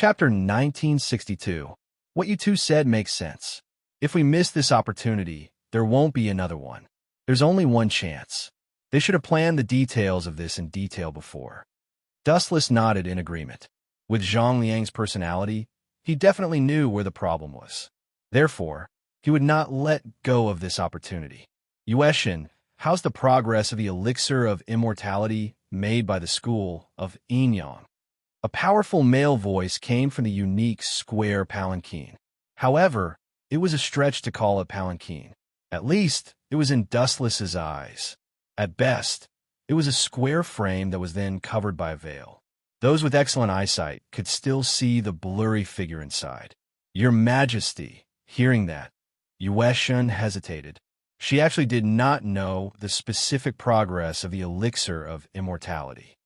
Chapter 1962. What you two said makes sense. If we miss this opportunity, there won't be another one. There's only one chance. They should have planned the details of this in detail before. Dustless nodded in agreement. With Zhang Liang's personality, he definitely knew where the problem was. Therefore, he would not let go of this opportunity. Yueshin, how's the progress of the elixir of immortality made by the school of Enyang? A powerful male voice came from the unique square palanquin. However, it was a stretch to call it palanquin. At least, it was in Dustless's eyes. At best, it was a square frame that was then covered by a veil. Those with excellent eyesight could still see the blurry figure inside. Your Majesty, hearing that, Yueshin hesitated. She actually did not know the specific progress of the elixir of immortality.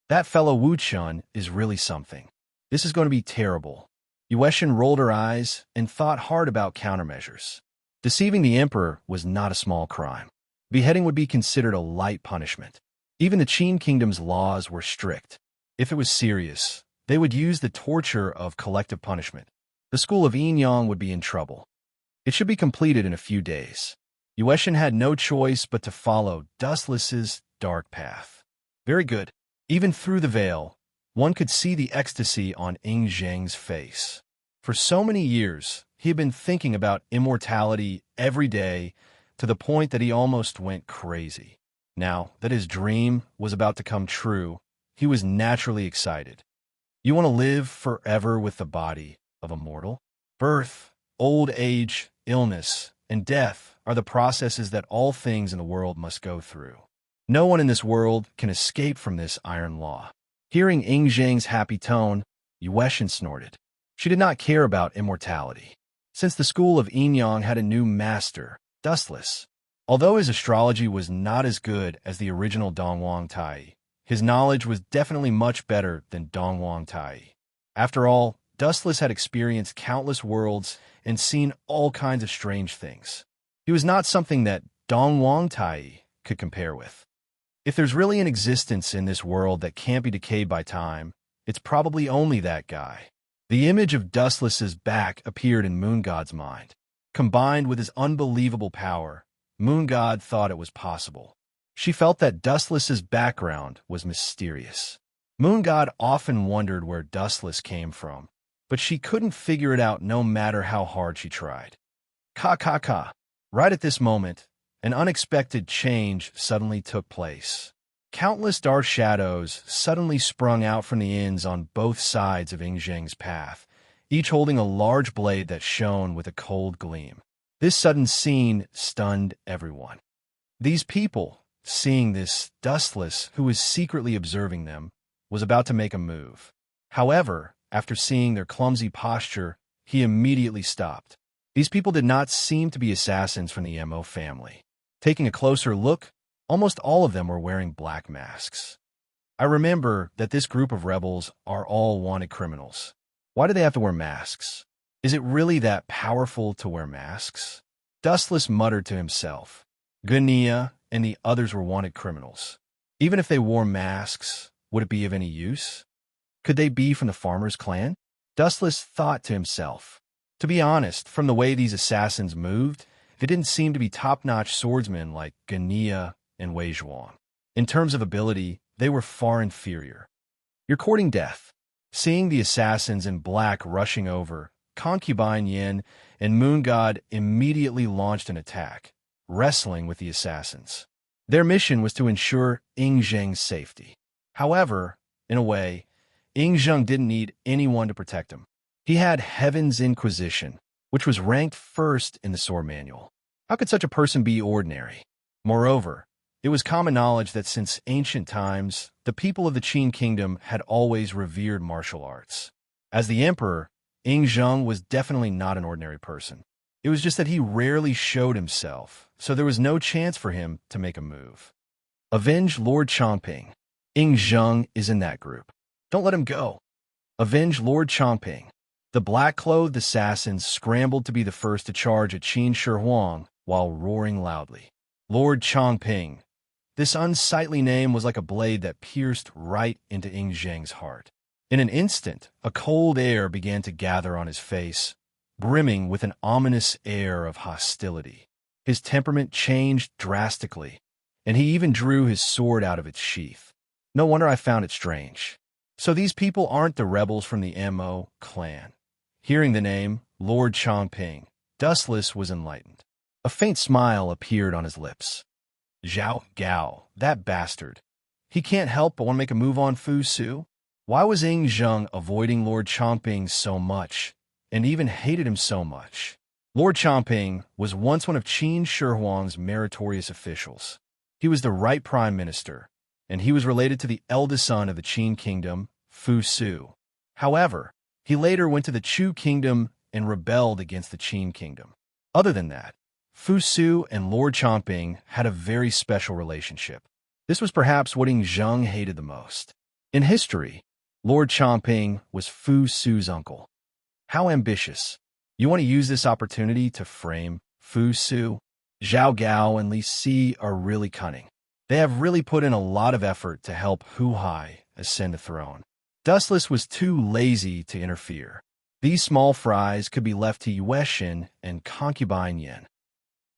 That fellow Wuchun is really something. This is going to be terrible. Yueshin rolled her eyes and thought hard about countermeasures. Deceiving the emperor was not a small crime. Beheading would be considered a light punishment. Even the Qin Kingdom's laws were strict. If it was serious, they would use the torture of collective punishment. The school of Enyang would be in trouble. It should be completed in a few days. Yueshin had no choice but to follow Dustless's dark path. Very good. Even through the veil, one could see the ecstasy on Ing Zheng's face. For so many years, he had been thinking about immortality every day to the point that he almost went crazy. Now that his dream was about to come true, he was naturally excited. You want to live forever with the body of a mortal? Birth, old age, illness, and death are the processes that all things in the world must go through. No one in this world can escape from this iron law. Hearing Ing Zheng's happy tone, Yueshin snorted. She did not care about immortality. Since the school of Enyang had a new master, Dustless. Although his astrology was not as good as the original Dongwang Tai, his knowledge was definitely much better than Dongwang Tai. After all, Dustless had experienced countless worlds and seen all kinds of strange things. He was not something that Dongwang Tai could compare with. If there's really an existence in this world that can't be decayed by time, it's probably only that guy. The image of Dustless's back appeared in Moon God's mind. Combined with his unbelievable power, Moon God thought it was possible. She felt that Dustless's background was mysterious. Moon God often wondered where Dustless came from, but she couldn't figure it out no matter how hard she tried. Ka. Right at this moment, an unexpected change suddenly took place. Countless dark shadows suddenly sprung out from the ends on both sides of Ing Zheng's path, each holding a large blade that shone with a cold gleam. This sudden scene stunned everyone. These people, seeing this Dustless, who was secretly observing them, was about to make a move. However, after seeing their clumsy posture, he immediately stopped. These people did not seem to be assassins from the Mo family. Taking a closer look, almost all of them were wearing black masks. I remember that this group of rebels are all wanted criminals. Why do they have to wear masks? Is it really that powerful to wear masks? Dustless muttered to himself. Gunia and the others were wanted criminals. Even if they wore masks, would it be of any use? Could they be from the farmer's clan? Dustless thought to himself. To be honest, from the way these assassins moved, they didn't seem to be top-notch swordsmen like Gunia and Wei Zhuang. In terms of ability, they were far inferior. You're courting death. Seeing the assassins in black rushing over, Concubine Yin and Moon God immediately launched an attack, wrestling with the assassins. Their mission was to ensure Ing Zheng's safety. However, in a way, Ing Zheng didn't need anyone to protect him. He had Heaven's Inquisition, which was ranked first in the sword manual. How could such a person be ordinary? Moreover, it was common knowledge that since ancient times, the people of the Qin Kingdom had always revered martial arts. As the emperor, Ing Zheng was definitely not an ordinary person. It was just that he rarely showed himself, so there was no chance for him to make a move. Avenge Lord Chongping. Ing Zheng is in that group. Don't let him go. Avenge Lord Chongping. The black-clothed assassins scrambled to be the first to charge at Qin Shi Huang while roaring loudly. Lord Chongping. This unsightly name was like a blade that pierced right into Ing Zheng's heart. In an instant, a cold air began to gather on his face, brimming with an ominous air of hostility. His temperament changed drastically, and he even drew his sword out of its sheath. No wonder I found it strange. So these people aren't the rebels from the Mo clan. Hearing the name, Lord Chongping, Dustless was enlightened. A faint smile appeared on his lips. Zhao Gao, that bastard. He can't help but want to make a move on Fu Su. Why was Ying Zheng avoiding Lord Chongping so much, and even hated him so much? Lord Chongping was once one of Qin Shi Huang's meritorious officials. He was the right prime minister, and he was related to the eldest son of the Qin kingdom, Fu Su. However, he later went to the Chu kingdom and rebelled against the Qin kingdom. Other than that, Fu Su and Lord Chongping had a very special relationship. This was perhaps what Ying Zheng hated the most. In history, Lord Chongping was Fu Su's uncle. How ambitious. You want to use this opportunity to frame Fu Su? Zhao Gao and Li Si are really cunning. They have really put in a lot of effort to help Hu Hai ascend the throne. Dustless was too lazy to interfere. These small fries could be left to Yueshin and concubine Yin.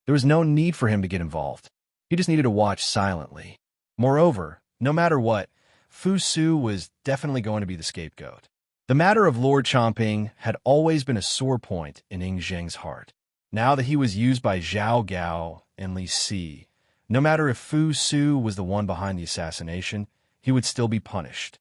There was no need for him to get involved. He just needed to watch silently. Moreover, no matter what, Fu Su was definitely going to be the scapegoat. The matter of Lord Chongping had always been a sore point in Ying Zheng's heart. Now that he was used by Zhao Gao and Li Si, no matter if Fu Su was the one behind the assassination, he would still be punished.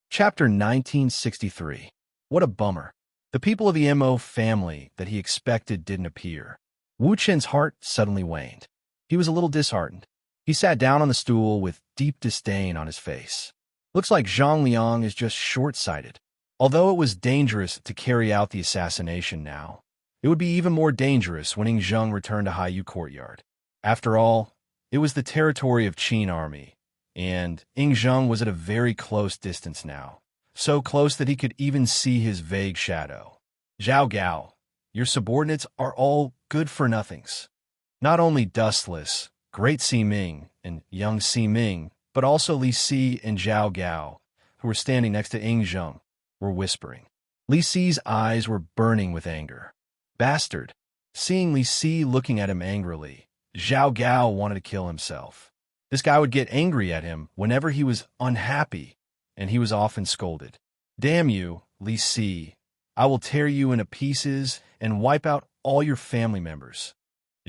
Chapter 1963. What a bummer. The people of the Mo family that he expected didn't appear. Wu Chen's heart suddenly waned. He was a little disheartened. He sat down on the stool with deep disdain on his face. Looks like Zhang Liang is just short-sighted. Although it was dangerous to carry out the assassination now, it would be even more dangerous when Ying Zheng returned to Haiyu Courtyard. After all, it was the territory of Qin army, and Ying Zheng was at a very close distance now, so close that he could even see his vague shadow. Zhao Gao, your subordinates are all good-for-nothings. Not only Dustless, Great Si Ming, and Young Si Ming, but also Li Si and Zhao Gao, who were standing next to Ying Zheng, were whispering. Li Si's eyes were burning with anger. Bastard! Seeing Li Si looking at him angrily, Zhao Gao wanted to kill himself. This guy would get angry at him whenever he was unhappy, and he was often scolded. Damn you, Li Si! I will tear you into pieces and wipe out all your family members.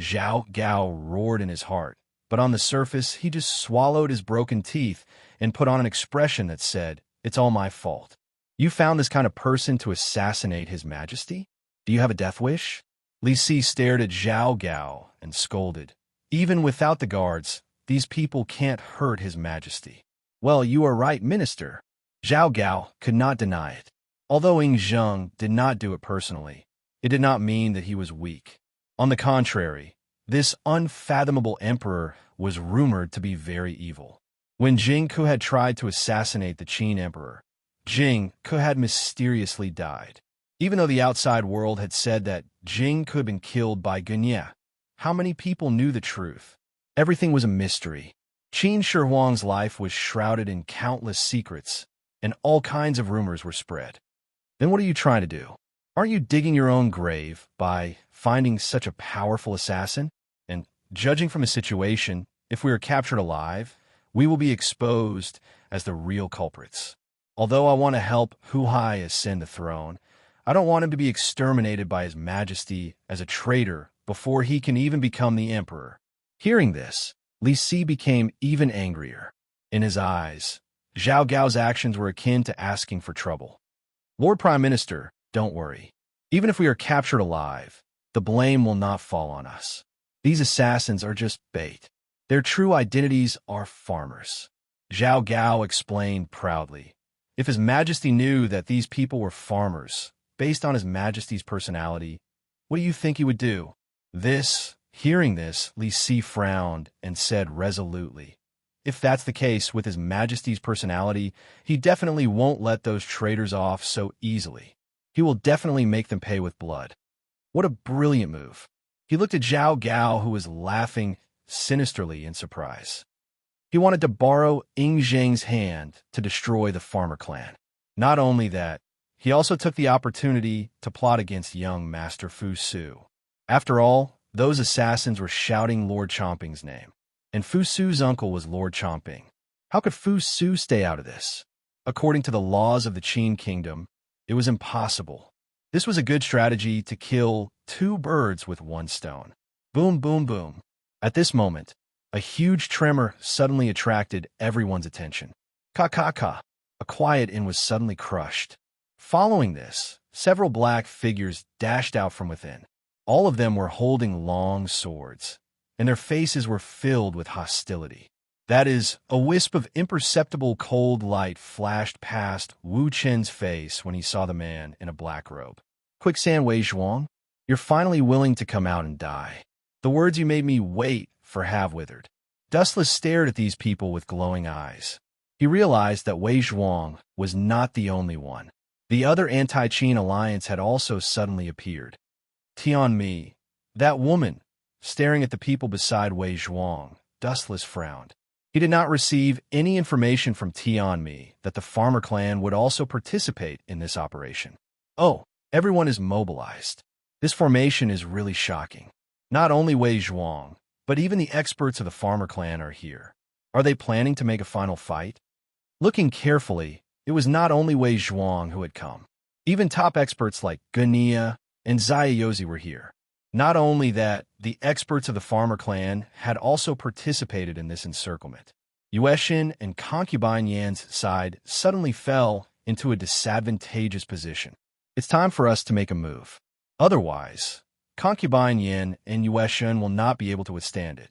Zhao Gao roared in his heart, but on the surface he just swallowed his broken teeth and put on an expression that said, "It's all my fault." You found this kind of person to assassinate His Majesty? Do you have a death wish? Li Si stared at Zhao Gao and scolded. Even without the guards, these people can't hurt His Majesty. Well, you are right, Minister. Zhao Gao could not deny it. Although Ying Zheng did not do it personally, it did not mean that he was weak. On the contrary, this unfathomable emperor was rumored to be very evil. When Jing Ke had tried to assassinate the Qin emperor, Jing Ke had mysteriously died. Even though the outside world had said that Jing Ke had been killed by Gunya, how many people knew the truth? Everything was a mystery. Qin Shi Huang's life was shrouded in countless secrets, and all kinds of rumors were spread. Then what are you trying to do? Aren't you digging your own grave by finding such a powerful assassin? And judging from the situation, if we are captured alive, we will be exposed as the real culprits. Although I want to help Hu Hai ascend the throne, I don't want him to be exterminated by His Majesty as a traitor before he can even become the emperor. Hearing this, Li Si became even angrier. In his eyes, Zhao Gao's actions were akin to asking for trouble. Lord Prime Minister, don't worry. Even if we are captured alive, the blame will not fall on us. These assassins are just bait. Their true identities are farmers. Zhao Gao explained proudly. If His Majesty knew that these people were farmers, based on His Majesty's personality, what do you think he would do? Hearing this, Li Si frowned and said resolutely, if that's the case with His Majesty's personality, he definitely won't let those traitors off so easily. He will definitely make them pay with blood. What a brilliant move. He looked at Zhao Gao, who was laughing sinisterly in surprise. He wanted to borrow Ing Zheng's hand to destroy the farmer clan. Not only that, he also took the opportunity to plot against young Master Fu Su. After all, those assassins were shouting Lord Chomping's name, and Fu Su's uncle was Lord Chomping. How could Fu Su stay out of this? According to the laws of the Qin Kingdom, it was impossible. This was a good strategy to kill two birds with one stone. Boom, boom, boom. At this moment, a huge tremor suddenly attracted everyone's attention. Ka. A quiet inn was suddenly crushed. Following this, several black figures dashed out from within. All of them were holding long swords, and their faces were filled with hostility. That is, a wisp of imperceptible cold light flashed past Wu Chen's face when he saw the man in a black robe. Quicksand Wei Zhuang, you're finally willing to come out and die. The words you made me wait for have withered. Dustless stared at these people with glowing eyes. He realized that Wei Zhuang was not the only one. The other anti-Qin alliance had also suddenly appeared. Tianmi, that woman, staring at the people beside Wei Zhuang, Dustless frowned. He did not receive any information from Tianmi that the farmer clan would also participate in this operation. Oh, everyone is mobilized. This formation is really shocking. Not only Wei Zhuang, but even the experts of the farmer clan are here. Are they planning to make a final fight? Looking carefully, it was not only Wei Zhuang who had come. Even top experts like Gunia and Zaiyozi were here. Not only that, the experts of the farmer clan had also participated in this encirclement. Yueshin and Concubine Yan's side suddenly fell into a disadvantageous position. It's time for us to make a move. Otherwise, Concubine Yan and Yueshin will not be able to withstand it.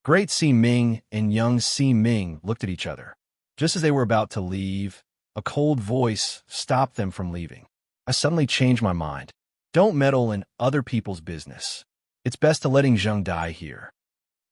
Great Si Ming and young Si Ming looked at each other. Just as they were about to leave, a cold voice stopped them from leaving. I suddenly changed my mind. Don't meddle in other people's business. It's best to letting Zheng die here.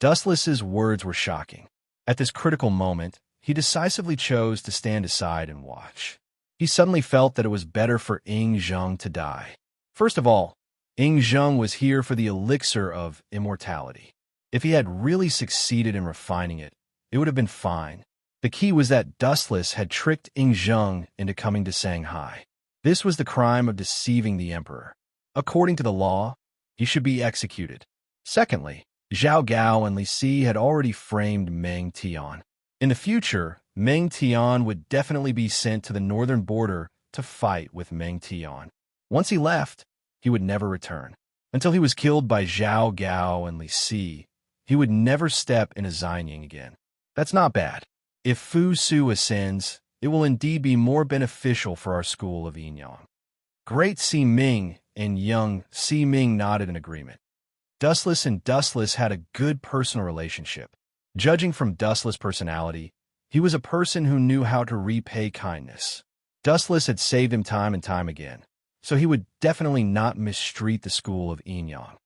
Dustless's words were shocking. At this critical moment, he decisively chose to stand aside and watch. He suddenly felt that it was better for Ing Zheng to die. First of all, Ing Zheng was here for the elixir of immortality. If he had really succeeded in refining it, it would have been fine. The key was that Dustless had tricked Ing Zheng into coming to Shanghai. This was the crime of deceiving the emperor. According to the law, he should be executed. Secondly, Zhao Gao and Li Si had already framed Meng Tian. In the future, Meng Tian would definitely be sent to the northern border to fight with Meng Tian. Once he left, he would never return. Until he was killed by Zhao Gao and Li Si, he would never step into Xianying again. That's not bad. If Fu Su ascends, it will indeed be more beneficial for our school of Yinyang. Great Si Ming and young Si Ming nodded in agreement. Dustless and Dustless had a good personal relationship. Judging from Dustless' personality, he was a person who knew how to repay kindness. Dustless had saved him time and time again, so he would definitely not mistreat the school of Yinyang.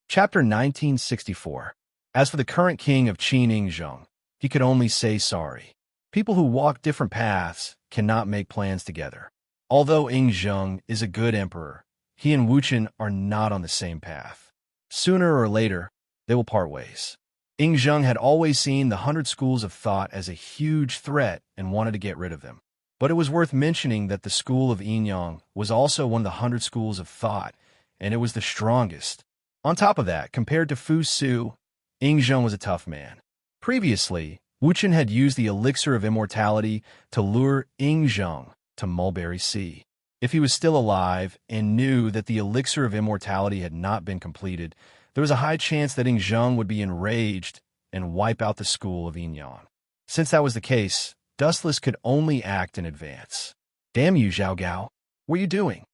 Chapter 1964. As for the current king of Qin Ing Zheng, he could only say sorry. People who walk different paths cannot make plans together. Although Ing Zheng is a good emperor, he and Wu Chen are not on the same path. Sooner or later, they will part ways. Ing Zheng had always seen the 100 schools of thought as a huge threat and wanted to get rid of them. But it was worth mentioning that the school of Yinyang was also one of the 100 schools of thought, and it was the strongest. On top of that, compared to Fu Su, Ing Zheng was a tough man. Previously, Wu Chen had used the elixir of immortality to lure Ing Zheng to Mulberry Sea. If he was still alive and knew that the elixir of immortality had not been completed, there was a high chance that Ing Zheng would be enraged and wipe out the school of Yinyang. Since that was the case, Dustless could only act in advance. Damn you, Zhao Gao. What are you doing?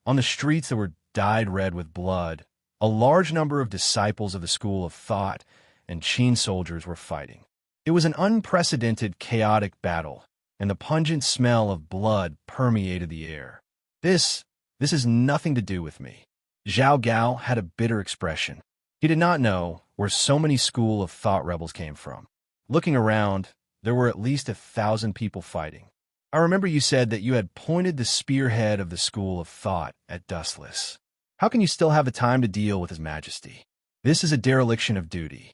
On the streets that were dyed red with blood, a large number of disciples of the school of thought and Qin soldiers were fighting. It was an unprecedented, chaotic battle, and the pungent smell of blood permeated the air. This has nothing to do with me. Zhao Gao had a bitter expression. He did not know where so many school of thought rebels came from. Looking around, there were at least 1,000 people fighting. I remember you said that you had pointed the spearhead of the school of thought at Dustless. How can you still have the time to deal with His Majesty? This is a dereliction of duty.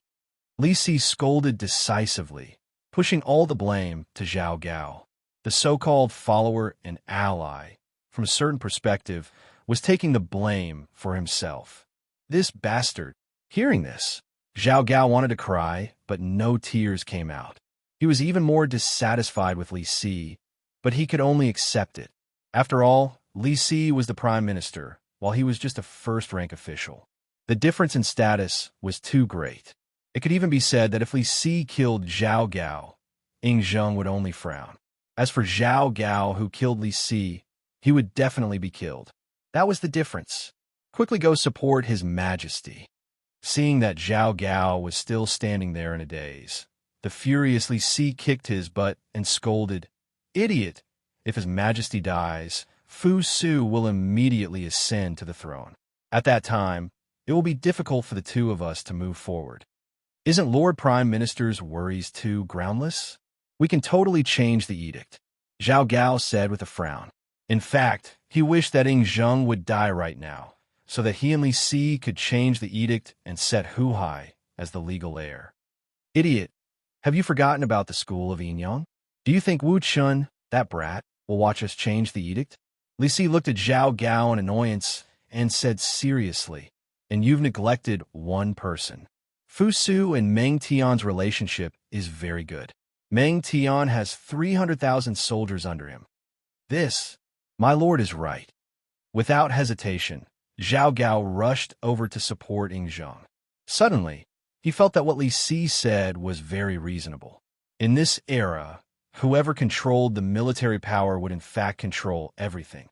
Li Si scolded decisively, pushing all the blame to Zhao Gao. The so-called follower and ally, from a certain perspective, was taking the blame for himself. This bastard. Hearing this, Zhao Gao wanted to cry, but no tears came out. He was even more dissatisfied with Li Si, but he could only accept it. After all, Li Si was the prime minister, while he was just a first-rank official. The difference in status was too great. It could even be said that if Li Si killed Zhao Gao, Ying Zheng would only frown. As for Zhao Gao, who killed Li Si, he would definitely be killed. That was the difference. Quickly go support His Majesty. Seeing that Zhao Gao was still standing there in a daze, the furious Li Si kicked his butt and scolded, "Idiot! If His Majesty dies, Fu Su will immediately ascend to the throne. At that time, it will be difficult for the two of us to move forward. Isn't Lord Prime Minister's worries too groundless? We can totally change the edict," Zhao Gao said with a frown. In fact, he wished that Ying Zheng would die right now, so that he and Li Si could change the edict and set Hu Hai as the legal heir. "Idiot! Have you forgotten about the school of Yinyang? Do you think Wu Chun, that brat, will watch us change the edict?" Li Si looked at Zhao Gao in annoyance and said seriously, "And you've neglected one person. Fu Su and Meng Tian's relationship is very good. Meng Tian has 300,000 soldiers under him. This, my lord, is right." Without hesitation, Zhao Gao rushed over to support Ying Zheng. Suddenly, he felt that what Li Si said was very reasonable. In this era, whoever controlled the military power would in fact control everything.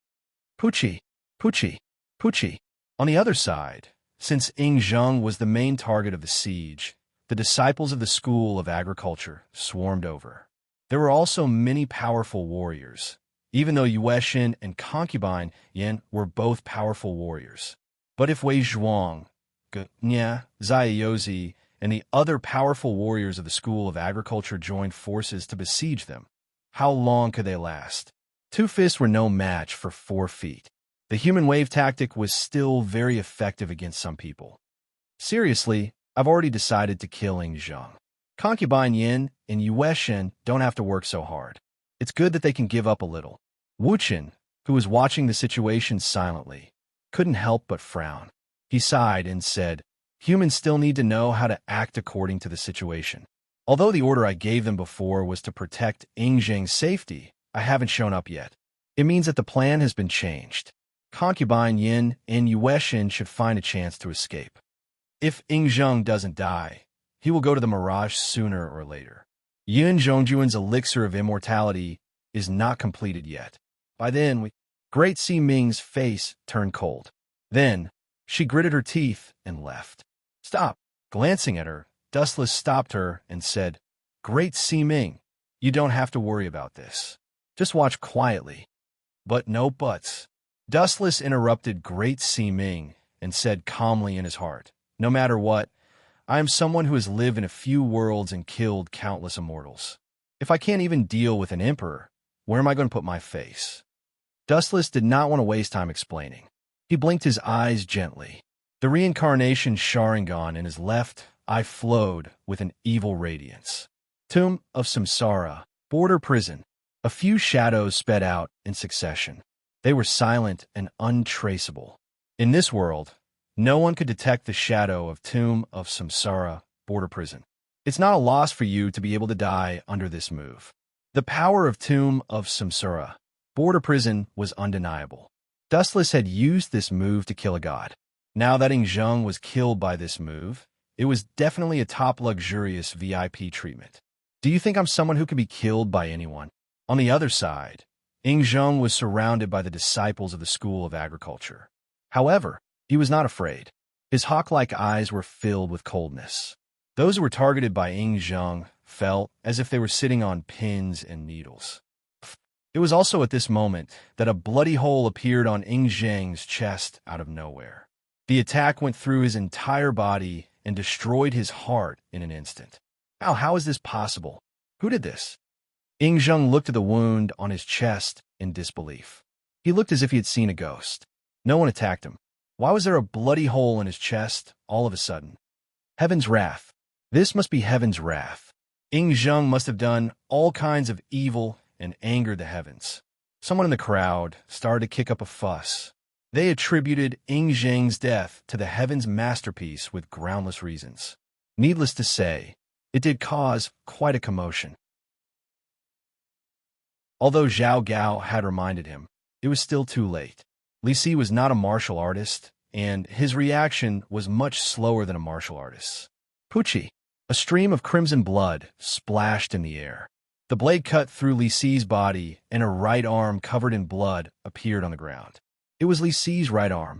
Pucci, Pucci, Pucci. On the other side, since Ying Zheng was the main target of the siege, the disciples of the School of Agriculture swarmed over. There were also many powerful warriors, even though Yue Xin and concubine Yan were both powerful warriors. But if Wei Zhuang, Ge Nya, Zai Yozi, and the other powerful warriors of the School of Agriculture joined forces to besiege them, how long could they last? 2 fists were no match for 4 feet. The human wave tactic was still very effective against some people. Seriously, I've already decided to kill Ying Zheng. Concubine Yin and Yue Xin don't have to work so hard. It's good that they can give up a little. Wu Qin, who was watching the situation silently, couldn't help but frown. He sighed and said, "Humans still need to know how to act according to the situation. Although the order I gave them before was to protect Ying Zheng's safety, I haven't shown up yet. It means that the plan has been changed. Concubine Yin and Yue Xin should find a chance to escape. If Ying Zheng doesn't die, he will go to the Mirage sooner or later. Yin Zhongjuan's elixir of immortality is not completed yet. By then, Great Si Ming's face turned cold. Then, she gritted her teeth and left. "Stop!" Glancing at her, Dustless stopped her and said, "Great Si Ming, you don't have to worry about this. Just watch quietly." "But no buts." Dustless interrupted Great Si Ming and said calmly in his heart, "No matter what, I am someone who has lived in a few worlds and killed countless immortals. If I can't even deal with an emperor, where am I going to put my face?" Dustless did not want to waste time explaining. He blinked his eyes gently. The reincarnation Sharingan in his left eye flowed with an evil radiance. Tomb of Samsara, border prison. A few shadows sped out in succession. They were silent and untraceable. In this world, no one could detect the shadow of Tomb of Samsara, border prison. It's not a loss for you to be able to die under this move. The power of Tomb of Samsara, border prison, was undeniable. Dustless had used this move to kill a god. Now that Ying Zheng was killed by this move, it was definitely a top luxurious VIP treatment. Do you think I'm someone who can be killed by anyone? On the other side, Ying Zheng was surrounded by the disciples of the School of Agriculture. However, he was not afraid. His hawk-like eyes were filled with coldness. Those who were targeted by Ying Zheng felt as if they were sitting on pins and needles. It was also at this moment that a bloody hole appeared on Ying Zheng's chest out of nowhere. The attack went through his entire body and destroyed his heart in an instant. How is this possible? Who did this? Ying Zheng looked at the wound on his chest in disbelief. He looked as if he had seen a ghost. No one attacked him. Why was there a bloody hole in his chest all of a sudden? Heaven's wrath. This must be heaven's wrath. Ying Zheng must have done all kinds of evil and angered the heavens. Someone in the crowd started to kick up a fuss. They attributed Ying Zheng's death to the heavens' masterpiece with groundless reasons. Needless to say, it did cause quite a commotion. Although Zhao Gao had reminded him, it was still too late. Li Si was not a martial artist, and his reaction was much slower than a martial artist's. Pucci, a stream of crimson blood, splashed in the air. The blade cut through Li Si's body, and a right arm covered in blood appeared on the ground. It was Li Si's right arm.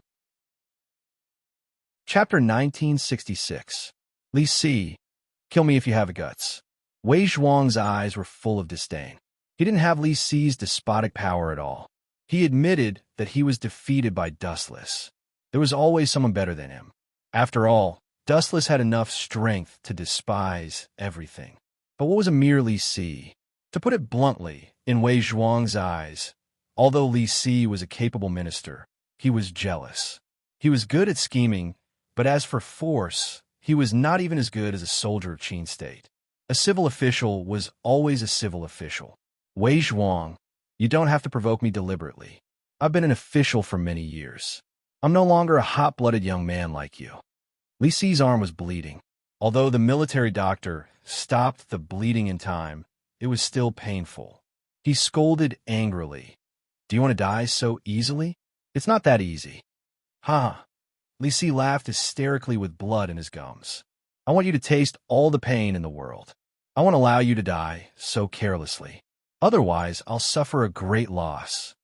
Chapter 1966. Li Si, kill me if you have the guts. Wei Zhuang's eyes were full of disdain. He didn't have Li Si's despotic power at all. He admitted that he was defeated by Dustless. There was always someone better than him. After all, Dustless had enough strength to despise everything. But what was a mere Li Si? To put it bluntly, in Wei Zhuang's eyes, although Li Si was a capable minister, he was jealous. He was good at scheming, but as for force, he was not even as good as a soldier of Qin State. A civil official was always a civil official. Wei Zhuang, you don't have to provoke me deliberately. I've been an official for many years. I'm no longer a hot-blooded young man like you. Li Si's arm was bleeding. Although the military doctor stopped the bleeding in time, it was still painful. He scolded angrily. Do you want to die so easily? It's not that easy. Ha! Li Si laughed hysterically with blood in his gums. I want you to taste all the pain in the world. I won't allow you to die so carelessly. Otherwise, I'll suffer a great loss.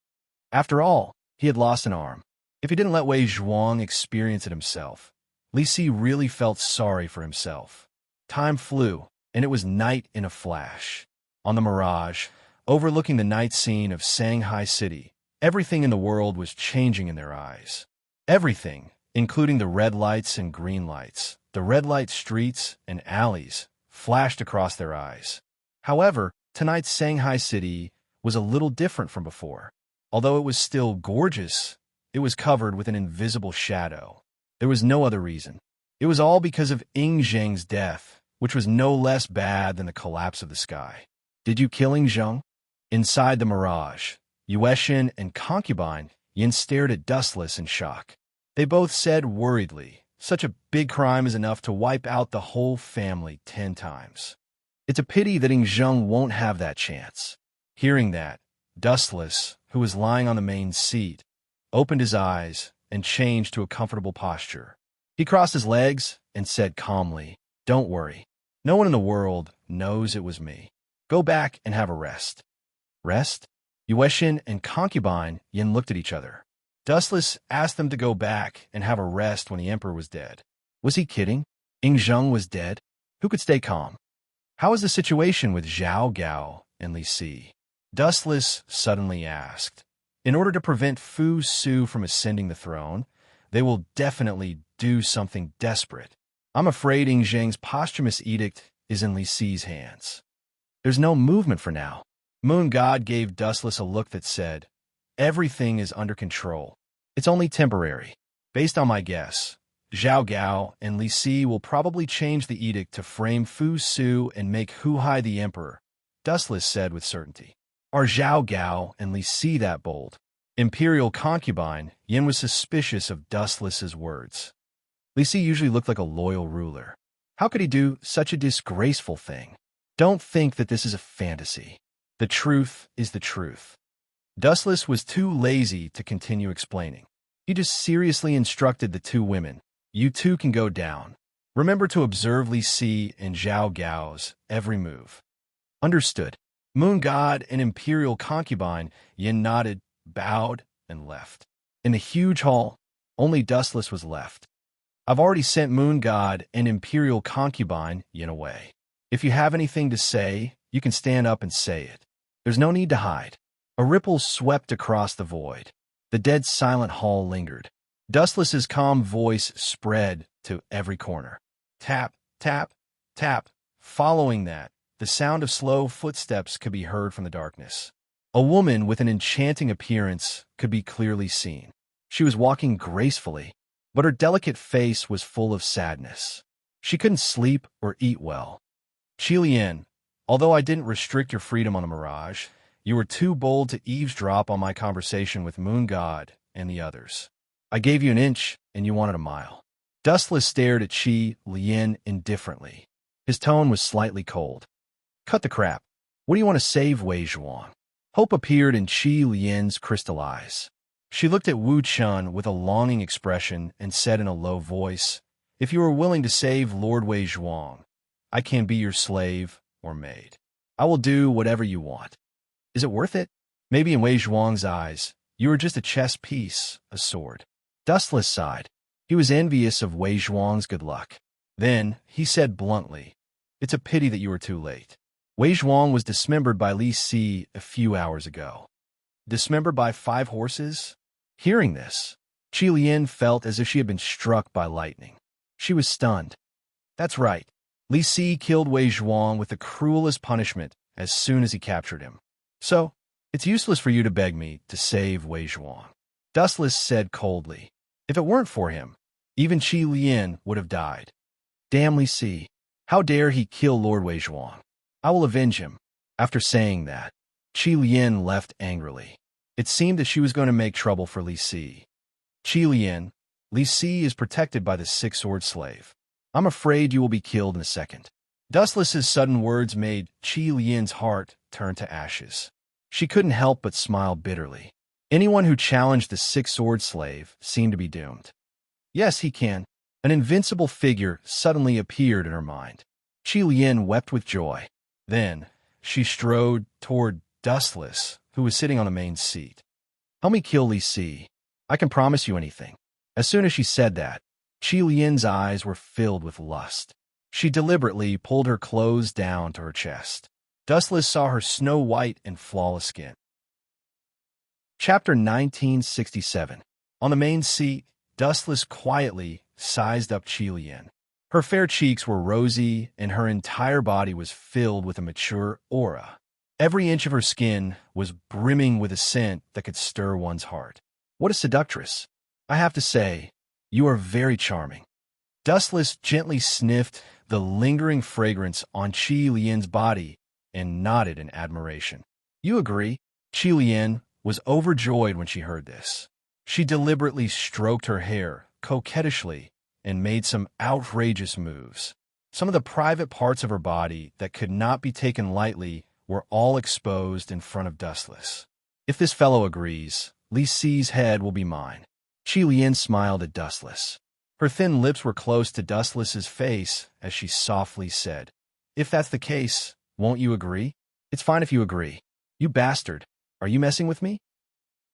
After all, he had lost an arm. If he didn't let Wei Zhuang experience it himself, Li Si really felt sorry for himself. Time flew, and it was night in a flash. On the Mirage, overlooking the night scene of Shanghai City, everything in the world was changing in their eyes. Everything, including the red lights and green lights, the red light streets and alleys, flashed across their eyes. However, tonight's Shanghai City was a little different from before. Although it was still gorgeous, it was covered with an invisible shadow. There was no other reason. It was all because of Ying Zheng's death, which was no less bad than the collapse of the sky. Did you kill Ying Zheng? Inside the Mirage, Yueshin and Concubine Yin stared at Dustless in shock. They both said worriedly, such a big crime is enough to wipe out the whole family 10 times. It's a pity that Ying Zheng won't have that chance. Hearing that, Dustless, who was lying on the main seat, opened his eyes and changed to a comfortable posture. He crossed his legs and said calmly, "Don't worry. No one in the world knows it was me. Go back and have a rest." Rest? Yueshin and Concubine Yin looked at each other. Dustless asked them to go back and have a rest when the Emperor was dead. Was he kidding? Ying Zheng was dead? Who could stay calm? How is the situation with Zhao Gao and Li Si? Dustless suddenly asked. In order to prevent Fu Su from ascending the throne, they will definitely do something desperate. I'm afraid Ying Zheng's posthumous edict is in Li Si's hands. There's no movement for now. Moon God gave Dustless a look that said, everything is under control. It's only temporary. Based on my guess, Zhao Gao and Li Si will probably change the edict to frame Fu Su and make Hu Hai the emperor, Dustless said with certainty. Are Zhao Gao and Li Si that bold? Imperial concubine Yin was suspicious of Dustless's words. Li Si usually looked like a loyal ruler. How could he do such a disgraceful thing? Don't think that this is a fantasy. The truth is the truth. Dustless was too lazy to continue explaining. He just seriously instructed the two women. You two can go down. Remember to observe Li Si and Zhao Gao's every move. Understood. Moon God and Imperial concubine Yin nodded, bowed, and left. In the huge hall, only Dustless was left. I've already sent Moon God and Imperial concubine Yin away. If you have anything to say, you can stand up and say it. There's no need to hide. A ripple swept across the void. The dead silent hall lingered. Dustless's calm voice spread to every corner. Tap, tap, tap. Following that, the sound of slow footsteps could be heard from the darkness. A woman with an enchanting appearance could be clearly seen. She was walking gracefully, but her delicate face was full of sadness. She couldn't sleep or eat well. Qilian, although I didn't restrict your freedom on the Mirage, you were too bold to eavesdrop on my conversation with Moon God and the others. I gave you an inch, and you wanted a mile. Dustless stared at Qi Lian indifferently. His tone was slightly cold. Cut the crap. What do you want to save, Wei Zhuang? Hope appeared in Qi Lian's crystal eyes. She looked at Wu Chun with a longing expression and said in a low voice, If you are willing to save Lord Wei Zhuang, I can be your slave or maid. I will do whatever you want. Is it worth it? Maybe in Wei Zhuang's eyes, you are just a chess piece, a sword. Dustless sighed. He was envious of Wei Zhuang's good luck. Then, he said bluntly, It's a pity that you were too late. Wei Zhuang was dismembered by Li Si a few hours ago. Dismembered by 5 horses? Hearing this, Qilian felt as if she had been struck by lightning. She was stunned. That's right. Li Si killed Wei Zhuang with the cruelest punishment as soon as he captured him. So, it's useless for you to beg me to save Wei Zhuang. Dustless said coldly. If it weren't for him, even Qilian would have died. Damn Li Si. How dare he kill Lord Wei Zhuang? I will avenge him. After saying that, Qilian left angrily. It seemed that she was going to make trouble for Li Si. Qilian, Li Si is protected by the 6-sword slave. I'm afraid you will be killed in a second. Dustless's sudden words made Qilian's heart turn to ashes. She couldn't help but smile bitterly. Anyone who challenged the 6-sword slave seemed to be doomed. Yes, he can. An invincible figure suddenly appeared in her mind. Qilian wept with joy. Then, she strode toward Dustless, who was sitting on the main seat. Help me kill Li Si. I can promise you anything. As soon as she said that, Qilian's eyes were filled with lust. She deliberately pulled her clothes down to her chest. Dustless saw her snow-white and flawless skin. Chapter 1967. On the main seat, Dustless quietly sized up Qilian. Her fair cheeks were rosy, and her entire body was filled with a mature aura. Every inch of her skin was brimming with a scent that could stir one's heart. What a seductress! I have to say, you are very charming. Dustless gently sniffed the lingering fragrance on Qilian's body and nodded in admiration. You agree? Qilian was overjoyed when she heard this. She deliberately stroked her hair coquettishly and made some outrageous moves. Some of the private parts of her body that could not be taken lightly were all exposed in front of Dustless. If this fellow agrees, Li Si's head will be mine. Qilian smiled at Dustless. Her thin lips were close to Dustless's face as she softly said, If that's the case, won't you agree? It's fine if you agree. You bastard, are you messing with me?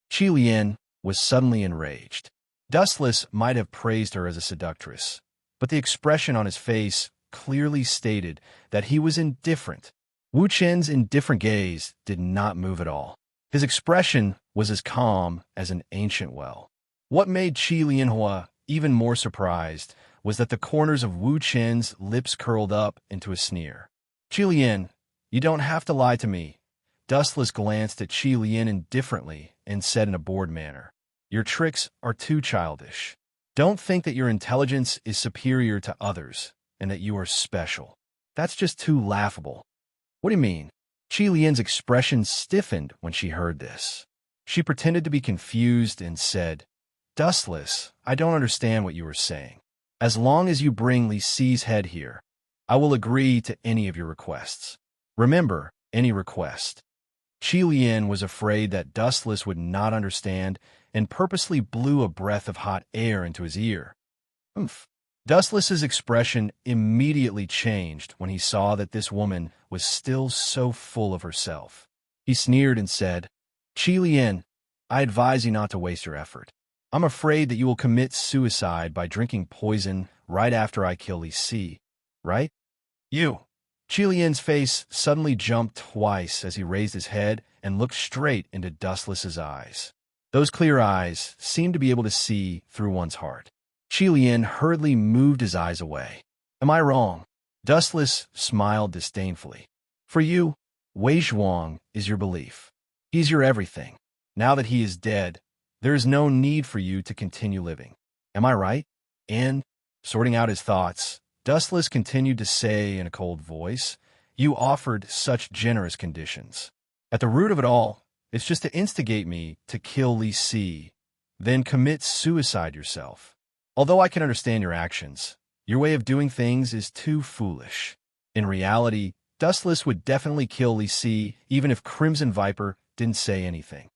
Qilian was suddenly enraged. Dustless might have praised her as a seductress, but the expression on his face clearly stated that he was indifferent. Wu Chen's indifferent gaze did not move at all. His expression was as calm as an ancient well. What made Qi Lianhua even more surprised was that the corners of Wu Chen's lips curled up into a sneer. Qilian, you don't have to lie to me. Dustless glanced at Qilian indifferently and said in a bored manner, Your tricks are too childish. Don't think that your intelligence is superior to others and that you are special. That's just too laughable. What do you mean? Qilian's expression stiffened when she heard this. She pretended to be confused and said, Dustless, I don't understand what you were saying. As long as you bring Li Si's head here, I will agree to any of your requests. Remember, any request. Qilian was afraid that Dustless would not understand and purposely blew a breath of hot air into his ear. Oomph. Dustless's expression immediately changed when he saw that this woman was still so full of herself. He sneered and said, Qilian, I advise you not to waste your effort. I'm afraid that you will commit suicide by drinking poison right after I kill Li Si, right? You. Qilian's face suddenly jumped twice as he raised his head and looked straight into Dustless's eyes. Those clear eyes seemed to be able to see through one's heart. Qilian hurriedly moved his eyes away. Am I wrong? Dustless smiled disdainfully. For you, Wei Zhuang is your belief. He's your everything. Now that he is dead, there is no need for you to continue living. Am I right? And, sorting out his thoughts, Dustless continued to say in a cold voice, "You offered such generous conditions. At the root of it all, it's just to instigate me to kill Li Si, then commit suicide yourself. Although I can understand your actions, your way of doing things is too foolish." In reality, Dustless would definitely kill Li Si even if Crimson Viper didn't say anything.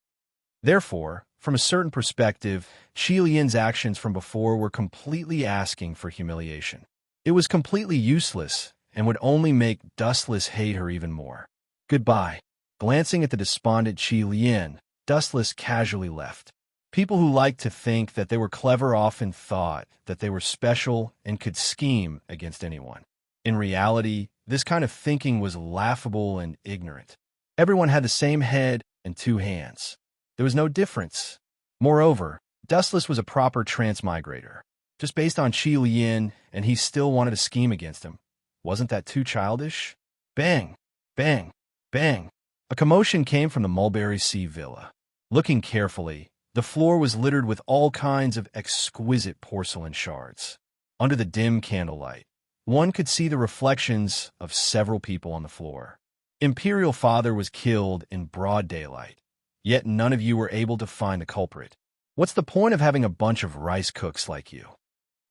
Therefore, from a certain perspective, Qi Lian's actions from before were completely asking for humiliation. It was completely useless and would only make Dustless hate her even more. Goodbye. Glancing at the despondent Qi Lian, Dustless casually left. People who liked to think that they were clever often thought that they were special and could scheme against anyone. In reality, this kind of thinking was laughable and ignorant. Everyone had the same head and two hands. There was no difference. Moreover, Dustless was a proper transmigrator. Just based on Qi Lian, and he still wanted to scheme against him. Wasn't that too childish? Bang! Bang! Bang! A commotion came from the Mulberry Sea Villa. Looking carefully, the floor was littered with all kinds of exquisite porcelain shards. Under the dim candlelight, one could see the reflections of several people on the floor. Imperial Father was killed in broad daylight, yet none of you were able to find the culprit. What's the point of having a bunch of rice cooks like you?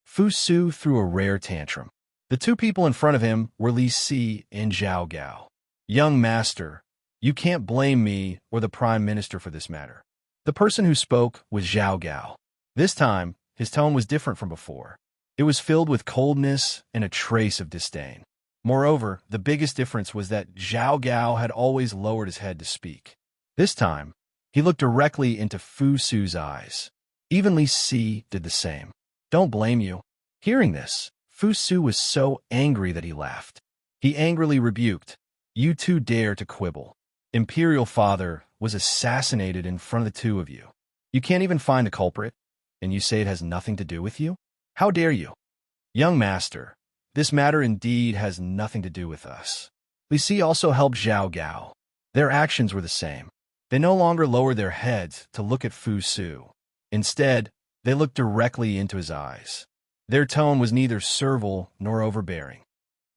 Fu Su threw a rare tantrum. The two people in front of him were Li Si and Zhao Gao. Young master, you can't blame me or the Prime Minister for this matter. The person who spoke was Zhao Gao. This time, his tone was different from before. It was filled with coldness and a trace of disdain. Moreover, the biggest difference was that Zhao Gao had always lowered his head to speak. This time, he looked directly into Fu Su's eyes. Even Li Si did the same. Don't blame you. Hearing this, Fu Su was so angry that he laughed. He angrily rebuked, "You two dare to quibble. Imperial Father was assassinated in front of the two of you. You can't even find the culprit, and you say it has nothing to do with you? How dare you? Young master, this matter indeed has nothing to do with us." Li Si also helped Zhao Gao. Their actions were the same. They no longer lowered their heads to look at Fu Su. Instead, they looked directly into his eyes. Their tone was neither servile nor overbearing.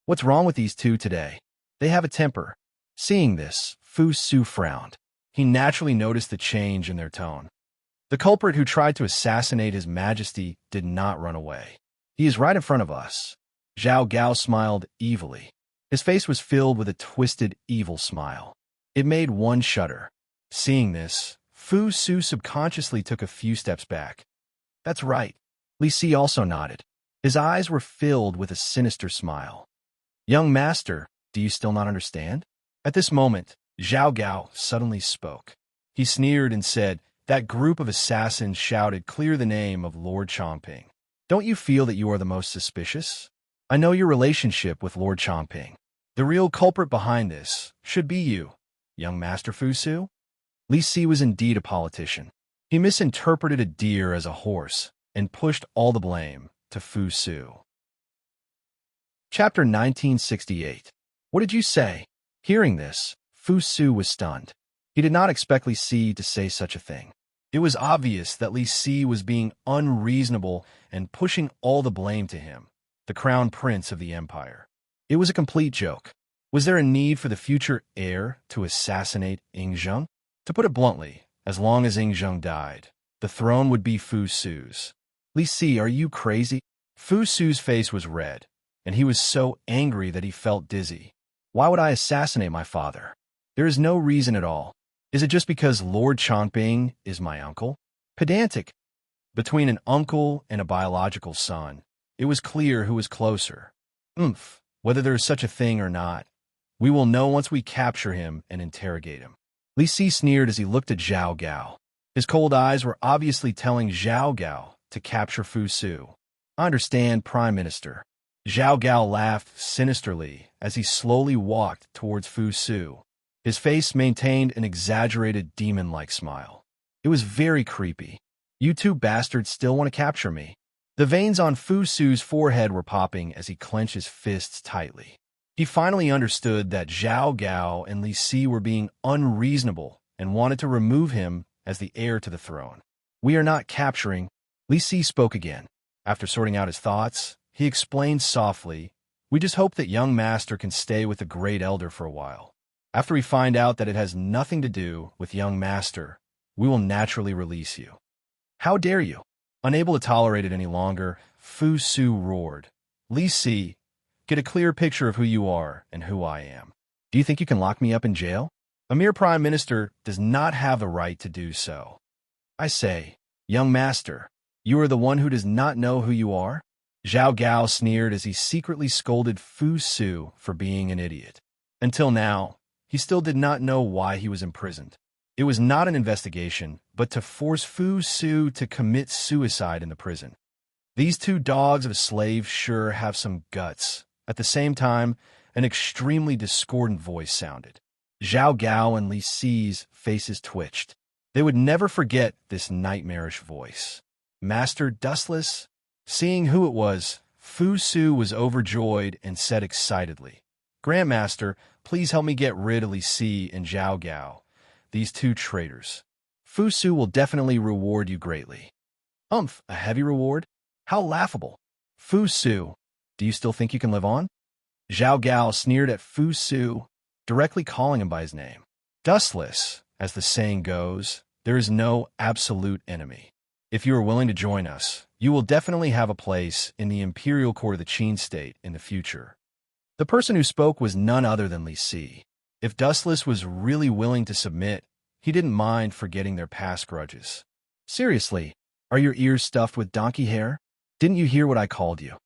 What's wrong with these two today? They have a temper. Seeing this, Fu Su frowned. He naturally noticed the change in their tone. The culprit who tried to assassinate His Majesty did not run away. He is right in front of us. Zhao Gao smiled evilly. His face was filled with a twisted, evil smile. It made one shudder. Seeing this, Fu Su subconsciously took a few steps back. That's right. Li Si also nodded. His eyes were filled with a sinister smile. Young master, do you still not understand? At this moment, Zhao Gao suddenly spoke. He sneered and said, "That group of assassins shouted clear the name of Lord Chongping. Don't you feel that you are the most suspicious? I know your relationship with Lord Chongping. The real culprit behind this should be you, young master Fu Su." Li Si was indeed a politician. He misinterpreted a deer as a horse and pushed all the blame to Fu Su. Chapter 1968. What did you say? Hearing this, Fu Su was stunned. He did not expect Li Si to say such a thing. It was obvious that Li Si was being unreasonable and pushing all the blame to him, the crown prince of the empire. It was a complete joke. Was there a need for the future heir to assassinate Ying Zheng? To put it bluntly, as long as Ying Zheng died, the throne would be Fu Su's. Li Si, are you crazy? Fu Su's face was red, and he was so angry that he felt dizzy. Why would I assassinate my father? There is no reason at all. Is it just because Lord Chongping is my uncle? Pedantic. Between an uncle and a biological son, it was clear who was closer. Whether there is such a thing or not, we will know once we capture him and interrogate him. Li Si sneered as he looked at Zhao Gao. His cold eyes were obviously telling Zhao Gao to capture Fu Su. I understand, Prime Minister. Zhao Gao laughed sinisterly as he slowly walked towards Fu Su. His face maintained an exaggerated demon-like smile. It was very creepy. You two bastards still want to capture me. The veins on Fu Su's forehead were popping as he clenched his fists tightly. He finally understood that Zhao Gao and Li Si were being unreasonable and wanted to remove him as the heir to the throne. We are not capturing. Li Si spoke again. After sorting out his thoughts, he explained softly, "We just hope that young master can stay with the great elder for a while. After we find out that it has nothing to do with young master, we will naturally release you." "How dare you?" Unable to tolerate it any longer, Fu Su roared. "Li Si, get a clear picture of who you are and who I am. Do you think you can lock me up in jail? A mere prime minister does not have the right to do so. I say, young master, you are the one who does not know who you are?" Zhao Gao sneered as he secretly scolded Fu Su for being an idiot. Until now, he still did not know why he was imprisoned. It was not an investigation, but to force Fu Su to commit suicide in the prison. These two dogs of a slave sure have some guts. At the same time, an extremely discordant voice sounded. Zhao Gao and Li Si's faces twitched. They would never forget this nightmarish voice. "Master Dustless?" Seeing who it was, Fu Su was overjoyed and said excitedly, "Grandmaster, please help me get rid of Li Si and Zhao Gao, these two traitors. Fu Su will definitely reward you greatly." "Umph, a heavy reward? How laughable. Fu Su, do you still think you can live on?" Zhao Gao sneered at Fu Su, directly calling him by his name. "Dustless, as the saying goes, there is no absolute enemy. If you are willing to join us, you will definitely have a place in the imperial court of the Qin state in the future." The person who spoke was none other than Li Si. If Dustless was really willing to submit, he didn't mind forgetting their past grudges. "Seriously, are your ears stuffed with donkey hair? Didn't you hear what I called you?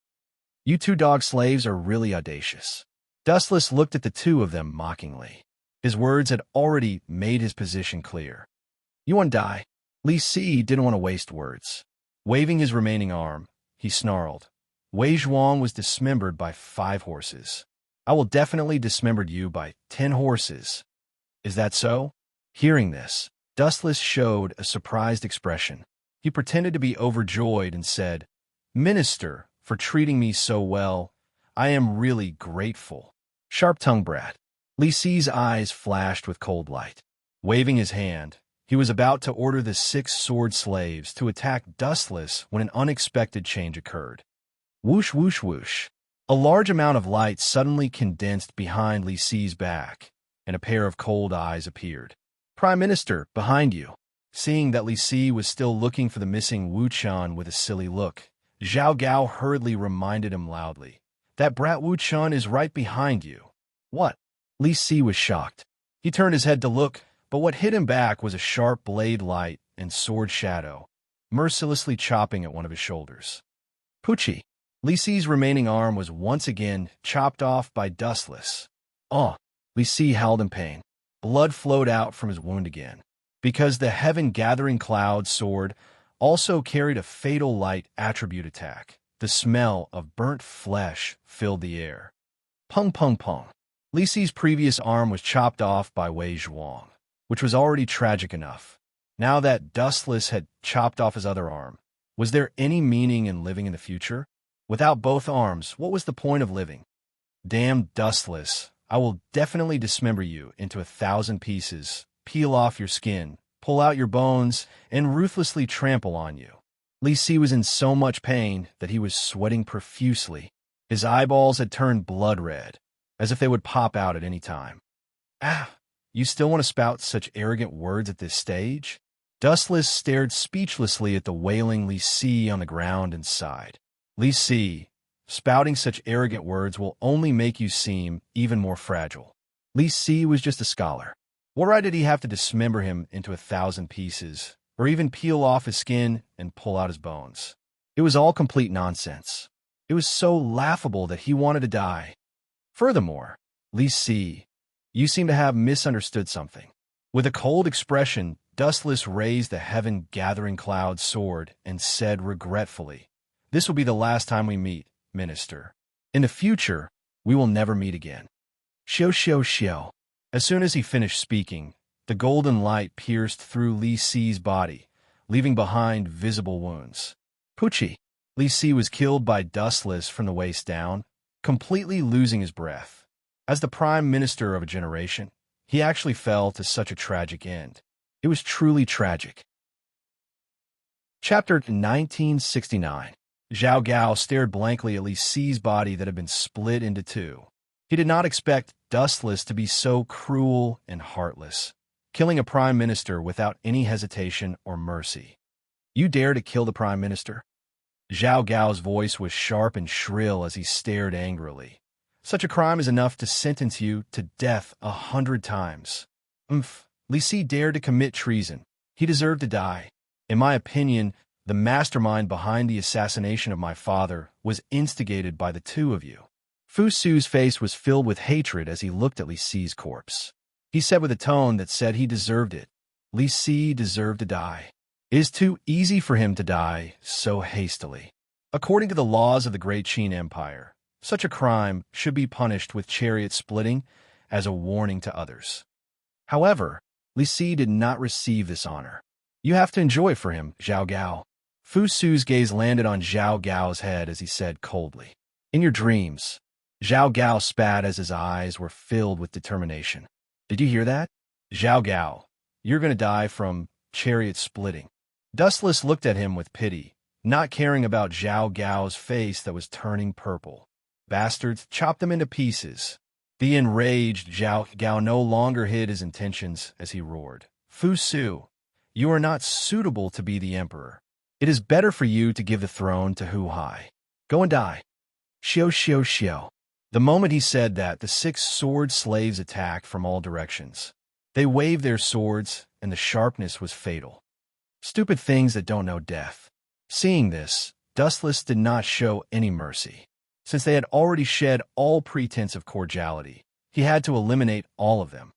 You two dog slaves are really audacious." Dustless looked at the two of them mockingly. His words had already made his position clear. "You want to die?" Li Si didn't want to waste words. Waving his remaining arm, he snarled, "Wei Zhuang was dismembered by 5 horses. I will definitely dismember you by 10 horses. Is that so?" Hearing this, Dustless showed a surprised expression. He pretended to be overjoyed and said, "Minister, for treating me so well, I am really grateful." Sharp-tongued brat. Li Si's eyes flashed with cold light. Waving his hand, he was about to order the 6 sword slaves to attack Dustless when an unexpected change occurred. Whoosh, whoosh, whoosh. A large amount of light suddenly condensed behind Li Si's back, and a pair of cold eyes appeared. "Prime Minister, behind you." Seeing that Li Si was still looking for the missing Wu Chun with a silly look, Zhao Gao hurriedly reminded him loudly, "That brat Wu Chun is right behind you." "What?" Li Si was shocked. He turned his head to look, but what hit him back was a sharp blade light and sword shadow, mercilessly chopping at one of his shoulders. Poochie. Li Si's remaining arm was once again chopped off by Dustless. "Oh!" Li Si howled in pain. Blood flowed out from his wound again. Because the Heaven-Gathering Cloud sword also carried a fatal light attribute attack, the smell of burnt flesh filled the air. Pung pung pung. Li Si's previous arm was chopped off by Wei Zhuang, which was already tragic enough. Now that Dustless had chopped off his other arm, was there any meaning in living in the future? Without both arms, what was the point of living? "Damn Dustless, I will definitely dismember you into 1,000 pieces, peel off your skin, pull out your bones, and ruthlessly trample on you." Li Si was in so much pain that he was sweating profusely. His eyeballs had turned blood red, as if they would pop out at any time. "Ah, you still want to spout such arrogant words at this stage?" Dustless stared speechlessly at the wailing Li Si on the ground and sighed. "Li Si, spouting such arrogant words will only make you seem even more fragile." Li Si was just a scholar. What right did he have to dismember him into 1,000 pieces, or even peel off his skin and pull out his bones? It was all complete nonsense. It was so laughable that he wanted to die. Furthermore, Li Si, you seem to have misunderstood something. With a cold expression, Dustless raised the Heaven-Gathering Cloud sword and said regretfully, "This will be the last time we meet, Minister. In the future, we will never meet again." Xiao xiao xiao. As soon as he finished speaking, the golden light pierced through Li Si's body, leaving behind visible wounds. Poochie. Li Si was killed by Dustless from the waist down, completely losing his breath. As the prime minister of a generation, he actually fell to such a tragic end. It was truly tragic. Chapter 1969. Zhao Gao stared blankly at Li Si's body that had been split into two. He did not expect Dustless to be so cruel and heartless, killing a prime minister without any hesitation or mercy. You dare to kill the prime minister? Zhao Gao's voice was sharp and shrill as he stared angrily. Such a crime is enough to sentence you to death 100 times. Li Si dared to commit treason. He deserved to die. In my opinion, the mastermind behind the assassination of my father was instigated by the two of you. Fu Su's face was filled with hatred as he looked at Li Si's corpse. He said with a tone that said he deserved it. Li Si deserved to die. It is too easy for him to die so hastily. According to the laws of the Great Qin Empire, such a crime should be punished with chariot splitting as a warning to others. However, Li Si did not receive this honor. You have to enjoy it for him, Zhao Gao. Fu Su's gaze landed on Zhao Gao's head as he said coldly, "In your dreams." Zhao Gao spat as his eyes were filled with determination. Did you hear that? Zhao Gao, you're going to die from chariot splitting. Dustless looked at him with pity, not caring about Zhao Gao's face that was turning purple. Bastards, chop them into pieces. The enraged Zhao Gao no longer hid his intentions as he roared. Fu Su, you are not suitable to be the emperor. It is better for you to give the throne to Hu Hai. Go and die. Xiao xiao xiao. The moment he said that, the 6 sword slaves attacked from all directions. They waved their swords, and the sharpness was fatal. Stupid things that don't know death. Seeing this, Dustless did not show any mercy. Since they had already shed all pretense of cordiality, he had to eliminate all of them.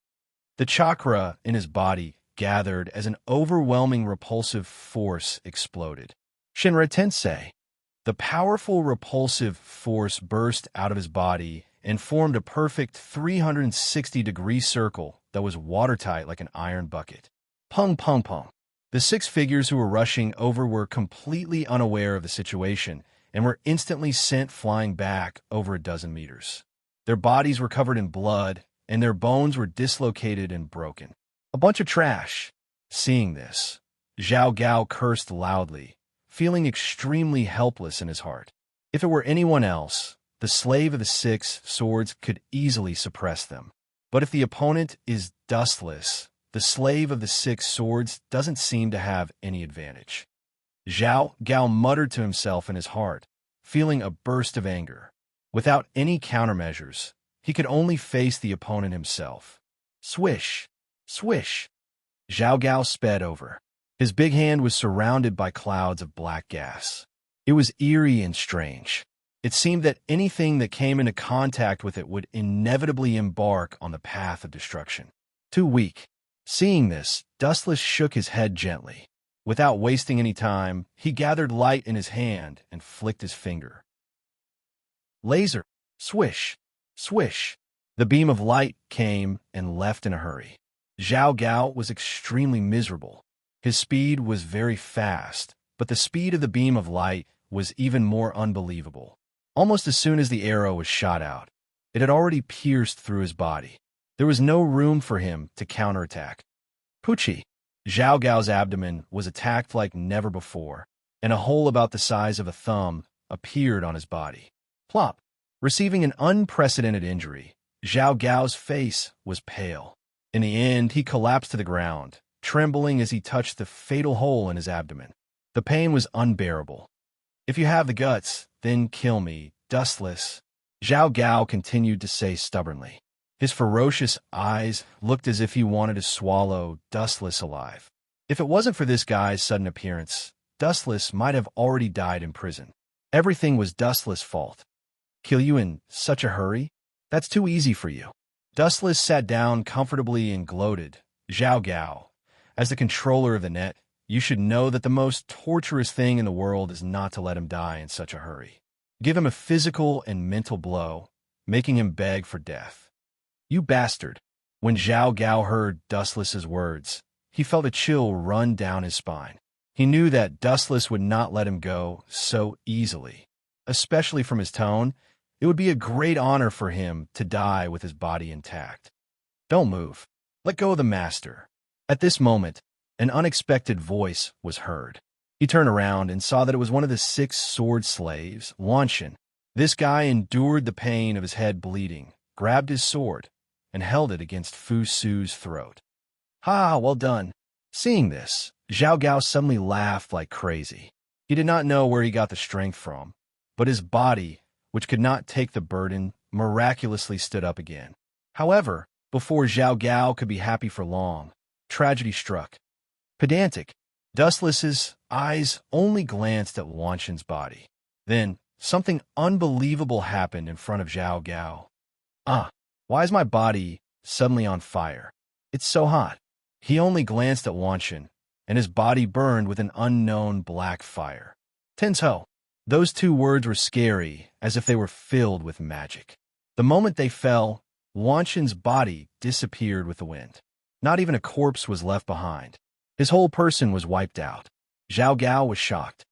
The chakra in his body gathered as an overwhelming repulsive force exploded. Shinra Tensei. The powerful repulsive force burst out of his body and formed a perfect 360-degree circle that was watertight like an iron bucket. Pung pung pung. The 6 figures who were rushing over were completely unaware of the situation and were instantly sent flying back over a dozen meters. Their bodies were covered in blood, and their bones were dislocated and broken. A bunch of trash. Seeing this, Zhao Gao cursed loudly, feeling extremely helpless in his heart. If it were anyone else, the slave of the 6 swords could easily suppress them. But if the opponent is Dustless, the slave of the 6 swords doesn't seem to have any advantage. Zhao Gao muttered to himself in his heart, feeling a burst of anger. Without any countermeasures, he could only face the opponent himself. Swish! Swish! Zhao Gao sped over. His big hand was surrounded by clouds of black gas. It was eerie and strange. It seemed that anything that came into contact with it would inevitably embark on the path of destruction. Too weak. Seeing this, Dustless shook his head gently. Without wasting any time, he gathered light in his hand and flicked his finger. Laser! Swish! Swish! The beam of light came and left in a hurry. Zhao Gao was extremely miserable. His speed was very fast, but the speed of the beam of light was even more unbelievable. Almost as soon as the arrow was shot out, it had already pierced through his body. There was no room for him to counterattack. Pucci! Zhao Gao's abdomen was attacked like never before, and a hole about the size of a thumb appeared on his body. Plop! Receiving an unprecedented injury, Zhao Gao's face was pale. In the end, he collapsed to the ground, trembling as he touched the fatal hole in his abdomen. The pain was unbearable. If you have the guts, then kill me, Dustless, Zhao Gao continued to say stubbornly. His ferocious eyes looked as if he wanted to swallow Dustless alive. If it wasn't for this guy's sudden appearance, Dustless might have already died in prison. Everything was Dustless' fault. Kill you in such a hurry? That's too easy for you. Dustless sat down comfortably and gloated. Zhao Gao, as the controller of the net, you should know that the most torturous thing in the world is not to let him die in such a hurry. Give him a physical and mental blow, making him beg for death. You bastard! When Zhao Gao heard Dustless's words, he felt a chill run down his spine. He knew that Dustless would not let him go so easily. Especially from his tone, it would be a great honor for him to die with his body intact. Don't move. Let go of the master. At this moment, an unexpected voice was heard. He turned around and saw that it was one of the 6 sword slaves, Wanshin. This guy endured the pain of his head bleeding, grabbed his sword, and held it against Fu Su's throat. "Ha, well done." Seeing this, Zhao Gao suddenly laughed like crazy. He did not know where he got the strength from, but his body, which could not take the burden, miraculously stood up again. However, before Zhao Gao could be happy for long, tragedy struck. Pedantic, Dustless's eyes only glanced at Wanshin's body. Then, something unbelievable happened in front of Zhao Gao. Why is my body suddenly on fire? It's so hot. He only glanced at Wanshin, and his body burned with an unknown black fire. Tenzo. Those 2 words were scary, as if they were filled with magic. The moment they fell, Wanshin's body disappeared with the wind. Not even a corpse was left behind. His whole person was wiped out. Zhao Gao was shocked.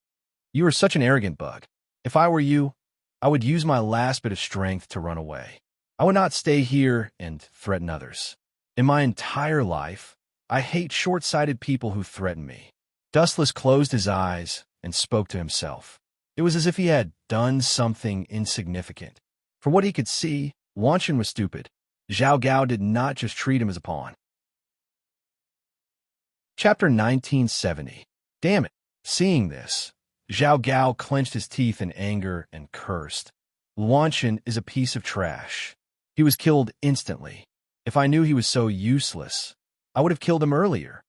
"You are such an arrogant bug. If I were you, I would use my last bit of strength to run away. I would not stay here and threaten others. In my entire life, I hate short-sighted people who threaten me." Dustless closed his eyes and spoke to himself. It was as if he had done something insignificant. For what he could see, Wanshin was stupid. Zhao Gao did not just treat him as a pawn. Chapter 1970. Damn it. Seeing this, Zhao Gao clenched his teeth in anger and cursed. Wanshin is a piece of trash. He was killed instantly. If I knew he was so useless, I would have killed him earlier.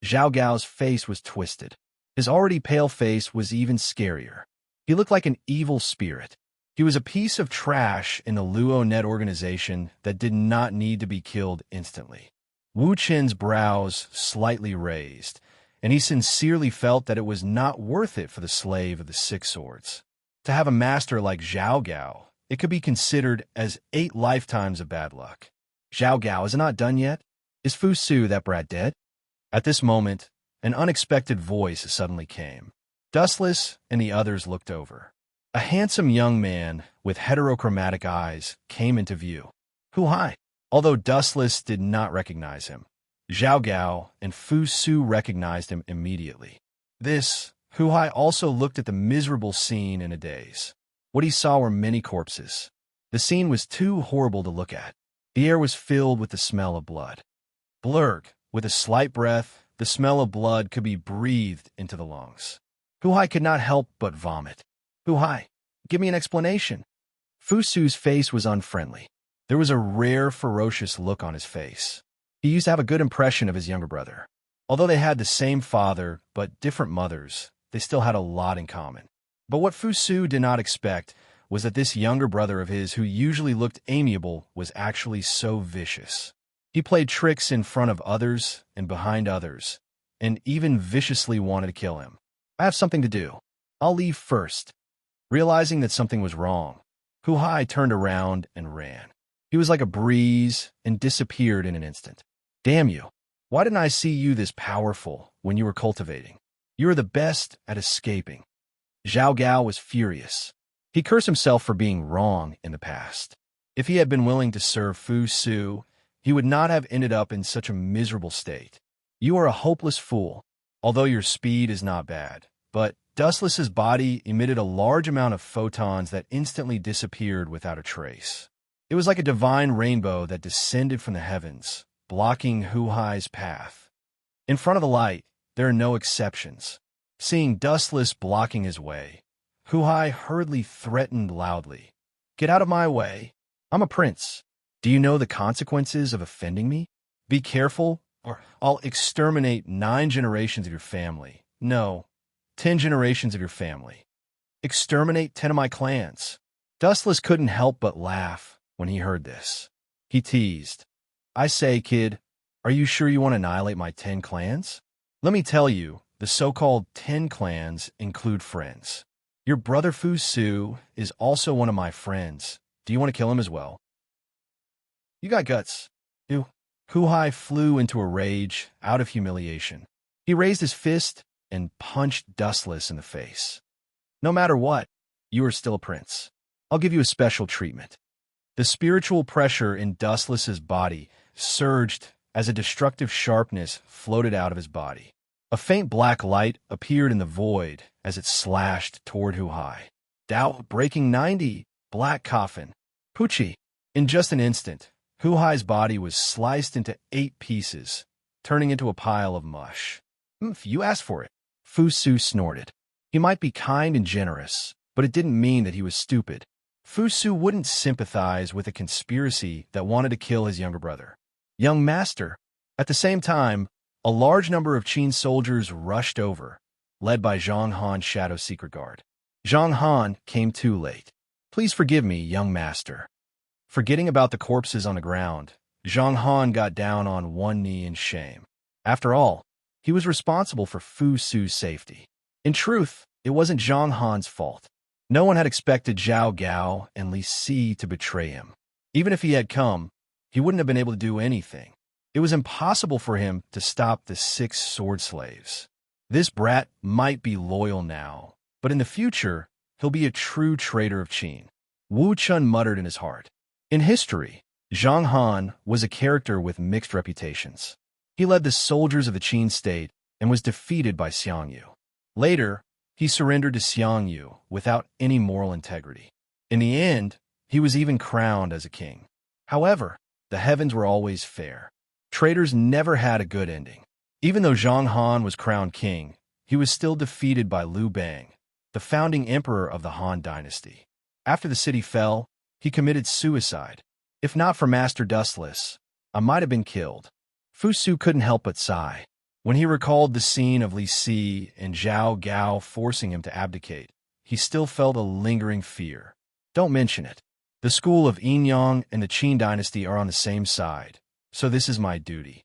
Zhao Gao's face was twisted. His already pale face was even scarier. He looked like an evil spirit. He was a piece of trash in the Luo Net organization that did not need to be killed instantly. Wu Qin's brows slightly raised, and he sincerely felt that it was not worth it for the slave of the 6 swords. To have a master like Zhao Gao, it could be considered as 8 lifetimes of bad luck. Zhao Gao is not done yet? Is Fu Su, that brat, dead? At this moment, an unexpected voice suddenly came. Dustless and the others looked over. A handsome young man with heterochromatic eyes came into view. Hu Hai. Although Dustless did not recognize him, Zhao Gao and Fu Su recognized him immediately. Hu Hai also looked at the miserable scene in a daze. What he saw were many corpses. The scene was too horrible to look at. The air was filled with the smell of blood. Blurg, with a slight breath, the smell of blood could be breathed into the lungs. Hu Hai could not help but vomit. Hu Hai, give me an explanation. Fu Su's face was unfriendly. There was a rare, ferocious look on his face. He used to have a good impression of his younger brother. Although they had the same father, but different mothers, they still had a lot in common. But what Fu Su did not expect was that this younger brother of his, who usually looked amiable, was actually so vicious. He played tricks in front of others and behind others, and even viciously wanted to kill him. I have something to do. I'll leave first. Realizing that something was wrong, Hu Hai turned around and ran. He was like a breeze and disappeared in an instant. Damn you. Why didn't I see you this powerful when you were cultivating? You are the best at escaping. Zhao Gao was furious. He cursed himself for being wrong in the past. If he had been willing to serve Fu Su, he would not have ended up in such a miserable state. You are a hopeless fool, although your speed is not bad. But Dustless's body emitted a large amount of photons that instantly disappeared without a trace. It was like a divine rainbow that descended from the heavens, blocking Hu Hai's path. In front of the light, there are no exceptions. Seeing Dustless blocking his way, Hu Hai hurriedly threatened loudly. Get out of my way. I'm a prince. Do you know the consequences of offending me? Be careful, or I'll exterminate 9 generations of your family. No, 10 generations of your family. Exterminate 10 of my clans. Dustless couldn't help but laugh when he heard this. He teased. I say, kid, are you sure you want to annihilate my 10 clans? Let me tell you, the so-called 10 clans include friends. Your brother Fu Su is also one of my friends. Do you want to kill him as well? You got guts. Hu Hai flew into a rage out of humiliation. He raised his fist and punched Dustless in the face. No matter what, you are still a prince. I'll give you a special treatment. The spiritual pressure in Dustless's body surged as a destructive sharpness floated out of his body. A faint black light appeared in the void as it slashed toward Huhai. Dao breaking 90, black coffin. Pucci. In just an instant, Huhai's body was sliced into 8 pieces, turning into a pile of mush. You asked for it. Fu Su snorted. He might be kind and generous, but it didn't mean that he was stupid. Fu Su wouldn't sympathize with a conspiracy that wanted to kill his younger brother. Young master. At the same time, a large number of Qin soldiers rushed over, led by Zhang Han's shadow secret guard. Zhang Han came too late. Please forgive me, young master. Forgetting about the corpses on the ground, Zhang Han got down on one knee in shame. After all, he was responsible for Fu Su's safety. In truth, it wasn't Zhang Han's fault. No one had expected Zhao Gao and Li Si to betray him. Even if he had come, he wouldn't have been able to do anything. It was impossible for him to stop the 6 sword slaves. This brat might be loyal now, but in the future, he'll be a true traitor of Qin. Wu Chun muttered in his heart. In history, Zhang Han was a character with mixed reputations. He led the soldiers of the Qin state and was defeated by Xiang Yu. Later, he surrendered to Xiang Yu without any moral integrity. In the end, he was even crowned as a king. However, the heavens were always fair. Traitors never had a good ending. Even though Zhang Han was crowned king, he was still defeated by Liu Bang, the founding emperor of the Han dynasty. After the city fell, he committed suicide. If not for Master Dustless, I might have been killed. Fu Su couldn't help but sigh. When he recalled the scene of Li Si and Zhao Gao forcing him to abdicate, he still felt a lingering fear. Don't mention it. The school of Yinyang and the Qin dynasty are on the same side, so this is my duty.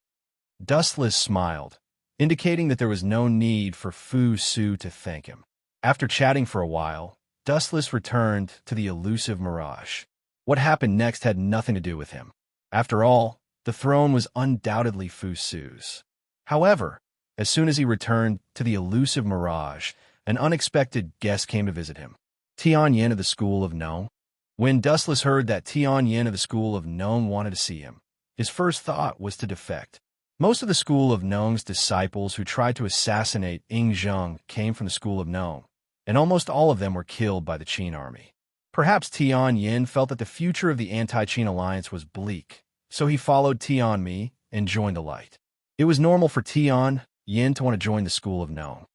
Dustless smiled, indicating that there was no need for Fu Su to thank him. After chatting for a while, Dustless returned to the elusive mirage. What happened next had nothing to do with him. After all, the throne was undoubtedly Fu Su's. However, as soon as he returned to the elusive mirage, an unexpected guest came to visit him. Tian Yin of the School of Nong. When Dustless heard that Tian Yin of the School of Nong wanted to see him, his first thought was to defect. Most of the School of Nong's disciples who tried to assassinate Ying Zheng came from the School of Nong, and almost all of them were killed by the Qin army. Perhaps Tian Yin felt that the future of the anti-Qin alliance was bleak, so he followed Tian Mi and joined the light. It was normal for Tian Yin to want to join the School of Nong.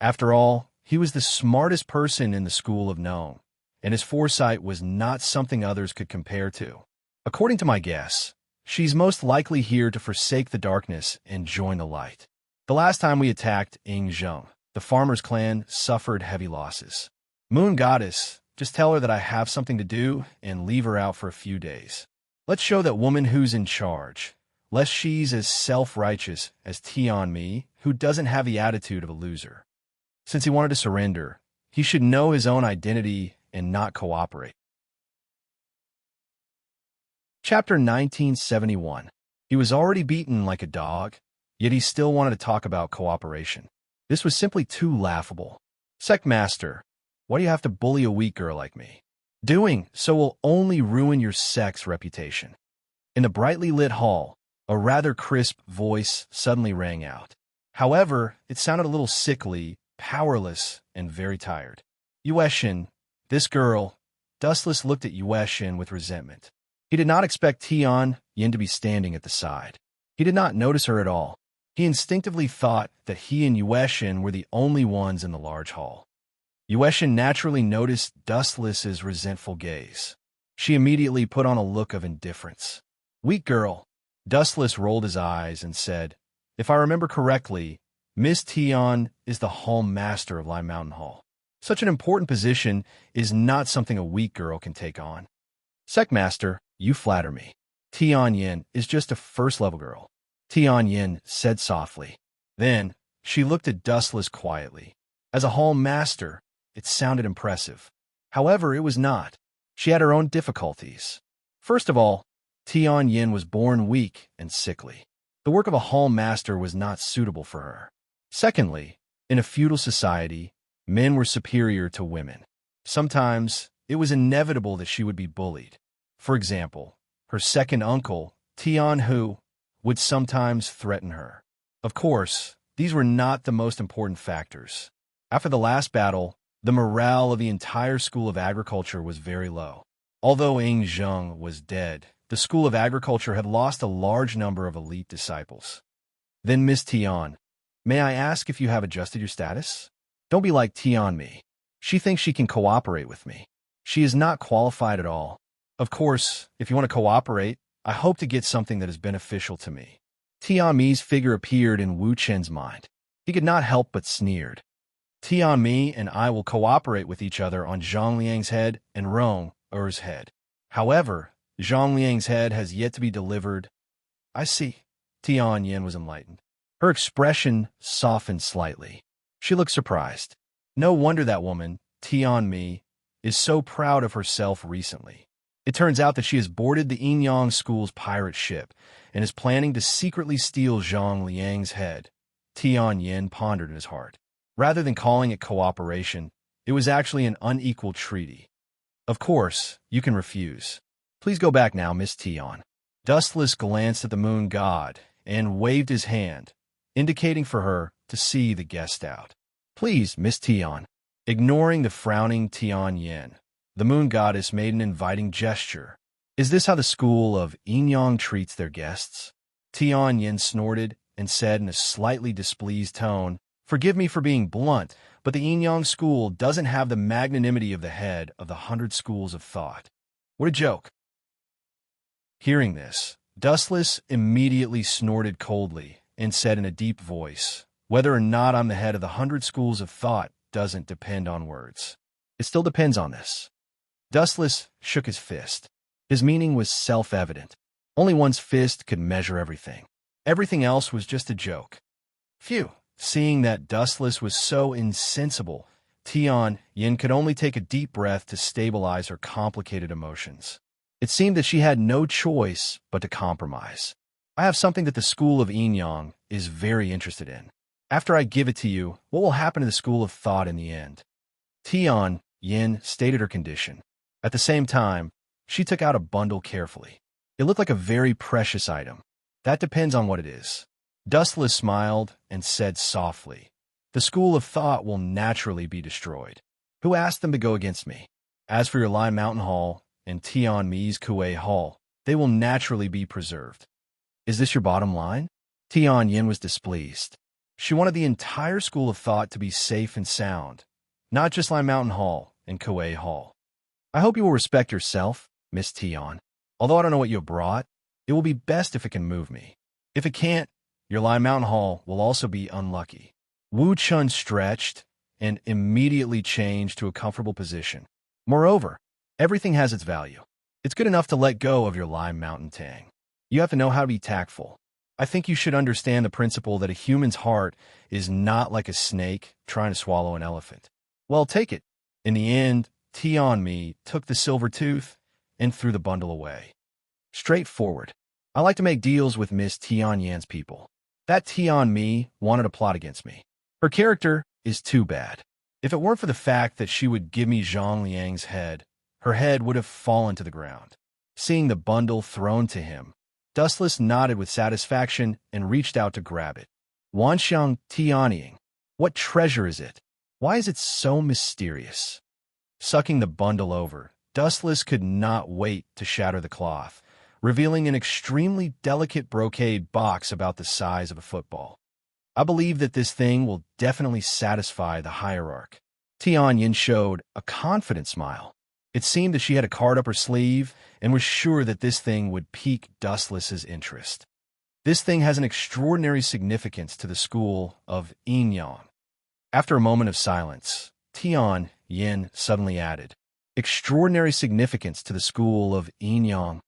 After all, he was the smartest person in the School of Nong, and his foresight was not something others could compare to. According to my guess, she's most likely here to forsake the darkness and join the light. The last time we attacked Ying Zheng, the farmer's clan suffered heavy losses. Moon Goddess, just tell her that I have something to do and leave her out for a few days. Let's show that woman who's in charge, lest she's as self-righteous as Tian Mi, who doesn't have the attitude of a loser. Since he wanted to surrender, he should know his own identity and not cooperate. Chapter 1971. He was already beaten like a dog, yet he still wanted to talk about cooperation. This was simply too laughable. Sect Master, why do you have to bully a weak girl like me? Doing so will only ruin your sect's reputation. In the brightly lit hall, a rather crisp voice suddenly rang out. However, it sounded a little sickly, powerless, and very tired. Yueshin, this girl. Dustless looked at Yueshin with resentment. He did not expect Tian Yin to be standing at the side. He did not notice her at all. He instinctively thought that he and Yueshin were the only ones in the large hall. Yueshin naturally noticed Dustless's resentful gaze. She immediately put on a look of indifference. Weak girl. Dustless rolled his eyes and said, if I remember correctly, Miss Tian is the Hall Master of Lime Mountain Hall. Such an important position is not something a weak girl can take on. Sect Master, you flatter me. Tian Yin is just a first-level girl. Tian Yin said softly. Then, she looked at Dustless quietly. As a Hall Master, it sounded impressive. However, it was not. She had her own difficulties. First of all, Tian Yin was born weak and sickly. The work of a Hall Master was not suitable for her. Secondly, in a feudal society, men were superior to women. Sometimes, it was inevitable that she would be bullied. For example, her second uncle, Tian Hu, would sometimes threaten her. Of course, these were not the most important factors. After the last battle, the morale of the entire School of Agriculture was very low. Although Ing Zheng was dead, the School of Agriculture had lost a large number of elite disciples. Then Miss Tian, may I ask if you have adjusted your status? Don't be like Tian me. She thinks she can cooperate with me. She is not qualified at all. Of course, if you want to cooperate, I hope to get something that is beneficial to me. Tian Mi's figure appeared in Wu Chen's mind. He could not help but sneered. Tian Mi and I will cooperate with each other on Zhang Liang's head and Rong Er's head. However, Zhang Liang's head has yet to be delivered. I see. Tian Yin was enlightened. Her expression softened slightly. She looked surprised. No wonder that woman, Tian Mi, is so proud of herself recently. It turns out that she has boarded the Yinyang School's pirate ship and is planning to secretly steal Zhang Liang's head. Tian Yin pondered in his heart. Rather than calling it cooperation, it was actually an unequal treaty. Of course, you can refuse. Please go back now, Miss Tian. Dustless glanced at the moon god and waved his hand, indicating for her to see the guest out. Please, Miss Tian. Ignoring the frowning Tian Yin, the moon goddess made an inviting gesture. Is this how the school of Yinyang treats their guests? Tian Yin snorted and said in a slightly displeased tone, Forgive me for being blunt, but the Yinyang school doesn't have the magnanimity of the head of the 100 schools of thought. What a joke. Hearing this, Dustless immediately snorted coldly and said in a deep voice, Whether or not I'm the head of the 100 schools of thought doesn't depend on words. It still depends on this. Dustless shook his fist. His meaning was self-evident. Only one's fist could measure everything. Everything else was just a joke. Phew. Seeing that Dustless was so insensible, Tian Yin could only take a deep breath to stabilize her complicated emotions. It seemed that she had no choice but to compromise. I have something that the School of Yinyang is very interested in. After I give it to you, what will happen to the School of Thought in the end? Tian Yin stated her condition. At the same time, she took out a bundle carefully. It looked like a very precious item. That depends on what it is. Dustless smiled and said softly, The School of Thought will naturally be destroyed. Who asked them to go against me? As for your Lai Mountain Hall and Tian Mi's Kuei Hall, they will naturally be preserved. Is this your bottom line? Tian Yin was displeased. She wanted the entire School of Thought to be safe and sound, not just Lai Mountain Hall and Kuei Hall. I hope you will respect yourself, Miss Tian. Although I don't know what you have brought, it will be best if it can move me. If it can't, your Lai Mountain Hall will also be unlucky. Wu Chun stretched and immediately changed to a comfortable position. Moreover, everything has its value. It's good enough to let go of your Lai Mountain Tang. You have to know how to be tactful. I think you should understand the principle that a human's heart is not like a snake trying to swallow an elephant. Well, take it. In the end, Tian Mi took the silver tooth and threw the bundle away. Straightforward. I like to make deals with Miss Tian Yan's people. That Tian Mi wanted to plot against me. Her character is too bad. If it weren't for the fact that she would give me Zhang Liang's head, her head would have fallen to the ground. Seeing the bundle thrown to him, Dustless nodded with satisfaction and reached out to grab it. Wanxiang Tianying. What treasure is it? Why is it so mysterious? Sucking the bundle over, Dustless could not wait to shatter the cloth, revealing an extremely delicate brocade box about the size of a football. I believe that this thing will definitely satisfy the hierarch. Tian Yin showed a confident smile. It seemed that she had a card up her sleeve and was sure that this thing would pique Dustless's interest. This thing has an extraordinary significance to the school of Yinyang. After a moment of silence, Tian Yin suddenly added, Extraordinary significance to the school of Yinyang.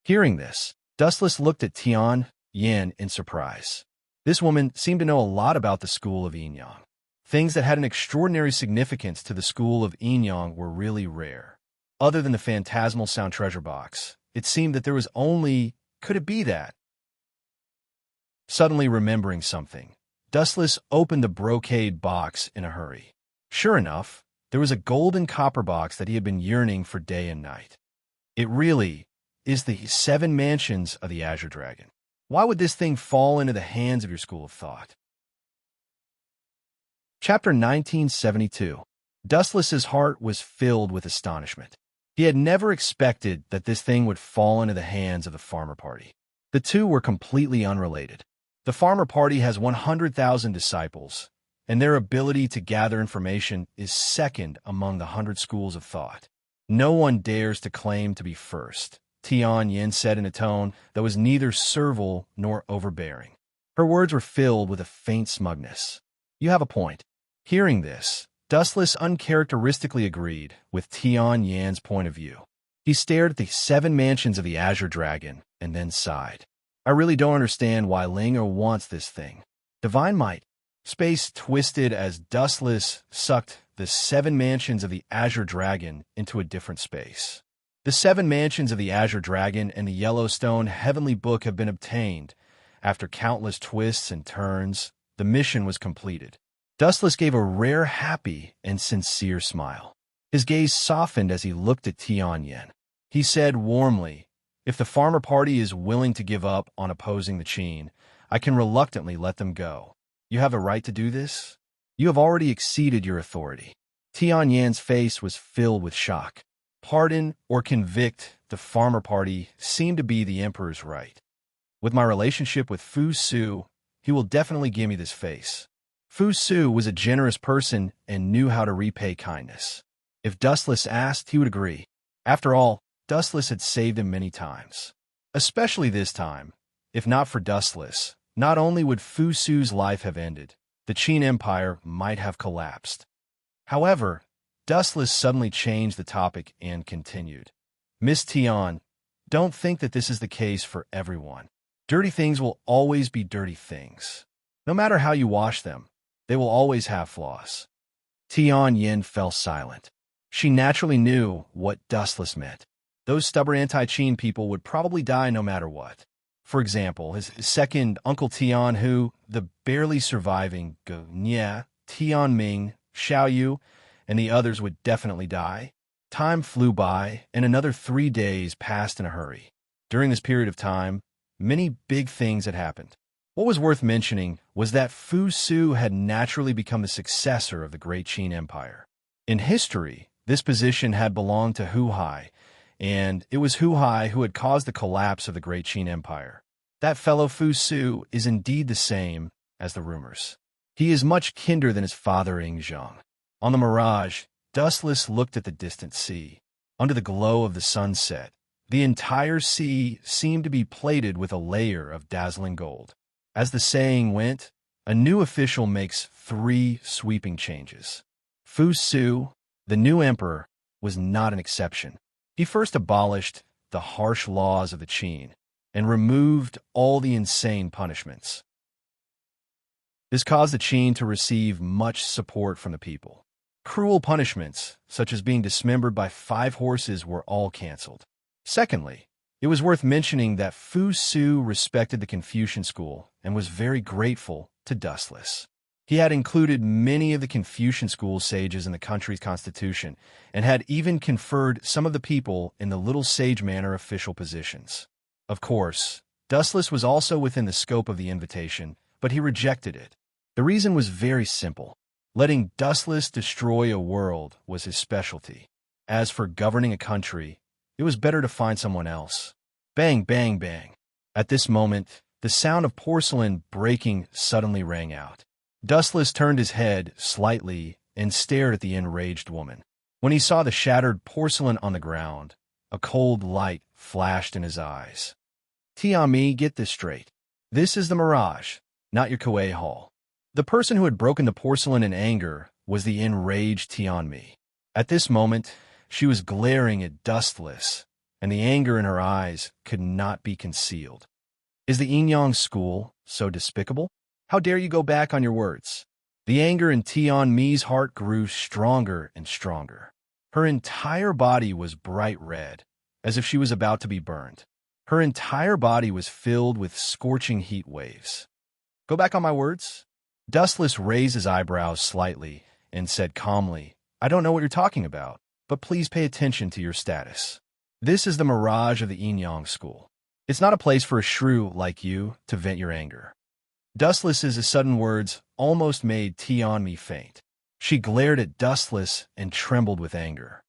Hearing this, Dustless looked at Tian Yin in surprise. This woman seemed to know a lot about the school of Yinyang. Things that had an extraordinary significance to the school of Yinyang were really rare. Other than the phantasmal sound treasure box, it seemed that there was only, could it be that? Suddenly remembering something, Dustless opened the brocade box in a hurry. Sure enough, there was a golden copper box that he had been yearning for day and night. It really is the 7 mansions of the Azure Dragon. Why would this thing fall into the hands of your school of thought? Chapter 1972. Dustless's heart was filled with astonishment. He had never expected that this thing would fall into the hands of the farmer party. The two were completely unrelated. The farmer party has 100,000 disciples, and their ability to gather information is second among the 100 schools of thought. No one dares to claim to be first, Tian Yin said in a tone that was neither servile nor overbearing. Her words were filled with a faint smugness. You have a point. Hearing this, Dustless uncharacteristically agreed with Tian Yan's point of view. He stared at the 7 mansions of the Azure Dragon and then sighed. I really don't understand why Linger wants this thing. Divine might. Space twisted as Dustless sucked the 7 mansions of the Azure Dragon into a different space. The 7 mansions of the Azure Dragon and the Yellowstone Heavenly Book have been obtained. After countless twists and turns, the mission was completed. Dustless gave a rare, happy, and sincere smile. His gaze softened as he looked at Tian Yin. He said warmly, if the farmer party is willing to give up on opposing the Qin, I can reluctantly let them go. You have a right to do this? You have already exceeded your authority. Tian Yan's face was filled with shock. Pardon or convict the farmer party seemed to be the emperor's right. With my relationship with Fu Su, he will definitely give me this face. Fu Su was a generous person and knew how to repay kindness. If Dustless asked, he would agree. After all, Dustless had saved him many times. Especially this time. If not for Dustless, not only would Fu Su's life have ended, the Qin Empire might have collapsed. However, Dustless suddenly changed the topic and continued. Miss Tian, don't think that this is the case for everyone. Dirty things will always be dirty things. No matter how you wash them, they will always have flaws. Tian Yin fell silent. She naturally knew what Dustless meant. Those stubborn anti-Qin people would probably die no matter what. For example, his second Uncle Tian Hu, the barely surviving Ge Nye, Tian Ming, Xiao Yu, and the others would definitely die. Time flew by, and another 3 days passed in a hurry. During this period of time, many big things had happened. What was worth mentioning was that Fu Su had naturally become the successor of the Great Qin Empire. In history, this position had belonged to Hu Hai, and it was Hu Hai who had caused the collapse of the Great Qin Empire. That fellow Fu Su is indeed the same as the rumors. He is much kinder than his father Ingzhang. On the Mirage, Dustless looked at the distant sea. Under the glow of the sunset, the entire sea seemed to be plated with a layer of dazzling gold. As the saying went, a new official makes 3 sweeping changes. Fu Su, the new emperor, was not an exception. He first abolished the harsh laws of the Qin and removed all the insane punishments. This caused the Qin to receive much support from the people. Cruel punishments, such as being dismembered by 5 horses, were all canceled. Secondly, it was worth mentioning that Fu Su respected the Confucian school and was very grateful to Dustless. He had included many of the Confucian school sages in the country's constitution and had even conferred some of the people in the Little Sage Manor official positions. Of course, Dustless was also within the scope of the invitation, but he rejected it. The reason was very simple. Letting Dustless destroy a world was his specialty. As for governing a country, it was better to find someone else. Bang, bang, bang. At this moment, the sound of porcelain breaking suddenly rang out. Dustless turned his head slightly and stared at the enraged woman. When he saw the shattered porcelain on the ground, a cold light flashed in his eyes. Tiami, get this straight. This is the Mirage, not your Kuei Hall. The person who had broken the porcelain in anger was the enraged Tianmi. At this moment, she was glaring at Dustless, and the anger in her eyes could not be concealed. Is the Yin-Yang school so despicable? How dare you go back on your words? The anger in Tianmi's heart grew stronger and stronger. Her entire body was bright red, as if she was about to be burned. Her entire body was filled with scorching heat waves. Go back on my words? Dustless raised his eyebrows slightly and said calmly, I don't know what you're talking about, but please pay attention to your status. This is the Mirage of the Yin-Yang school. It's not a place for a shrew like you to vent your anger. Dustless's sudden words almost made Tianmi faint. She glared at Dustless and trembled with anger.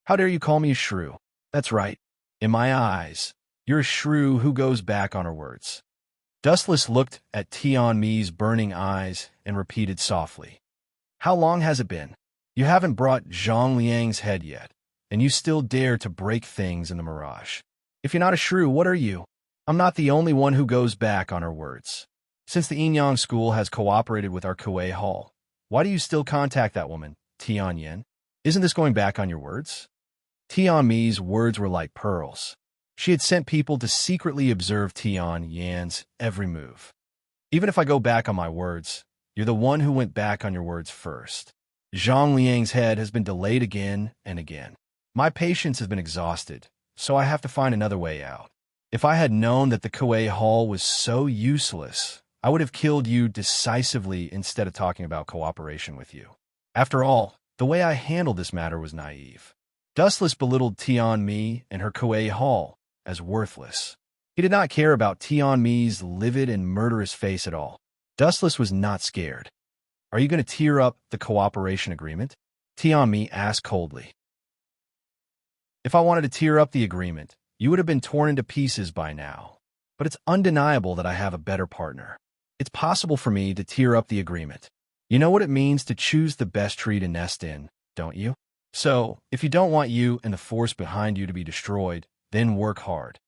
How dare you call me a shrew? That's right. In my eyes, you're a shrew who goes back on her words. Dustless looked at Tianmi's burning eyes and repeated softly. How long has it been? You haven't brought Zhang Liang's head yet, and you still dare to break things in the mirage. If you're not a shrew, what are you? I'm not the only one who goes back on her words. Since the Yinyang school has cooperated with our Kuei Hall, why do you still contact that woman, Tian Yen? Isn't this going back on your words? Tianmi's words were like pearls. She had sent people to secretly observe Tian Yan's every move. Even if I go back on my words, you're the one who went back on your words first. Zhang Liang's head has been delayed again and again. My patience has been exhausted, so I have to find another way out. If I had known that the Kuei Hall was so useless, I would have killed you decisively instead of talking about cooperation with you. After all, the way I handled this matter was naive. Dustless belittled Tianmi and her Kuei Hall as worthless. He did not care about Tianmi's livid and murderous face at all. Dustless was not scared. Are you going to tear up the cooperation agreement? Tianmi asked coldly. If I wanted to tear up the agreement, you would have been torn into pieces by now. But it's undeniable that I have a better partner. It's possible for me to tear up the agreement. You know what it means to choose the best tree to nest in, don't you? So, if you don't want you and the force behind you to be destroyed, then work hard.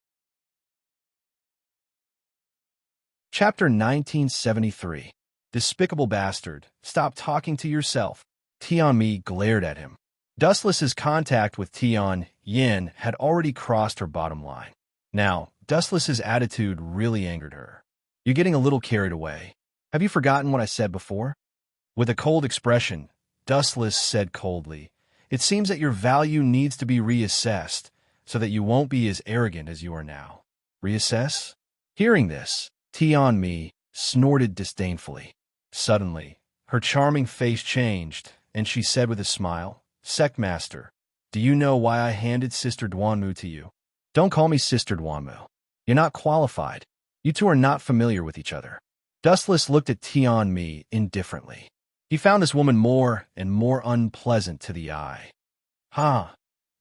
Chapter 1973. Despicable bastard, stop talking to yourself. Tianmi glared at him. Dustless's contact with Tian Yin had already crossed her bottom line. Now, Dustless's attitude really angered her. You're getting a little carried away. Have you forgotten what I said before? With a cold expression, Dustless said coldly, it seems that your value needs to be reassessed so that you won't be as arrogant as you are now. Reassess? Hearing this, Tianmi snorted disdainfully. Suddenly, her charming face changed, and she said with a smile, Sectmaster, do you know why I handed Sister Duanmu to you? Don't call me Sister Duanmu. You're not qualified. You two are not familiar with each other. Dustless looked at Tianmi indifferently. He found this woman more and more unpleasant to the eye.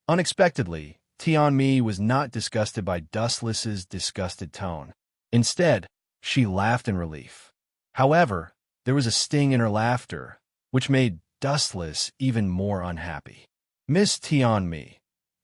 Unexpectedly, Tianmi was not disgusted by Dustless's disgusted tone. Instead, she laughed in relief. However, there was a sting in her laughter, which made Dustless even more unhappy. Miss Tianmi.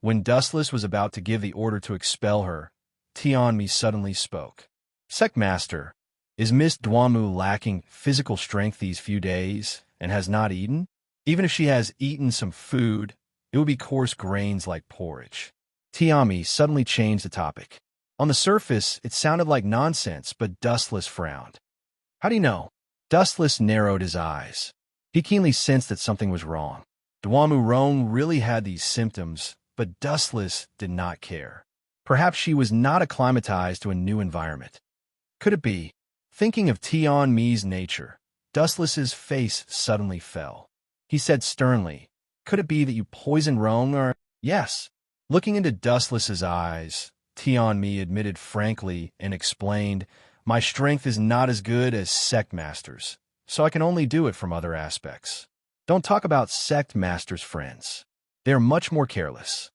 When Dustless was about to give the order to expel her, Tianmi suddenly spoke. Sectmaster, is Miss Duanmu lacking physical strength these few days and has not eaten? Even if she has eaten some food, it would be coarse grains like porridge. Tianmi suddenly changed the topic. On the surface, it sounded like nonsense, but Dustless frowned. How do you know? Dustless narrowed his eyes. He keenly sensed that something was wrong. Duanmu Rong really had these symptoms, but Dustless did not care. Perhaps she was not acclimatized to a new environment. Could it be? Thinking of Tianmi's nature, Dustless's face suddenly fell. He said sternly, could it be that you poisoned Rong or— Yes. Looking into Dustless's eyes, Tianmi admitted frankly and explained, my strength is not as good as Sectmaster's, so I can only do it from other aspects. Don't talk about Sectmaster's friends. They are much more careless.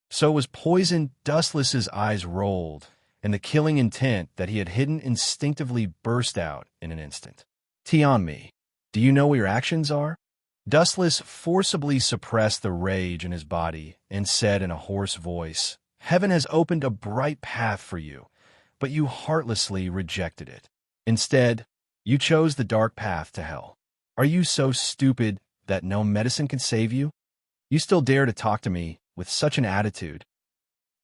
So was poisoned. Dustless's eyes rolled, and the killing intent that he had hidden instinctively burst out in an instant. Tianmi, do you know what your actions are? Dustless forcibly suppressed the rage in his body and said in a hoarse voice, Heaven has opened a bright path for you, but you heartlessly rejected it. Instead, you chose the dark path to hell. Are you so stupid that no medicine can save you? You still dare to talk to me with such an attitude?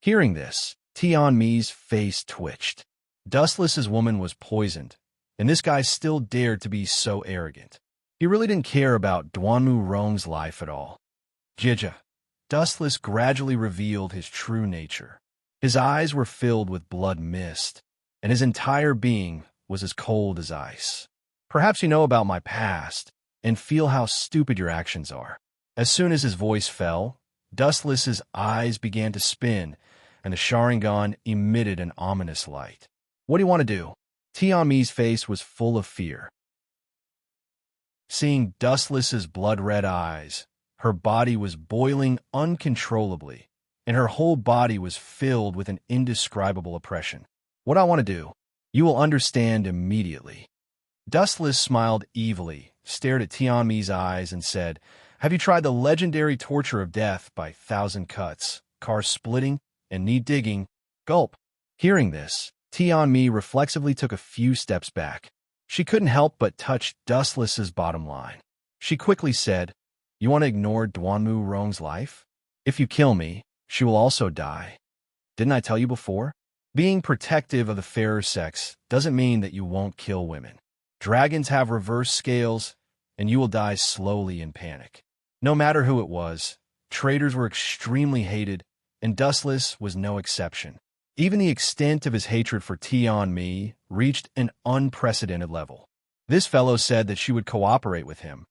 Hearing this, Tianmi's face twitched. Dustless's woman was poisoned, and this guy still dared to be so arrogant. He really didn't care about Duanmu Rong's life at all. Jija. Dustless gradually revealed his true nature. His eyes were filled with blood mist, and his entire being was as cold as ice. Perhaps you know about my past, and feel how stupid your actions are. As soon as his voice fell, Dustless's eyes began to spin, and the Sharingan emitted an ominous light. What do you want to do? Tianmi's face was full of fear. Seeing Dustless's blood-red eyes, her body was boiling uncontrollably, and her whole body was filled with an indescribable oppression. What I want to do, you will understand immediately. Dustless smiled evilly, stared at Tianmi's eyes, and said, "Have you tried the legendary torture of death by 1,000 cuts, car splitting, and knee digging?" Gulp. Hearing this, Tianmi reflexively took a few steps back. She couldn't help but touch Dustless's bottom line. She quickly said, "You want to ignore Duanmu Rong's life? If you kill me, she will also die. Didn't I tell you before? Being protective of the fairer sex doesn't mean that you won't kill women. Dragons have reverse scales, and you will die slowly in panic." No matter who it was, traitors were extremely hated, and Dustless was no exception. Even the extent of his hatred for Tianmi reached an unprecedented level. This fellow said that she would cooperate with him,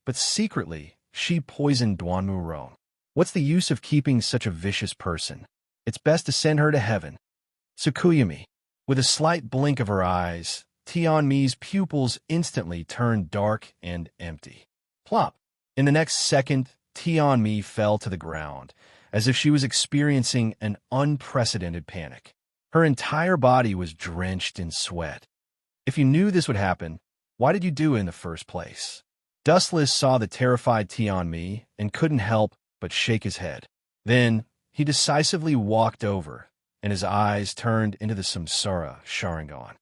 but secretly, she poisoned Duanmu Rong. What's the use of keeping such a vicious person? It's best to send her to heaven. Tsukuyami. With a slight blink of her eyes, Tianmi's pupils instantly turned dark and empty. Plop. In the next second, Tianmi fell to the ground, as if she was experiencing an unprecedented panic. Her entire body was drenched in sweat. If you knew this would happen, why did you do it in the first place? Dustless saw the terrified Tianmi and couldn't help but shake his head. Then, he decisively walked over, and his eyes turned into the Samsara Sharingan.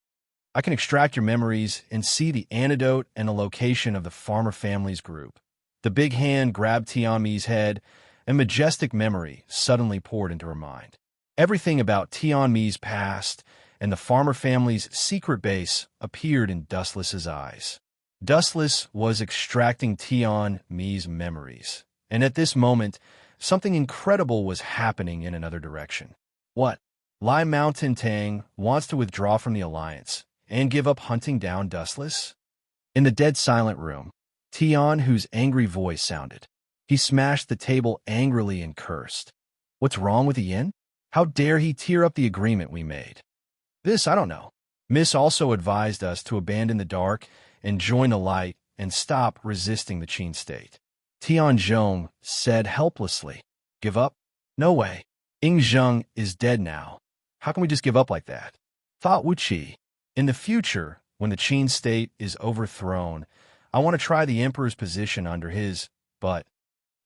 I can extract your memories and see the antidote and the location of the farmer family's group. The big hand grabbed Tianmi's head, and majestic memory suddenly poured into her mind. Everything about Tianmi's past and the farmer family's secret base appeared in Dustless's eyes. Dustless was extracting Tianmi's memories, and at this moment, something incredible was happening in another direction. What? Lai Mountain Tang wants to withdraw from the alliance and give up hunting down Dustless? In the dead silent room, Tianhu's angry voice sounded. He smashed the table angrily and cursed. What's wrong with Yin? How dare he tear up the agreement we made? This, I don't know. Miss also advised us to abandon the dark and join the light and stop resisting the Qin state. Tian Zhong said helplessly. Give up? No way. Ying Zheng is dead now. How can we just give up like that? Thought Wu Qi. In the future, when the Qin state is overthrown, I want to try the emperor's position under his, but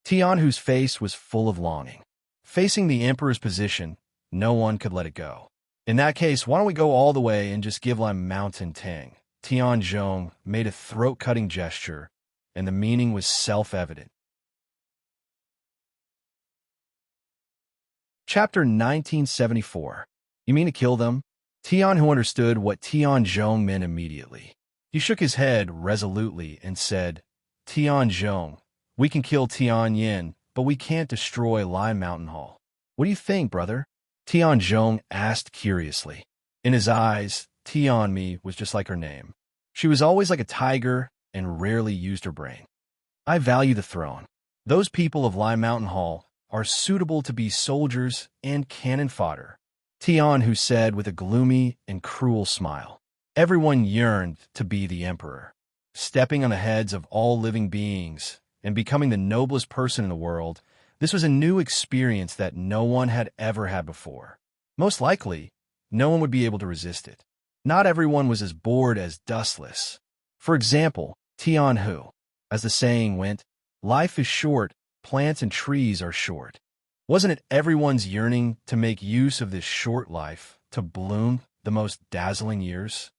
Tianhu's face was full of longing. Facing the emperor's position, no one could let it go. In that case, why don't we go all the way and just give Lai Mountain Tang? Tian Zhong made a throat-cutting gesture, and the meaning was self-evident. Chapter 1974. You mean to kill them? Tianhu understood what Tian Zhong meant immediately. He shook his head resolutely and said, Tian Zhong, we can kill Tian Yin, but we can't destroy Lai Mountain Hall. What do you think, brother? Tian Zhong asked curiously. In his eyes, Tianmi was just like her name. She was always like a tiger and rarely used her brain. I value the throne. Those people of Lai Mountain Hall are suitable to be soldiers and cannon fodder. Tianhu said with a gloomy and cruel smile. Everyone yearned to be the emperor, stepping on the heads of all living beings and becoming the noblest person in the world. This was a new experience that no one had ever had before. Most likely, no one would be able to resist it. Not everyone was as bored as Dustless. For example, Tianhu. As the saying went, life is short, plants and trees are short. Wasn't it everyone's yearning to make use of this short life to bloom the most dazzling years?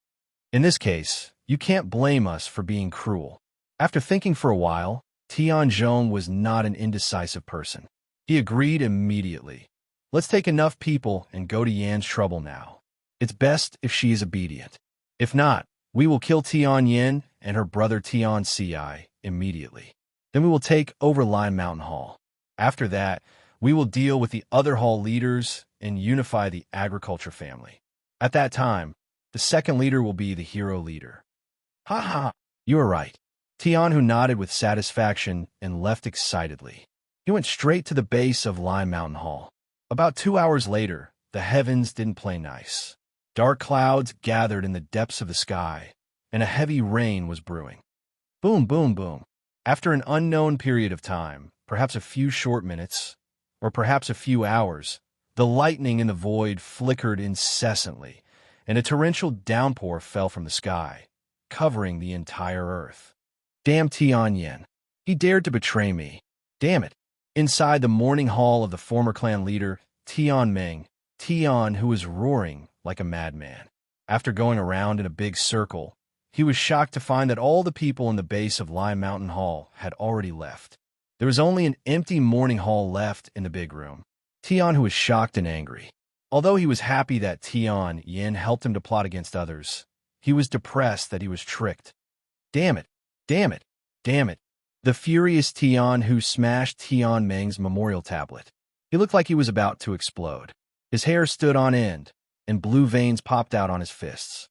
In this case, you can't blame us for being cruel. After thinking for a while, Tian Zhong was not an indecisive person. He agreed immediately. Let's take enough people and go to Yan's trouble now. It's best if she is obedient. If not, we will kill Tian Yin and her brother Tian Ci immediately. Then we will take over Lai Mountain Hall. After that, we will deal with the other hall leaders and unify the agriculture family. At that time, the second leader will be the hero leader. Ha ha, you are right. Tianhu nodded with satisfaction and left excitedly. He went straight to the base of Lai Mountain Hall. About 2 hours later, the heavens didn't play nice. Dark clouds gathered in the depths of the sky, and a heavy rain was brewing. Boom, boom, boom. After an unknown period of time, perhaps a few short minutes, or perhaps a few hours, the lightning in the void flickered incessantly, and a torrential downpour fell from the sky, covering the entire earth. Damn Tianyin. He dared to betray me. Damn it. Inside the morning hall of the former clan leader, Tianming, Tian, who was roaring like a madman. After going around in a big circle, he was shocked to find that all the people in the base of Lime Mountain Hall had already left. There was only an empty morning hall left in the big room. Tian, who was shocked and angry. Although he was happy that Tian Yin helped him to plot against others, he was depressed that he was tricked. Damn it! Damn it! Damn it! The furious Tian who smashed Tian Meng's memorial tablet. He looked like he was about to explode. His hair stood on end, and blue veins popped out on his fists.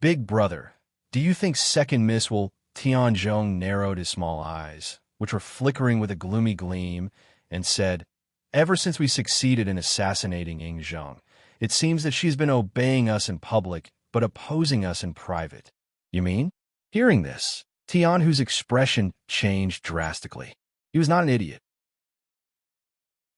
Big brother, do you think second miss will? Tian Zhong narrowed his small eyes, which were flickering with a gloomy gleam, and said, ever since we succeeded in assassinating Ying Zhong, it seems that she's been obeying us in public, but opposing us in private. You mean? Hearing this, Tian, whose expression changed drastically. He was not an idiot.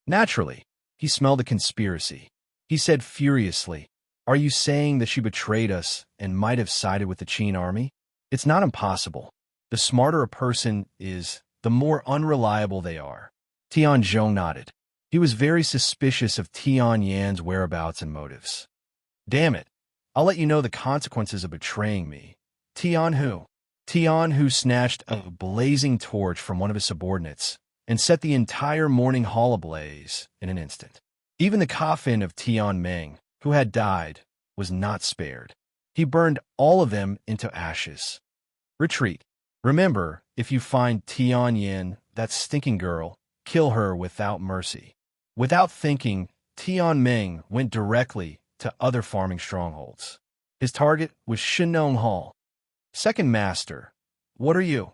Naturally, he smelled a conspiracy. He said furiously, are you saying that she betrayed us and might have sided with the Qin army? It's not impossible. The smarter a person is, the more unreliable they are. Tian Zhong nodded. He was very suspicious of Tian Yan's whereabouts and motives. Damn it. I'll let you know the consequences of betraying me. Tian who? Tian who snatched a blazing torch from one of his subordinates and set the entire morning hall ablaze in an instant. Even the coffin of Tian Meng, who had died, was not spared. He burned all of them into ashes. Retreat. Remember, if you find Tian Yin, that stinking girl, kill her without mercy. Without thinking, Tian Meng went directly to other farming strongholds. His target was Shinong Hall. Second Master, what are you?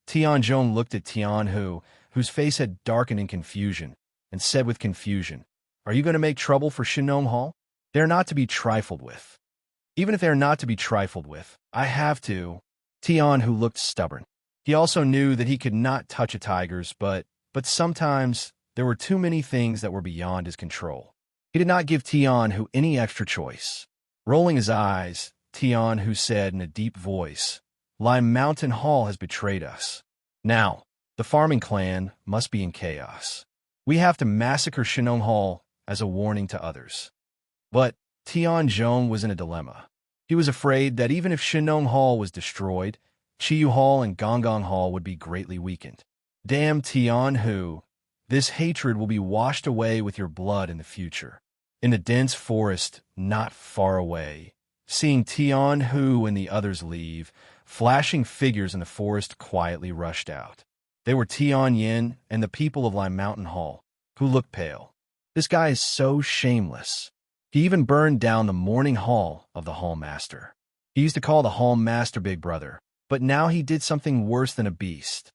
Tian Zhong looked at Tian Hu, whose face had darkened in confusion, and said with confusion, are you going to make trouble for Shinong Hall? They're not to be trifled with. Even if they're not to be trifled with, I have to. Tian Hu looked stubborn. He also knew that he could not touch a tiger's, but sometimes there were too many things that were beyond his control. He did not give Tian Hu any extra choice. Rolling his eyes, Tian Hu said in a deep voice, Lime Mountain Hall has betrayed us. Now, the farming clan must be in chaos. We have to massacre Shinong Hall as a warning to others. But Tian Zhong was in a dilemma. He was afraid that even if Shinong Hall was destroyed, Chiyu Hall and Gonggong Hall would be greatly weakened. Damn Tian Hu, this hatred will be washed away with your blood in the future. In the dense forest not far away, seeing Tian Hu and the others leave, flashing figures in the forest quietly rushed out. They were Tian Yin and the people of Lime Mountain Hall, who looked pale. This guy is so shameless. He even burned down the morning hall of the Hall Master. He used to call the Hall Master Big Brother, but now he did something worse than a beast.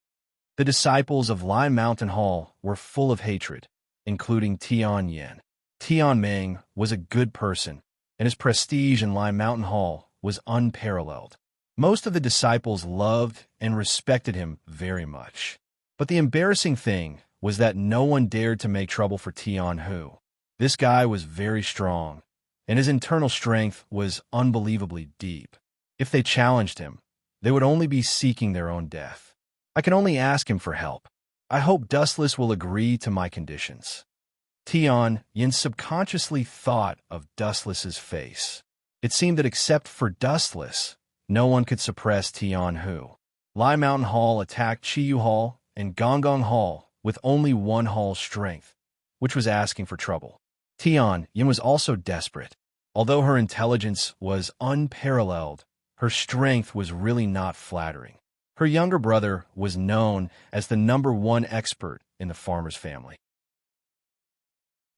The disciples of Lime Mountain Hall were full of hatred, including Tian Yin. Tian Meng was a good person, and his prestige in Lime Mountain Hall was unparalleled. Most of the disciples loved and respected him very much. But the embarrassing thing was that no one dared to make trouble for Tian Hu. This guy was very strong, and his internal strength was unbelievably deep. If they challenged him, they would only be seeking their own death. I can only ask him for help. I hope Dustless will agree to my conditions. Tian Yin subconsciously thought of Dustless's face. It seemed that except for Dustless, no one could suppress Tian Hu. Lime Mountain Hall attacked Chiyu Hall and Gonggong Hall with only one hall's strength, which was asking for trouble. Tian Yin was also desperate. Although her intelligence was unparalleled, her strength was really not flattering. Her younger brother was known as the #1 expert in the farmer's family.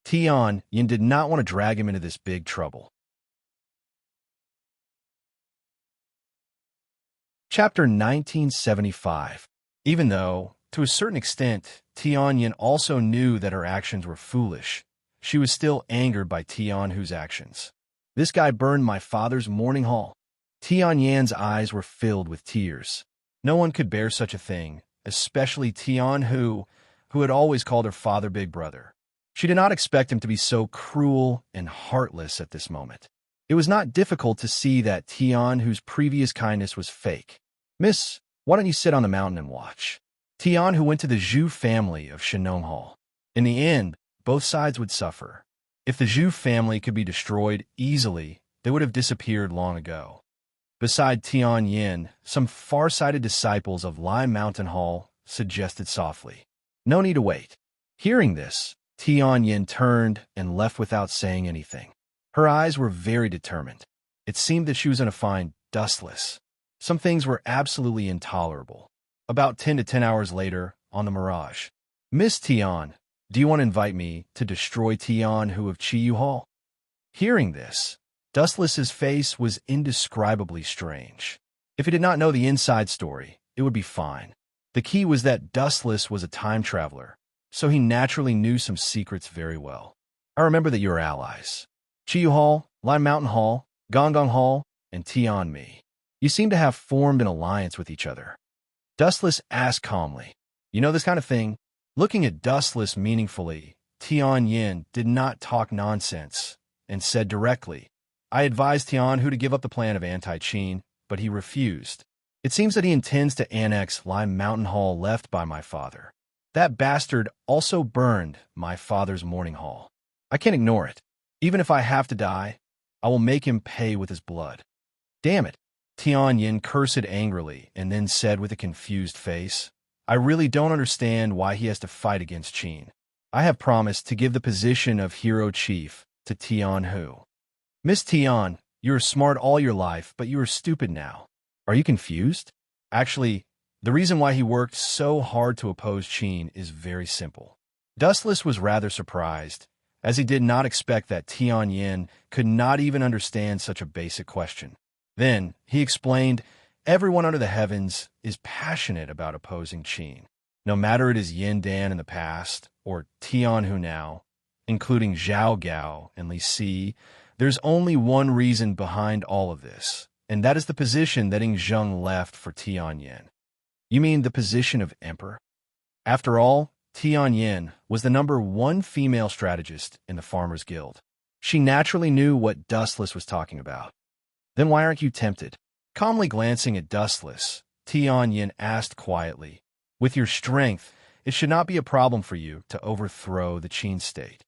Tian Yin did not want to drag him into this big trouble. Chapter 1975. Even though, to a certain extent, Tian Yin also knew that her actions were foolish, she was still angered by Tian Hu's actions. This guy burned my father's mourning hall. Tian Yan's eyes were filled with tears. No one could bear such a thing, especially Tian who had always called her father Big Brother. She did not expect him to be so cruel and heartless at this moment. It was not difficult to see that Tian, whose previous kindness was fake. Miss, why don't you sit on the mountain and watch? Tian, who went to the Zhu family of Shenong Hall. In the end, both sides would suffer. If the Zhu family could be destroyed easily, they would have disappeared long ago. Beside Tian Yin, some far-sighted disciples of Lime Mountain Hall suggested softly, "No need to wait." Hearing this, Tian Yin turned and left without saying anything. Her eyes were very determined. It seemed that she was going to find Dustless. Some things were absolutely intolerable. About 10 to 10 hours later, on the Mirage. "Miss Tian, do you want to invite me to destroy Tian Hu of Chiyu Hall?" Hearing this, Dustless's face was indescribably strange. If he did not know the inside story, it would be fine. The key was that Dustless was a time traveler, so he naturally knew some secrets very well. "I remember that you are allies. Chiyu Hall, Lime Mountain Hall, Gonggong Hall, and Tianmi. You seem to have formed an alliance with each other." Dustless asked calmly, "You know this kind of thing?" Looking at Dustless meaningfully, Tian Yin did not talk nonsense and said directly, "I advised Tian Hu to give up the plan of anti-Qin, but he refused. It seems that he intends to annex Lime Mountain Hall left by my father. That bastard also burned my father's mourning hall. I can't ignore it. Even if I have to die, I will make him pay with his blood." "Damn it," Tian Yin cursed angrily and then said with a confused face, "I really don't understand why he has to fight against Qin. I have promised to give the position of hero chief to Tian Hu. Miss Tian, you were smart all your life, but you are stupid now. Are you confused? Actually, the reason why he worked so hard to oppose Qin is very simple." Dustless was rather surprised, as he did not expect that Tian Yin could not even understand such a basic question. Then, he explained, "Everyone under the heavens is passionate about opposing Qin. No matter it is Yin Dan in the past, or Tian Hu now, including Zhao Gao and Li Si, there's only one reason behind all of this, and that is the position that Ing Zheng left for Tian Yin." "You mean the position of emperor?" After all, Tian Yin was the #1 female strategist in the Farmers Guild. She naturally knew what Dustless was talking about. "Then why aren't you tempted?" Calmly glancing at Dustless, Tian Yin asked quietly, "With your strength, it should not be a problem for you to overthrow the Qin state.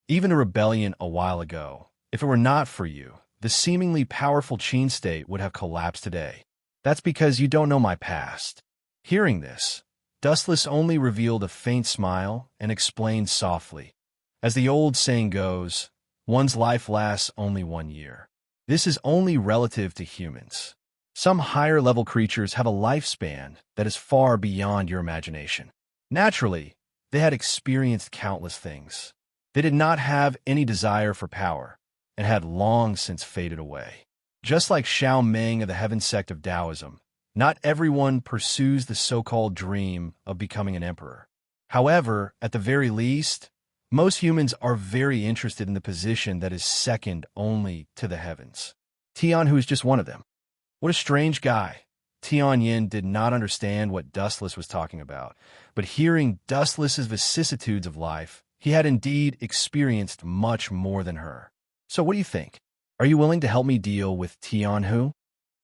Even a rebellion a while ago, if it were not for you, the seemingly powerful Qin state would have collapsed today. That's because you don't know my past." Hearing this, Dustless only revealed a faint smile and explained softly, "As the old saying goes, one's life lasts only 1 year. This is only relative to humans. Some higher-level creatures have a lifespan that is far beyond your imagination. Naturally, they had experienced countless things. They did not have any desire for power and had long since faded away. Just like Xiao Meng of the Heaven sect of Taoism, not everyone pursues the so-called dream of becoming an emperor. However, at the very least, most humans are very interested in the position that is second only to the heavens. Tian Hu is just one of them." What a strange guy. Tian Yin did not understand what Dustless was talking about, but hearing Dustless's vicissitudes of life, he had indeed experienced much more than her. "So what do you think? Are you willing to help me deal with Tian Hu?"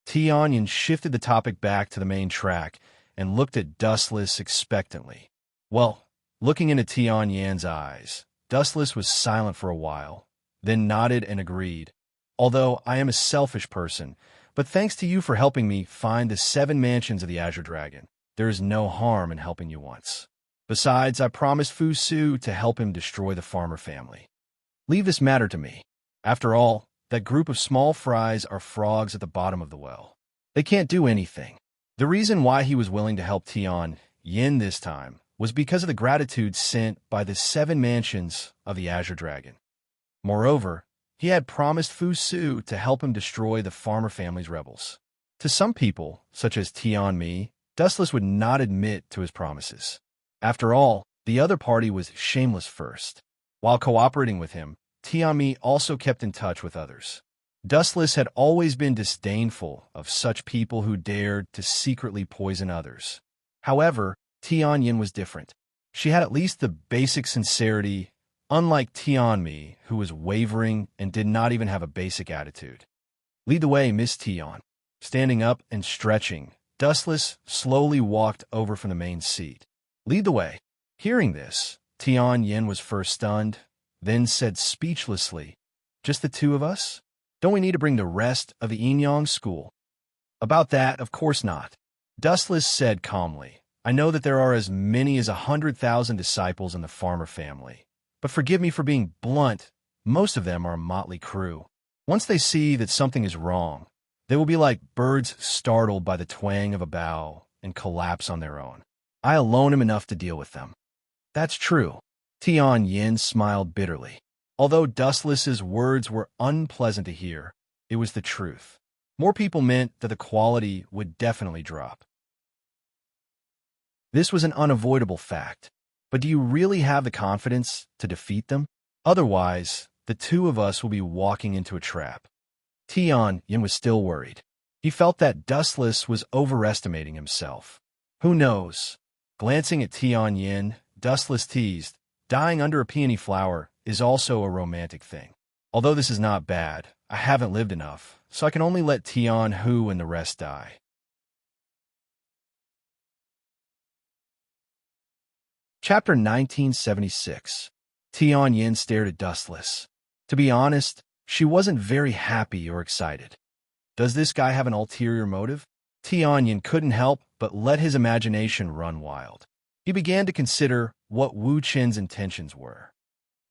Tian Yin shifted the topic back to the main track and looked at Dustless expectantly. Well, looking into Tian Yan's eyes, Dustless was silent for a while, then nodded and agreed. "Although I am a selfish person, but thanks to you for helping me find the 7 mansions of the Azure Dragon, there is no harm in helping you once. Besides, I promised Fu Su to help him destroy the farmer family. Leave this matter to me. After all, that group of small fries are frogs at the bottom of the well. They can't do anything." The reason why he was willing to help Tian Yin this time was because of the gratitude sent by the 7 mansions of the Azure Dragon. Moreover, he had promised Fu Su to help him destroy the farmer family's rebels. To some people, such as Tianmi, Dustless would not admit to his promises. After all, the other party was shameless first. While cooperating with him, Tianmi also kept in touch with others. Dustless had always been disdainful of such people who dared to secretly poison others. However, Tianyin was different. She had at least the basic sincerity, unlike Tianmi, who was wavering and did not even have a basic attitude. Lead the way, Miss Tian. Standing up and stretching, Dustless slowly walked over from the main seat. Lead the way. Hearing this, Tianyin was first stunned, then said speechlessly, "Just the two of us? Don't we need to bring the rest of the Enyang school?" "About that, of course not," Dustless said calmly. "I know that there are as many as 100,000 disciples in the farmer family. But forgive me for being blunt, most of them are a motley crew. Once they see that something is wrong, they will be like birds startled by the twang of a bough and collapse on their own. I alone am enough to deal with them." "That's true." Tianyin smiled bitterly. Although Dustless's words were unpleasant to hear, it was the truth. More people meant that the quality would definitely drop. This was an unavoidable fact. But do you really have the confidence to defeat them? Otherwise, the two of us will be walking into a trap. Tianyin was still worried. He felt that Dustless was overestimating himself. Who knows? Glancing at Tianyin, Dustless teased, "Dying under a peony flower is also a romantic thing. Although this is not bad, I haven't lived enough, so I can only let Tian Hu and the rest die." Chapter 1976. Tianyin stared at Dustless. To be honest, she wasn't very happy or excited. Does this guy have an ulterior motive? Tianyin couldn't help but let his imagination run wild. He began to consider what Wu Chen's intentions were.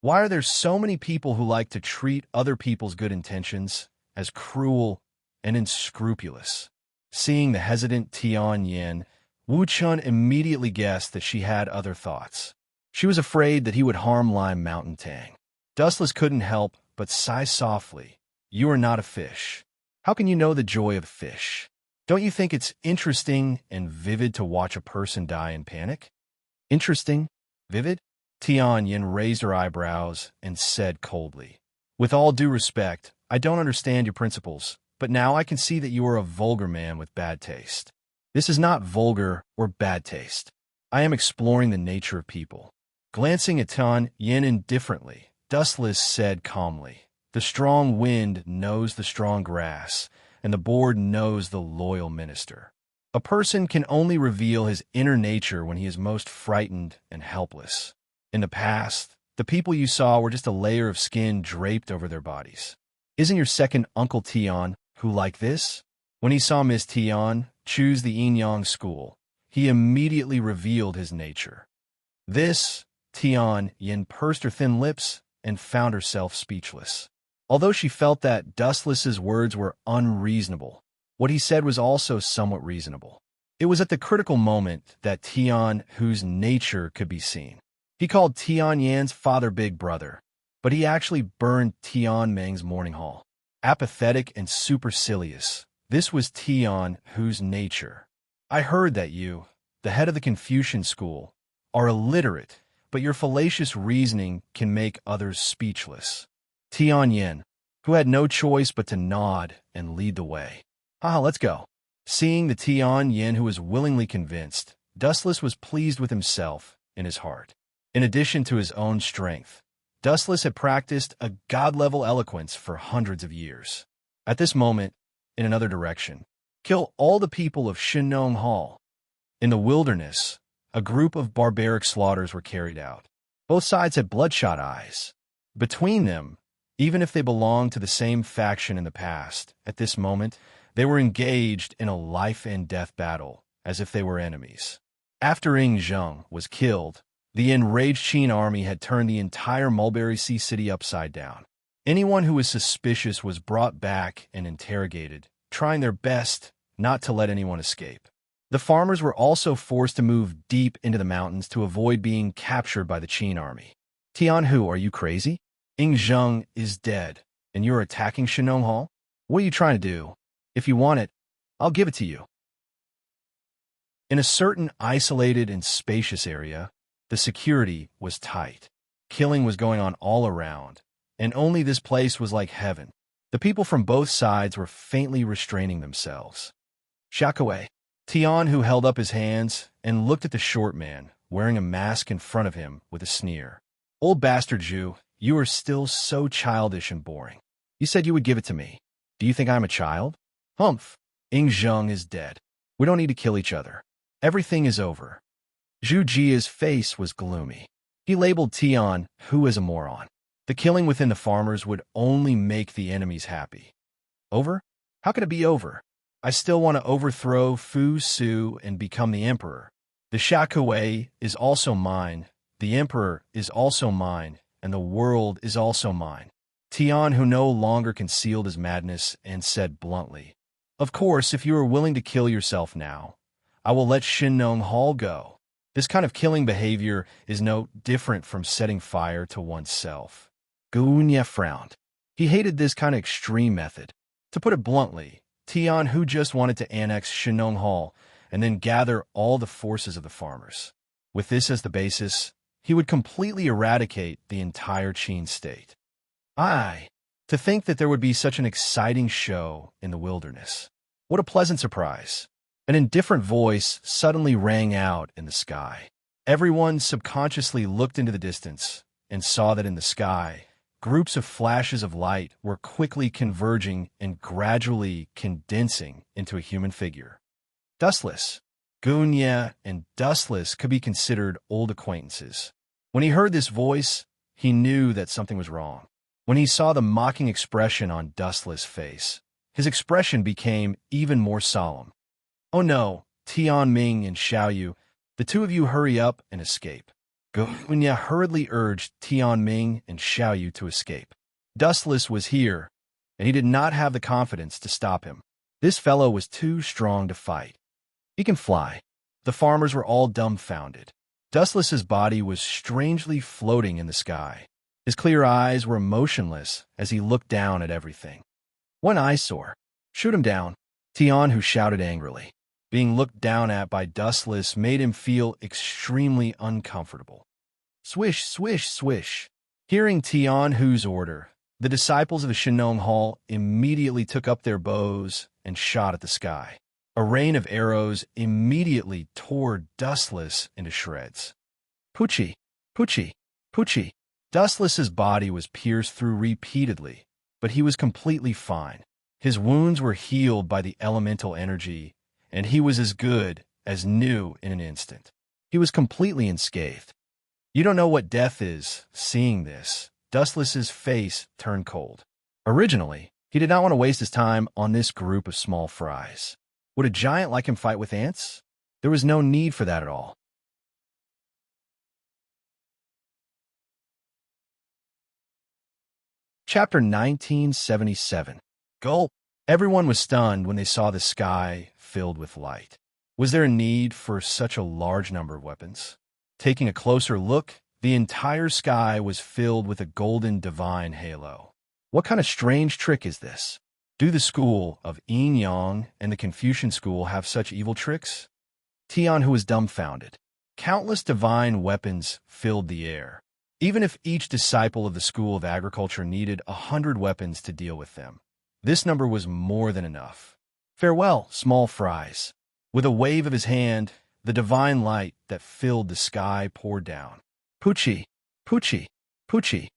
Why are there so many people who like to treat other people's good intentions as cruel and unscrupulous? Seeing the hesitant Tianyin, Wu Chen immediately guessed that she had other thoughts. She was afraid that he would harm Lime Mountain Tang. Dustless couldn't help but sigh softly. "You are not a fish. How can you know the joy of fish? Don't you think it's interesting and vivid to watch a person die in panic?" "Interesting? Vivid?" Tianyin raised her eyebrows and said coldly, "With all due respect, I don't understand your principles, but now I can see that you are a vulgar man with bad taste." "This is not vulgar or bad taste. I am exploring the nature of people." Glancing at Tianyin indifferently, Dustless said calmly, "The strong wind knows the strong grass, and the board knows the loyal minister. A person can only reveal his inner nature when he is most frightened and helpless. In the past, the people you saw were just a layer of skin draped over their bodies. Isn't your second Uncle Tian who like this?" When he saw Miss Tian choose the Enyang school, he immediately revealed his nature. This, Tianyin pursed her thin lips and found herself speechless. Although she felt that Dustless's words were unreasonable, what he said was also somewhat reasonable. It was at the critical moment that Tian Hu's nature could be seen. He called Tianyin's father Big Brother, but he actually burned Tian Meng's mourning hall. Apathetic and supercilious, this was Tian Hu's nature. "I heard that you, the head of the Confucian school, are illiterate, but your fallacious reasoning can make others speechless." Tianyin, who had no choice but to nod and lead the way. Let's go." Seeing the Tianyin who was willingly convinced, Dustless was pleased with himself in his heart. In addition to his own strength, Dustless had practiced a god-level eloquence for hundreds of years. At this moment, in another direction, kill all the people of Shinong Hall. In the wilderness, a group of barbaric slaughters were carried out. Both sides had bloodshot eyes. Between them, even if they belonged to the same faction in the past, at this moment, they were engaged in a life-and-death battle, as if they were enemies. After Ing Zheng was killed, the enraged Qin army had turned the entire Mulberry Sea city upside down. Anyone who was suspicious was brought back and interrogated, trying their best not to let anyone escape. The farmers were also forced to move deep into the mountains to avoid being captured by the Qin army. "Tianhu, are you crazy? Ing Zheng is dead, and you're attacking Shinong Hall? What are you trying to do? If you want it, I'll give it to you." In a certain isolated and spacious area, the security was tight. Killing was going on all around, and only this place was like heaven. The people from both sides were faintly restraining themselves. Shakaway. Tian, who held up his hands and looked at the short man, wearing a mask in front of him with a sneer. Old bastard Zhu, you are still so childish and boring. You said you would give it to me. Do you think I'm a child? Humph. Ing Zheng is dead. We don't need to kill each other. Everything is over. Zhu Jia's face was gloomy. He labeled Tian Hu as a moron. The killing within the farmers would only make the enemies happy. Over? How could it be over? I still want to overthrow Fu Su and become the emperor. The Shakawei is also mine, the emperor is also mine, and the world is also mine. Tian, who no longer concealed his madness, and said bluntly, Of course, if you are willing to kill yourself now, I will let Shinnong Hall go. This kind of killing behavior is no different from setting fire to oneself. Gunya frowned. He hated this kind of extreme method. To put it bluntly, Tian, who just wanted to annex Shinnong Hall and then gather all the forces of the farmers. With this as the basis, he would completely eradicate the entire Qin state. To think that there would be such an exciting show in the wilderness. What a pleasant surprise. An indifferent voice suddenly rang out in the sky. Everyone subconsciously looked into the distance and saw that in the sky, groups of flashes of light were quickly converging and gradually condensing into a human figure. Dustless. Gunya and Dustless could be considered old acquaintances. When he heard this voice, he knew that something was wrong. When he saw the mocking expression on Dustless' face, his expression became even more solemn. Oh no, Tian Ming and Xiaoyu, the two of you hurry up and escape. Gunya hurriedly urged Tian Ming and Xiaoyu to escape. Dustless was here, and he did not have the confidence to stop him. This fellow was too strong to fight. He can fly. The farmers were all dumbfounded. Dustless's body was strangely floating in the sky. His clear eyes were motionless as he looked down at everything. One eyesore. Shoot him down. Tian, who shouted angrily. Being looked down at by Dustless made him feel extremely uncomfortable. Swish, swish, swish. Hearing Tian Hu's order, the disciples of the Shinnong Hall immediately took up their bows and shot at the sky. A rain of arrows immediately tore Dustless into shreds. Poochie, Poochie, Poochie. Dustless's body was pierced through repeatedly, but he was completely fine. His wounds were healed by the elemental energy, and he was as good as new in an instant. He was completely unscathed. You don't know what death is. Seeing this, Dustless's face turned cold. Originally, he did not want to waste his time on this group of small fries. Would a giant like him fight with ants? There was no need for that at all. Chapter 1977. Gulp. Everyone was stunned when they saw the sky filled with light. Was there a need for such a large number of weapons? Taking a closer look, the entire sky was filled with a golden divine halo. What kind of strange trick is this? Do the school of Yin Yang and the Confucian school have such evil tricks? Tian, who was dumbfounded. Countless divine weapons filled the air. Even if each disciple of the school of agriculture needed 100 weapons to deal with them, this number was more than enough. Farewell, small fries. With a wave of his hand, the divine light that filled the sky poured down. Poochie, Poochie, Poochie.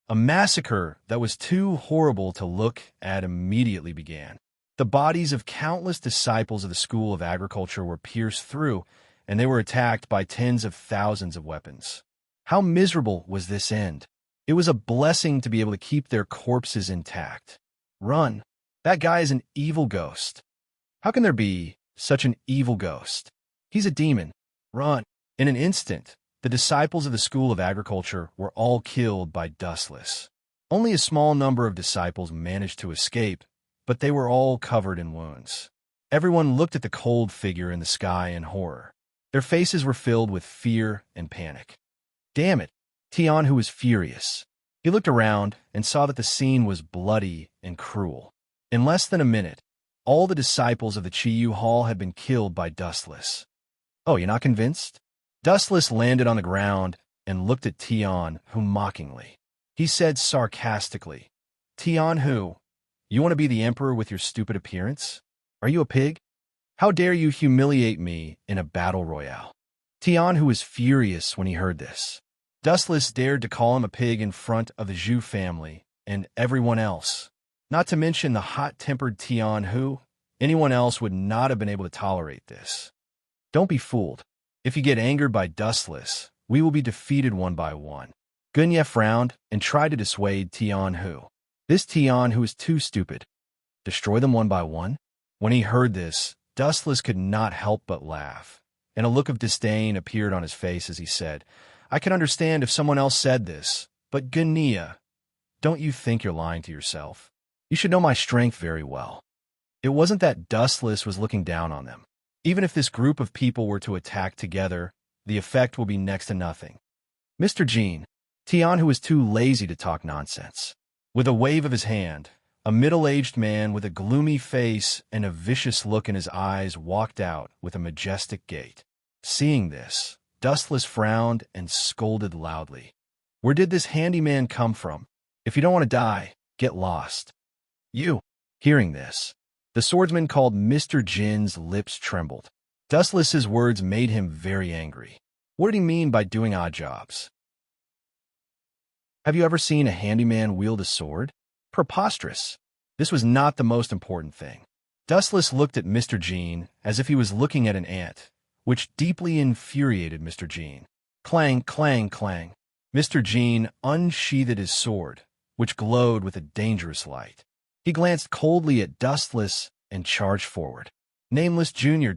A massacre that was too horrible to look at immediately began. The bodies of countless disciples of the school of agriculture were pierced through, and they were attacked by tens of thousands of weapons. How miserable was this end? It was a blessing to be able to keep their corpses intact. Run. That guy is an evil ghost. How can there be such an evil ghost? He's a demon. Run. In an instant, the disciples of the School of Agriculture were all killed by Dustless. Only a small number of disciples managed to escape, but they were all covered in wounds. Everyone looked at the cold figure in the sky in horror. Their faces were filled with fear and panic. Damn it! Tian, who was furious. He looked around and saw that the scene was bloody and cruel. In less than a minute, all the disciples of the Qiyu Hall had been killed by Dustless. Oh, you're not convinced? Dustless landed on the ground and looked at Tian, who mockingly. He said sarcastically. Tian Hu, you want to be the emperor with your stupid appearance? Are you a pig? How dare you humiliate me in a battle royale? Tian Hu was furious when he heard this. Dustless dared to call him a pig in front of the Zhu family and everyone else. Not to mention the hot-tempered Tian Hu, anyone else would not have been able to tolerate this. Don't be fooled. If you get angered by Dustless, we will be defeated one by one. Gunya frowned and tried to dissuade Tian Hu. This Tian Hu is too stupid. Destroy them one by one? When he heard this, Dustless could not help but laugh, and a look of disdain appeared on his face as he said, I can understand if someone else said this, but Gunya, don't you think you're lying to yourself? You should know my strength very well. It wasn't that Dustless was looking down on them. Even if this group of people were to attack together, the effect will be next to nothing. Mr. Jean, Tian Hu is too lazy to talk nonsense. With a wave of his hand, a middle-aged man with a gloomy face and a vicious look in his eyes walked out with a majestic gait. Seeing this, Dustless frowned and scolded loudly. Where did this handyman come from? If you don't want to die, get lost. You. Hearing this, the swordsman called Mr. Jin's lips trembled. Dustless's words made him very angry. What did he mean by doing odd jobs? Have you ever seen a handyman wield a sword? Preposterous. This was not the most important thing. Dustless looked at Mr. Jean as if he was looking at an ant, which deeply infuriated Mr. Jean. Clang, clang, clang. Mr. Jean unsheathed his sword, which glowed with a dangerous light. He glanced coldly at Dustless and charged forward. Nameless Junior.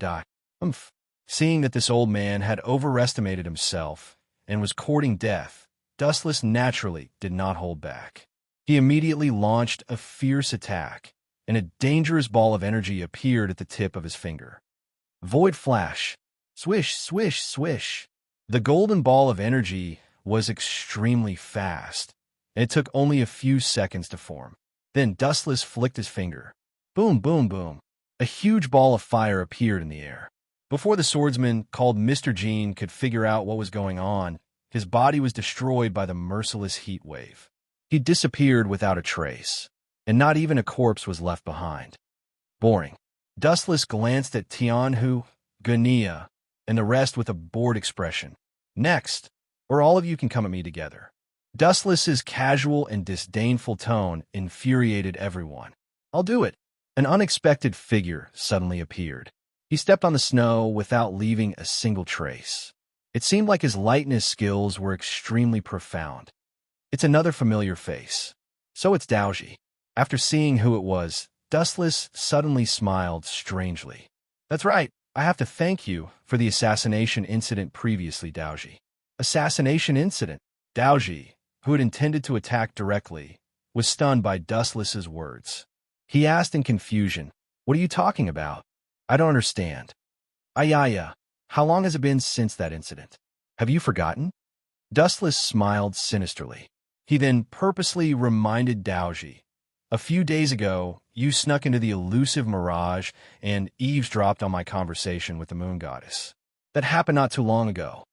Seeing that this old man had overestimated himself and was courting death, Dustless naturally did not hold back. He immediately launched a fierce attack, and a dangerous ball of energy appeared at the tip of his finger. Void flash. Swish, swish, swish. The golden ball of energy was extremely fast, and it took only a few seconds to form. Then Dustless flicked his finger. Boom, boom, boom. A huge ball of fire appeared in the air. Before the swordsman, called Mr. Jean, could figure out what was going on, his body was destroyed by the merciless heat wave. He disappeared without a trace, and not even a corpse was left behind. Boring. Dustless glanced at Tian Hu, Gunya, and the rest with a bored expression. Next, or all of you can come at me together. Dustless's casual and disdainful tone infuriated everyone. I'll do it. An unexpected figure suddenly appeared. He stepped on the snow without leaving a single trace. It seemed like his lightness skills were extremely profound. It's another familiar face. So it's Daoji. After seeing who it was, Dustless suddenly smiled strangely. That's right. I have to thank you for the assassination incident previously, Daoji. Assassination incident? Daoji, who had intended to attack directly, was stunned by Dustless's words. He asked in confusion, What are you talking about? I don't understand. Ayaya, how long has it been since that incident? Have you forgotten? Dustless smiled sinisterly. He then purposely reminded Daoji, a few days ago, you snuck into the elusive mirage and eavesdropped on my conversation with the moon goddess. That happened not too long ago.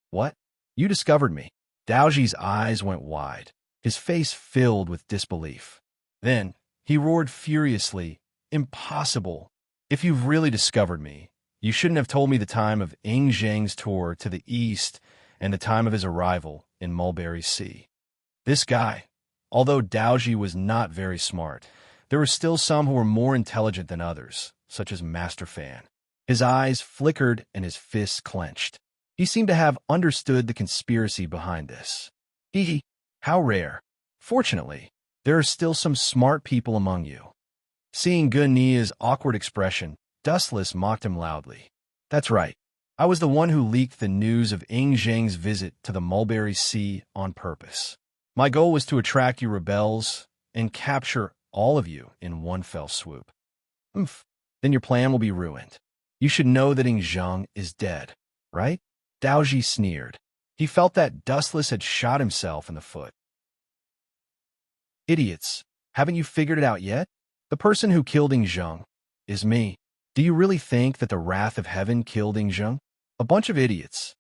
What? You discovered me. Daoji's eyes went wide, his face filled with disbelief. Then, he roared furiously, Impossible! If you've really discovered me, you shouldn't have told me the time of Ing Zheng's tour to the east and the time of his arrival in Mulberry Sea. This guy, although Daoji was not very smart, there were still some who were more intelligent than others, such as Master Fan. His eyes flickered and his fists clenched. He seemed to have understood the conspiracy behind this. Hee, how rare. Fortunately, there are still some smart people among you. Seeing Gunya's awkward expression, Dustless mocked him loudly. That's right. I was the one who leaked the news of Ing Zheng's visit to the Mulberry Sea on purpose. My goal was to attract you rebels and capture all of you in one fell swoop. Then your plan will be ruined. You should know that Ing Zheng is dead, right? Daoji sneered. He felt that Dustless had shot himself in the foot. Idiots, haven't you figured it out yet? The person who killed Ing Zheng is me. Do you really think that the wrath of heaven killed Ing Zheng? A bunch of idiots.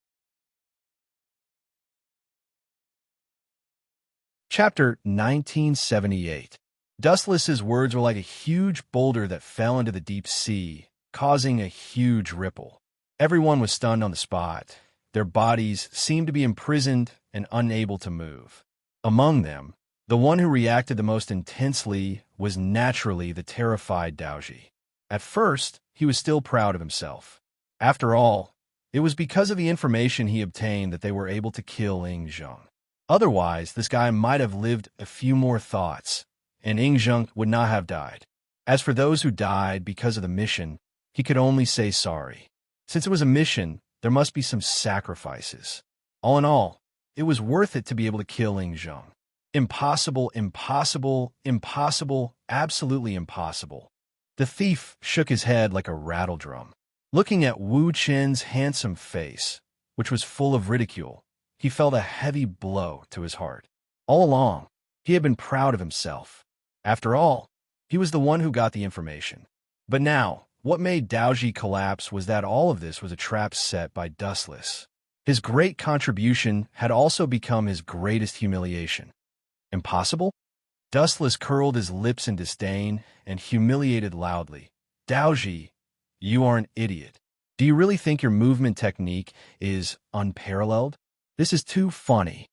Chapter 1978. Dustless's words were like a huge boulder that fell into the deep sea, causing a huge ripple. Everyone was stunned on the spot. Their bodies seemed to be imprisoned and unable to move. Among them, the one who reacted the most intensely was naturally the terrified Daoji. At first, he was still proud of himself. After all, it was because of the information he obtained that they were able to kill Ingzheng. Otherwise, this guy might have lived a few more thoughts, and Ingzheng would not have died. As for those who died because of the mission, he could only say sorry. Since it was a mission, there must be some sacrifices. All in all, it was worth it to be able to kill Ingzheng. Impossible, impossible, impossible, absolutely impossible. The thief shook his head like a rattle drum. Looking at Wu Chen's handsome face, which was full of ridicule, he felt a heavy blow to his heart. All along, he had been proud of himself. After all, he was the one who got the information. But now, what made Daoji collapse was that all of this was a trap set by Dustless. His great contribution had also become his greatest humiliation. Impossible? Dustless curled his lips in disdain and humiliated loudly. Daoji, you are an idiot. Do you really think your movement technique is unparalleled? This is too funny.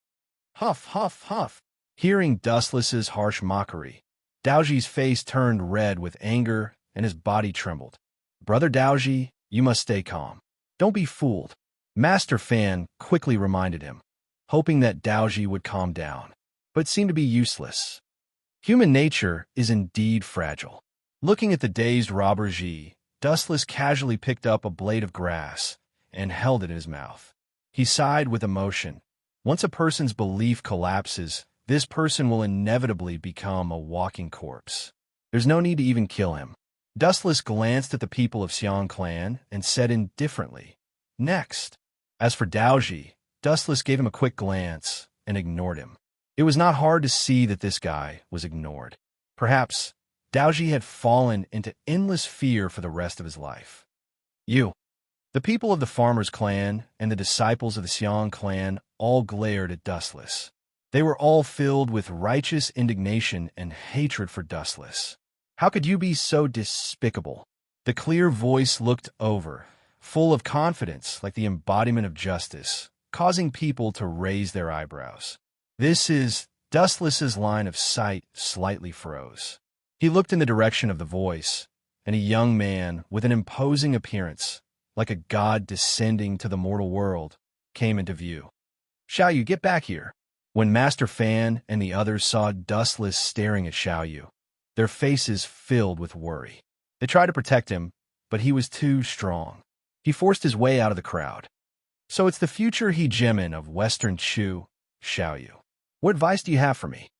Huff, huff, huff. Hearing Dustless's harsh mockery, Daoji's face turned red with anger and his body trembled. Brother Daoji, you must stay calm. Don't be fooled. Master Fan quickly reminded him, hoping that Daoji would calm down, but it seemed to be useless. Human nature is indeed fragile. Looking at the dazed robber Ji, Dustless casually picked up a blade of grass and held it in his mouth. He sighed with emotion. Once a person's belief collapses, this person will inevitably become a walking corpse. There's no need to even kill him. Dustless glanced at the people of Xiang clan and said indifferently, "Next." As for Daoji, Dustless gave him a quick glance and ignored him. It was not hard to see that this guy was ignored. Perhaps Daoji had fallen into endless fear for the rest of his life. The people of the Farmer's clan and the disciples of the Xiang clan all glared at Dustless. They were all filled with righteous indignation and hatred for Dustless. How could you be so despicable? The clear voice looked over, full of confidence like the embodiment of justice, causing people to raise their eyebrows. This is Dustless's line of sight slightly froze. He looked in the direction of the voice, and a young man with an imposing appearance, like a god descending to the mortal world, came into view. Xiaoyu, get back here. When Master Fan and the others saw Dustless staring at Xiaoyu, their faces filled with worry. They tried to protect him, but he was too strong. He forced his way out of the crowd. So it's the future hegemon of Western Chu, Xiaoyu. What advice do you have for me?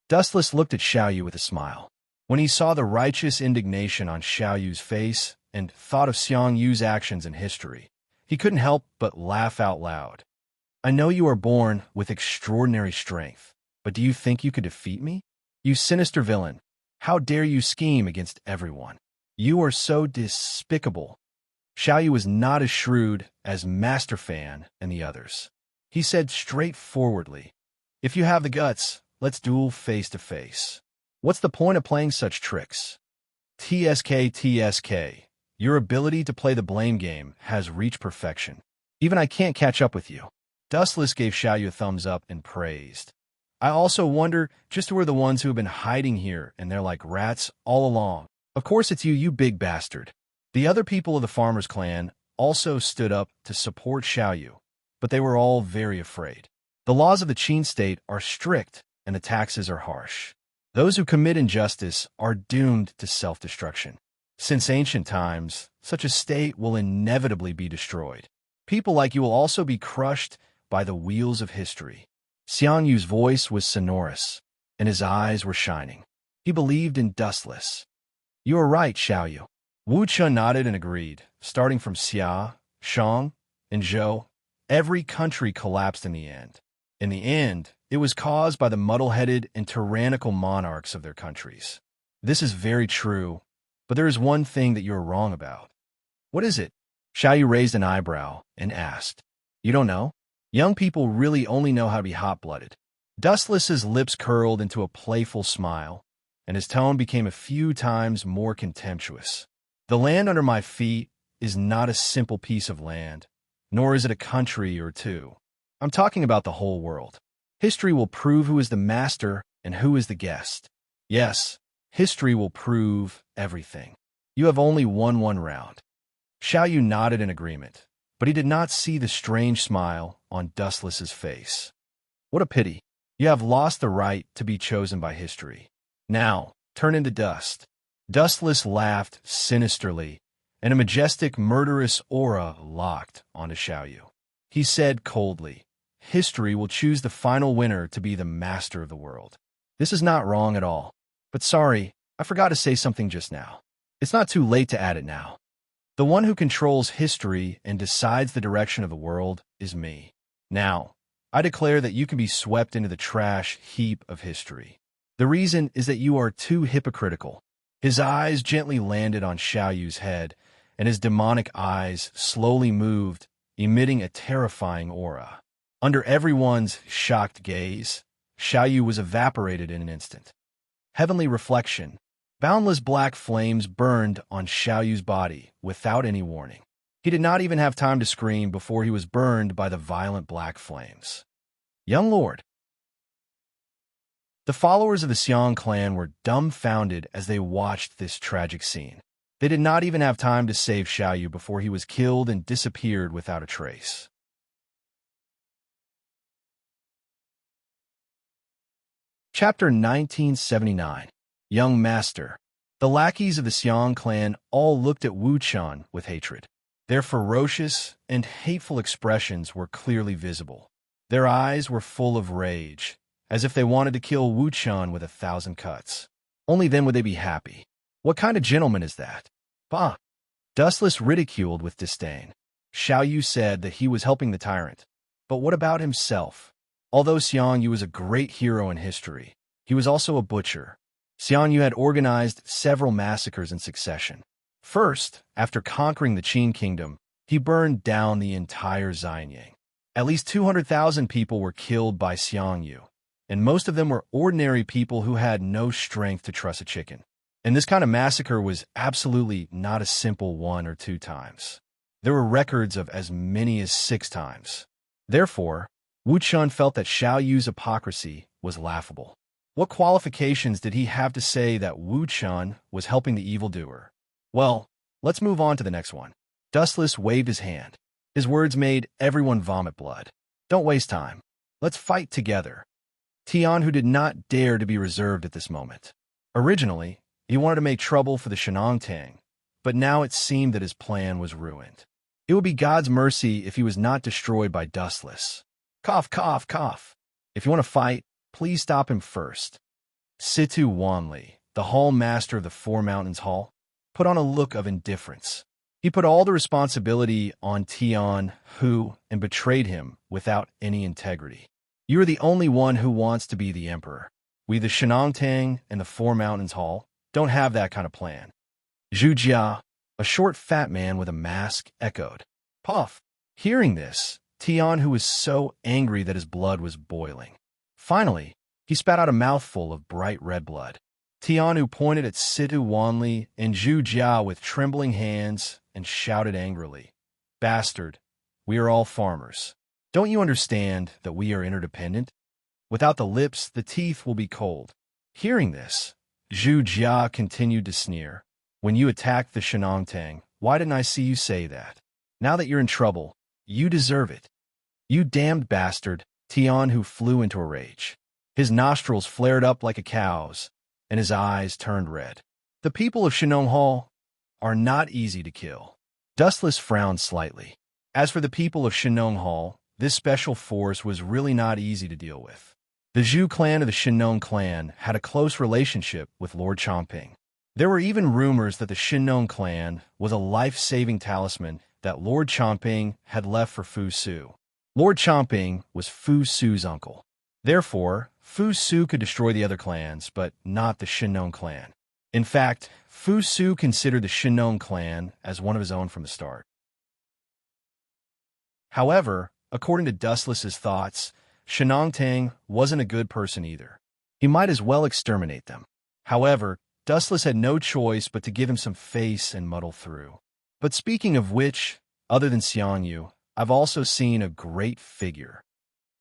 Dustless looked at Xiaoyu with a smile. When he saw the righteous indignation on Xiaoyu's face and thought of Xiang Yu's actions in history, he couldn't help but laugh out loud. I know you are born with extraordinary strength, but do you think you could defeat me? You sinister villain, how dare you scheme against everyone? You are so despicable. Xiaoyu was not as shrewd as Master Fan and the others. He said straightforwardly, if you have the guts, let's duel face to face. What's the point of playing such tricks? TSK, your ability to play the blame game has reached perfection. Even I can't catch up with you. Dustless gave Xiaoyu a thumbs up and praised. I also wonder just who are the ones who have been hiding here and they're like rats all along. Of course it's you, you big bastard. The other people of the Farmer's clan also stood up to support Xiaoyu, but they were all very afraid. The laws of the Qin state are strict and the taxes are harsh. Those who commit injustice are doomed to self-destruction. Since ancient times, such a state will inevitably be destroyed. People like you will also be crushed by the wheels of history. Xiang Yu's voice was sonorous, and his eyes were shining. He believed in Dustless. You are right, Xiaoyu. Wu Chun nodded and agreed. Starting from Xia, Shang, and Zhou, every country collapsed in the end. In the end, it was caused by the muddle-headed and tyrannical monarchs of their countries. This is very true, but there is one thing that you are wrong about. What is it? Xiaoyu raised an eyebrow and asked. You don't know? Young people really only know how to be hot-blooded. Dustless's lips curled into a playful smile, and his tone became a few times more contemptuous. The land under my feet is not a simple piece of land, nor is it a country or two. I'm talking about the whole world. History will prove who is the master and who is the guest. Yes, history will prove everything. You have only won one round. Xiaoyu nodded in agreement, but he did not see the strange smile on Dustless's face. What a pity. You have lost the right to be chosen by history. Now, turn into dust. Dustless laughed sinisterly, and a majestic, murderous aura locked onto Xiaoyu. He said coldly, "History will choose the final winner to be the master of the world. This is not wrong at all. But sorry, I forgot to say something just now. It's not too late to add it now. The one who controls history and decides the direction of the world is me. Now, I declare that you can be swept into the trash heap of history. The reason is that you are too hypocritical." His eyes gently landed on Xiaoyu's head, and his demonic eyes slowly moved, emitting a terrifying aura. Under everyone's shocked gaze, Xiaoyu was evaporated in an instant. Heavenly reflection. Boundless black flames burned on Xiaoyu's body without any warning. He did not even have time to scream before he was burned by the violent black flames. Young lord. The followers of the Xiong clan were dumbfounded as they watched this tragic scene. They did not even have time to save Xiaoyu before he was killed and disappeared without a trace. Chapter 1979. Young Master. The lackeys of the Xiong clan all looked at Wu Chuan with hatred. Their ferocious and hateful expressions were clearly visible. Their eyes were full of rage, as if they wanted to kill Wu Chuan with 1,000 cuts. Only then would they be happy. What kind of gentleman is that? Bah! Dustless ridiculed with disdain. Xiaoyu said that he was helping the tyrant. But what about himself? Although Xiongyu was a great hero in history, he was also a butcher. Xiongyu had organized several massacres in succession. First, after conquering the Qin kingdom, he burned down the entire Xianyang. At least 200,000 people were killed by Xiongyu, and most of them were ordinary people who had no strength to truss a chicken. And this kind of massacre was absolutely not a simple 1 or 2 times. There were records of as many as 6 times. Therefore, Wu Chuan felt that Xiaoyu's hypocrisy was laughable. What qualifications did he have to say that Wu Chuan was helping the evildoer? Well, let's move on to the next one. Dustless waved his hand. His words made everyone vomit blood. Don't waste time. Let's fight together. Tian, who did not dare to be reserved at this moment. Originally, he wanted to make trouble for the Shenongtang, but now it seemed that his plan was ruined. It would be God's mercy if he was not destroyed by Dustless. Cough, cough, cough. If you want to fight, please stop him first. Situ Wanli, the hall master of the Four Mountains Hall, put on a look of indifference. He put all the responsibility on Tian, who, and betrayed him without any integrity. You are the only one who wants to be the emperor. We, the Shenongtang and the Four Mountains Hall, don't have that kind of plan. Zhu Jia, a short fat man with a mask, echoed. Puff. Hearing this, Tian, who was so angry that his blood was boiling. Finally, he spat out a mouthful of bright red blood. Tian, who pointed at Situ Wanli and Zhu Jia with trembling hands and shouted angrily, Bastard, we are all farmers. Don't you understand that we are interdependent? Without the lips, the teeth will be cold. Hearing this, Zhu Jia continued to sneer. When you attacked the Shenongtang, why didn't I see you say that? Now that you're in trouble, you deserve it. You damned bastard, Tian, who flew into a rage. His nostrils flared up like a cow's, and his eyes turned red. The people of Shenong Hall are not easy to kill. Dustless frowned slightly. As for the people of Shenong Hall, this special force was really not easy to deal with. The Zhu clan of the Shenong clan had a close relationship with Lord Chongping. There were even rumors that the Shenong clan was a life-saving talisman that Lord Chongping had left for Fu Su. Lord Chongping was Fu Su's uncle. Therefore, Fu Su could destroy the other clans, but not the Shenong clan. In fact, Fu Su considered the Shenong clan as one of his own from the start. However, according to Dustless's thoughts, Shenongtang wasn't a good person either. He might as well exterminate them. However, Dustless had no choice but to give him some face and muddle through. But speaking of which, other than Xiangyu, I've also seen a great figure.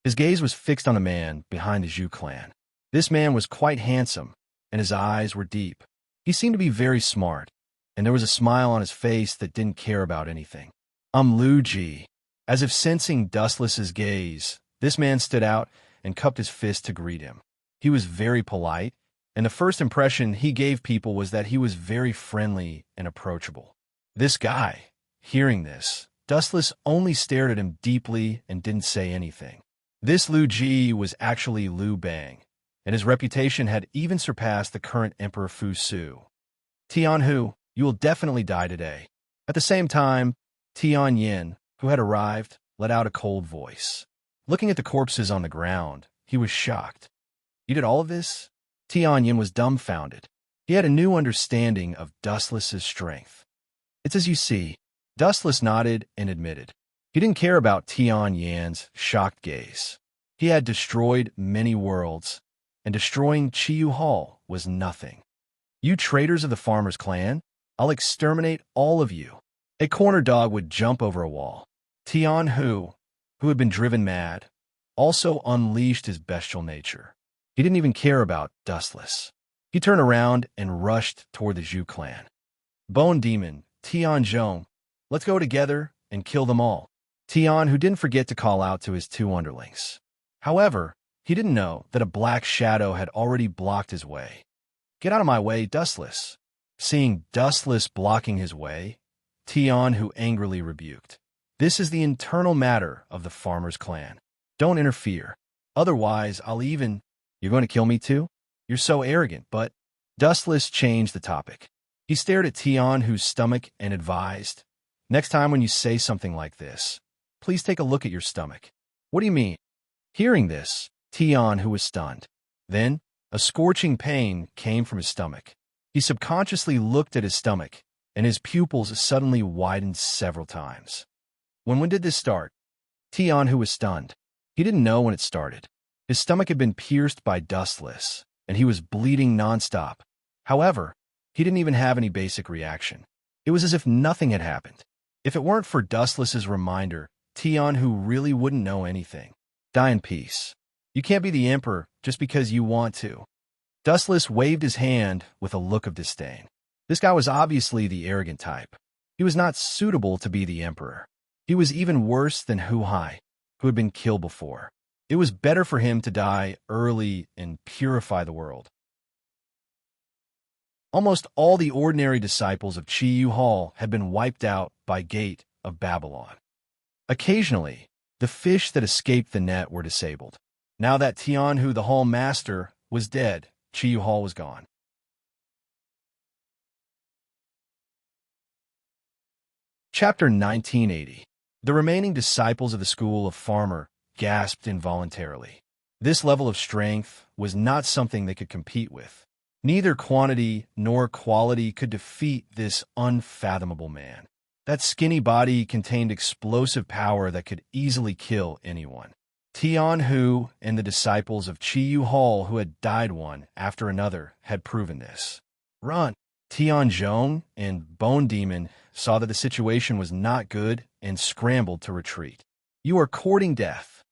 His gaze was fixed on a man behind the Zhu clan. This man was quite handsome, and his eyes were deep. He seemed to be very smart, and there was a smile on his face that didn't care about anything. Lu Ji. As if sensing Dustless's gaze, this man stood out and cupped his fist to greet him. He was very polite, and the first impression he gave people was that he was very friendly and approachable. This guy, hearing this, Dustless only stared at him deeply and didn't say anything. This Lu Ji was actually Liu Bang, and his reputation had even surpassed the current Emperor Fu Su. Tianhu, you will definitely die today. At the same time, Tian Yin, who had arrived, let out a cold voice. Looking at the corpses on the ground, he was shocked. You did all of this? Tian Yin was dumbfounded. He had a new understanding of Dustless's strength. It's as you see. Dustless nodded and admitted. He didn't care about Tian Yan's shocked gaze. He had destroyed many worlds, and destroying Chiyu Hall was nothing. You traitors of the farmer's clan, I'll exterminate all of you. A corner dog would jump over a wall. Tianhu, who had been driven mad, also unleashed his bestial nature. He didn't even care about Dustless. He turned around and rushed toward the Zhu clan. Bone Demon, Tian Zhong, let's go together and kill them all. Tian, who didn't forget to call out to his two underlings. However, he didn't know that a black shadow had already blocked his way. Get out of my way, Dustless. Seeing Dustless blocking his way, Tian, who angrily rebuked. This is the internal matter of the farmer's clan. Don't interfere. Otherwise, I'll even... You're going to kill me too? You're so arrogant, but... Dustless changed the topic. He stared at Tian, whose stomach, and advised, next time when you say something like this, please take a look at your stomach. What do you mean? Hearing this, Tian, who was stunned. Then, a scorching pain came from his stomach. He subconsciously looked at his stomach, and his pupils suddenly widened several times. When did this start? Tian, who was stunned. He didn't know when it started. His stomach had been pierced by Dustless, and he was bleeding nonstop. However, he didn't even have any basic reaction. It was as if nothing had happened. If it weren't for Dustless's reminder, Tian, who really wouldn't know anything. Die in peace. You can't be the emperor just because you want to. Dustless waved his hand with a look of disdain. This guy was obviously the arrogant type. He was not suitable to be the emperor. He was even worse than Hu Hai, who had been killed before. It was better for him to die early and purify the world. Almost all the ordinary disciples of Chiyu Hall had been wiped out by Gate of Babylon. Occasionally, the fish that escaped the net were disabled. Now that Tianhu, the Hall Master, was dead, Chiyu Hall was gone. Chapter 1980. The remaining disciples of the School of Farmer gasped involuntarily. This level of strength was not something they could compete with. Neither quantity nor quality could defeat this unfathomable man. That skinny body contained explosive power that could easily kill anyone. Tianhu and the disciples of Chiyu Hall who had died one after another had proven this. Run! Tian Zhong and Bone Demon saw that the situation was not good and scrambled to retreat. You are courting death.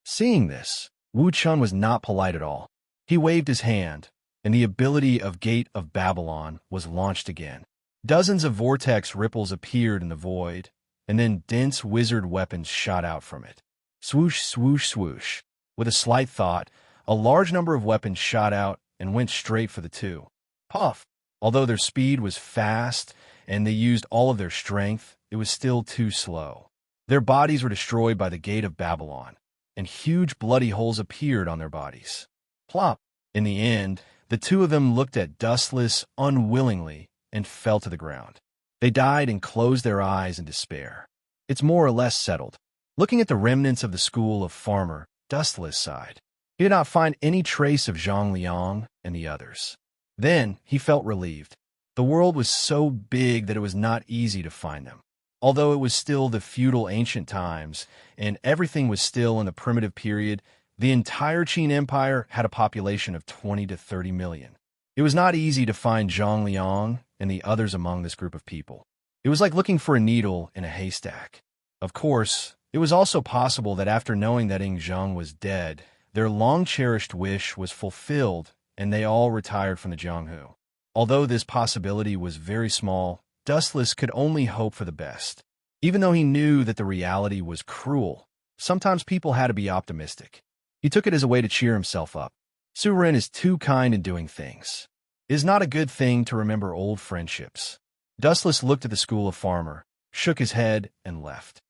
Seeing this, Wu Chun was not polite at all. He waved his hand, and the ability of Gate of Babylon was launched again. Dozens of vortex ripples appeared in the void, and then dense wizard weapons shot out from it. Swoosh, swoosh, swoosh. With a slight thought, a large number of weapons shot out and went straight for the two. Puff! Although their speed was fast and they used all of their strength, it was still too slow. Their bodies were destroyed by the Gate of Babylon, and huge bloody holes appeared on their bodies. Plop! In the end, the two of them looked at Dustless unwillingly and fell to the ground. They died and closed their eyes in despair. It's more or less settled. Looking at the remnants of the School of Farmer, Dustless sighed. He did not find any trace of Zhang Liang and the others. Then he felt relieved. The world was so big that it was not easy to find them. Although it was still the feudal ancient times, and everything was still in the primitive period, The entire Qin Empire had a population of 20 to 30 million. It was not easy to find Zhang Liang and the others among this group of people. It was like looking for a needle in a haystack. Of course, it was also possible that after knowing that Ing Zheng was dead, their long-cherished wish was fulfilled and they all retired from the Jianghu. Although this possibility was very small, Dustless could only hope for the best. Even though he knew that the reality was cruel, sometimes people had to be optimistic. He took it as a way to cheer himself up. Su Ren is too kind in doing things. It is not a good thing to remember old friendships. Dustless looked at the school of farmer, shook his head, and left.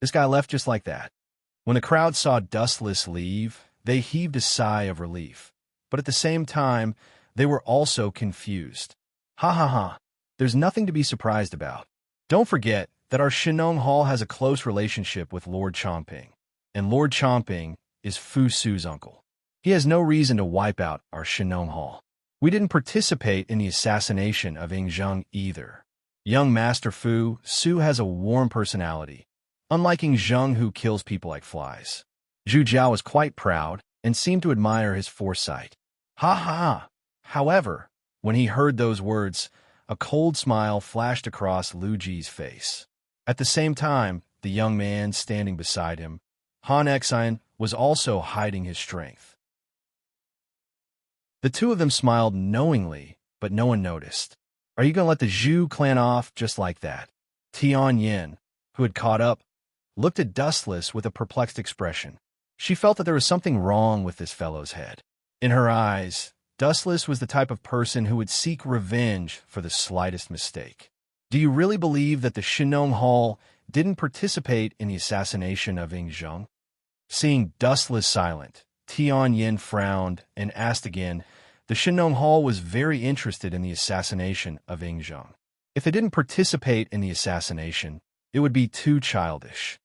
This guy left just like that. When the crowd saw Dustless leave, they heaved a sigh of relief. But at the same time, they were also confused. Ha ha ha. There's nothing to be surprised about. Don't forget that our Shenong Hall has a close relationship with Lord Chongping, and Lord Chongping is Fu Su's uncle. He has no reason to wipe out our Shenong Hall. We didn't participate in the assassination of Ing Zheng either. Young Master Fu Su has a warm personality, unlike Ing Zheng who kills people like flies. Zhu Jiao was quite proud and seemed to admire his foresight. Ha ha! However, when he heard those words, a cold smile flashed across Lu Ji's face. At the same time, the young man standing beside him, Han Xian, was also hiding his strength. The two of them smiled knowingly, but no one noticed. Are you going to let the Zhu clan off just like that? Tian Yin, who had caught up, looked at Dustless with a perplexed expression. She felt that there was something wrong with this fellow's head. In her eyes, Dustless was the type of person who would seek revenge for the slightest mistake. Do you really believe that the Shenong Hall didn't participate in the assassination of Ing Zheng? Seeing Dustless silent, Tian Yin frowned and asked again. The Shenong Hall was very interested in the assassination of Ing Zheng. If they didn't participate in the assassination, it would be too childish.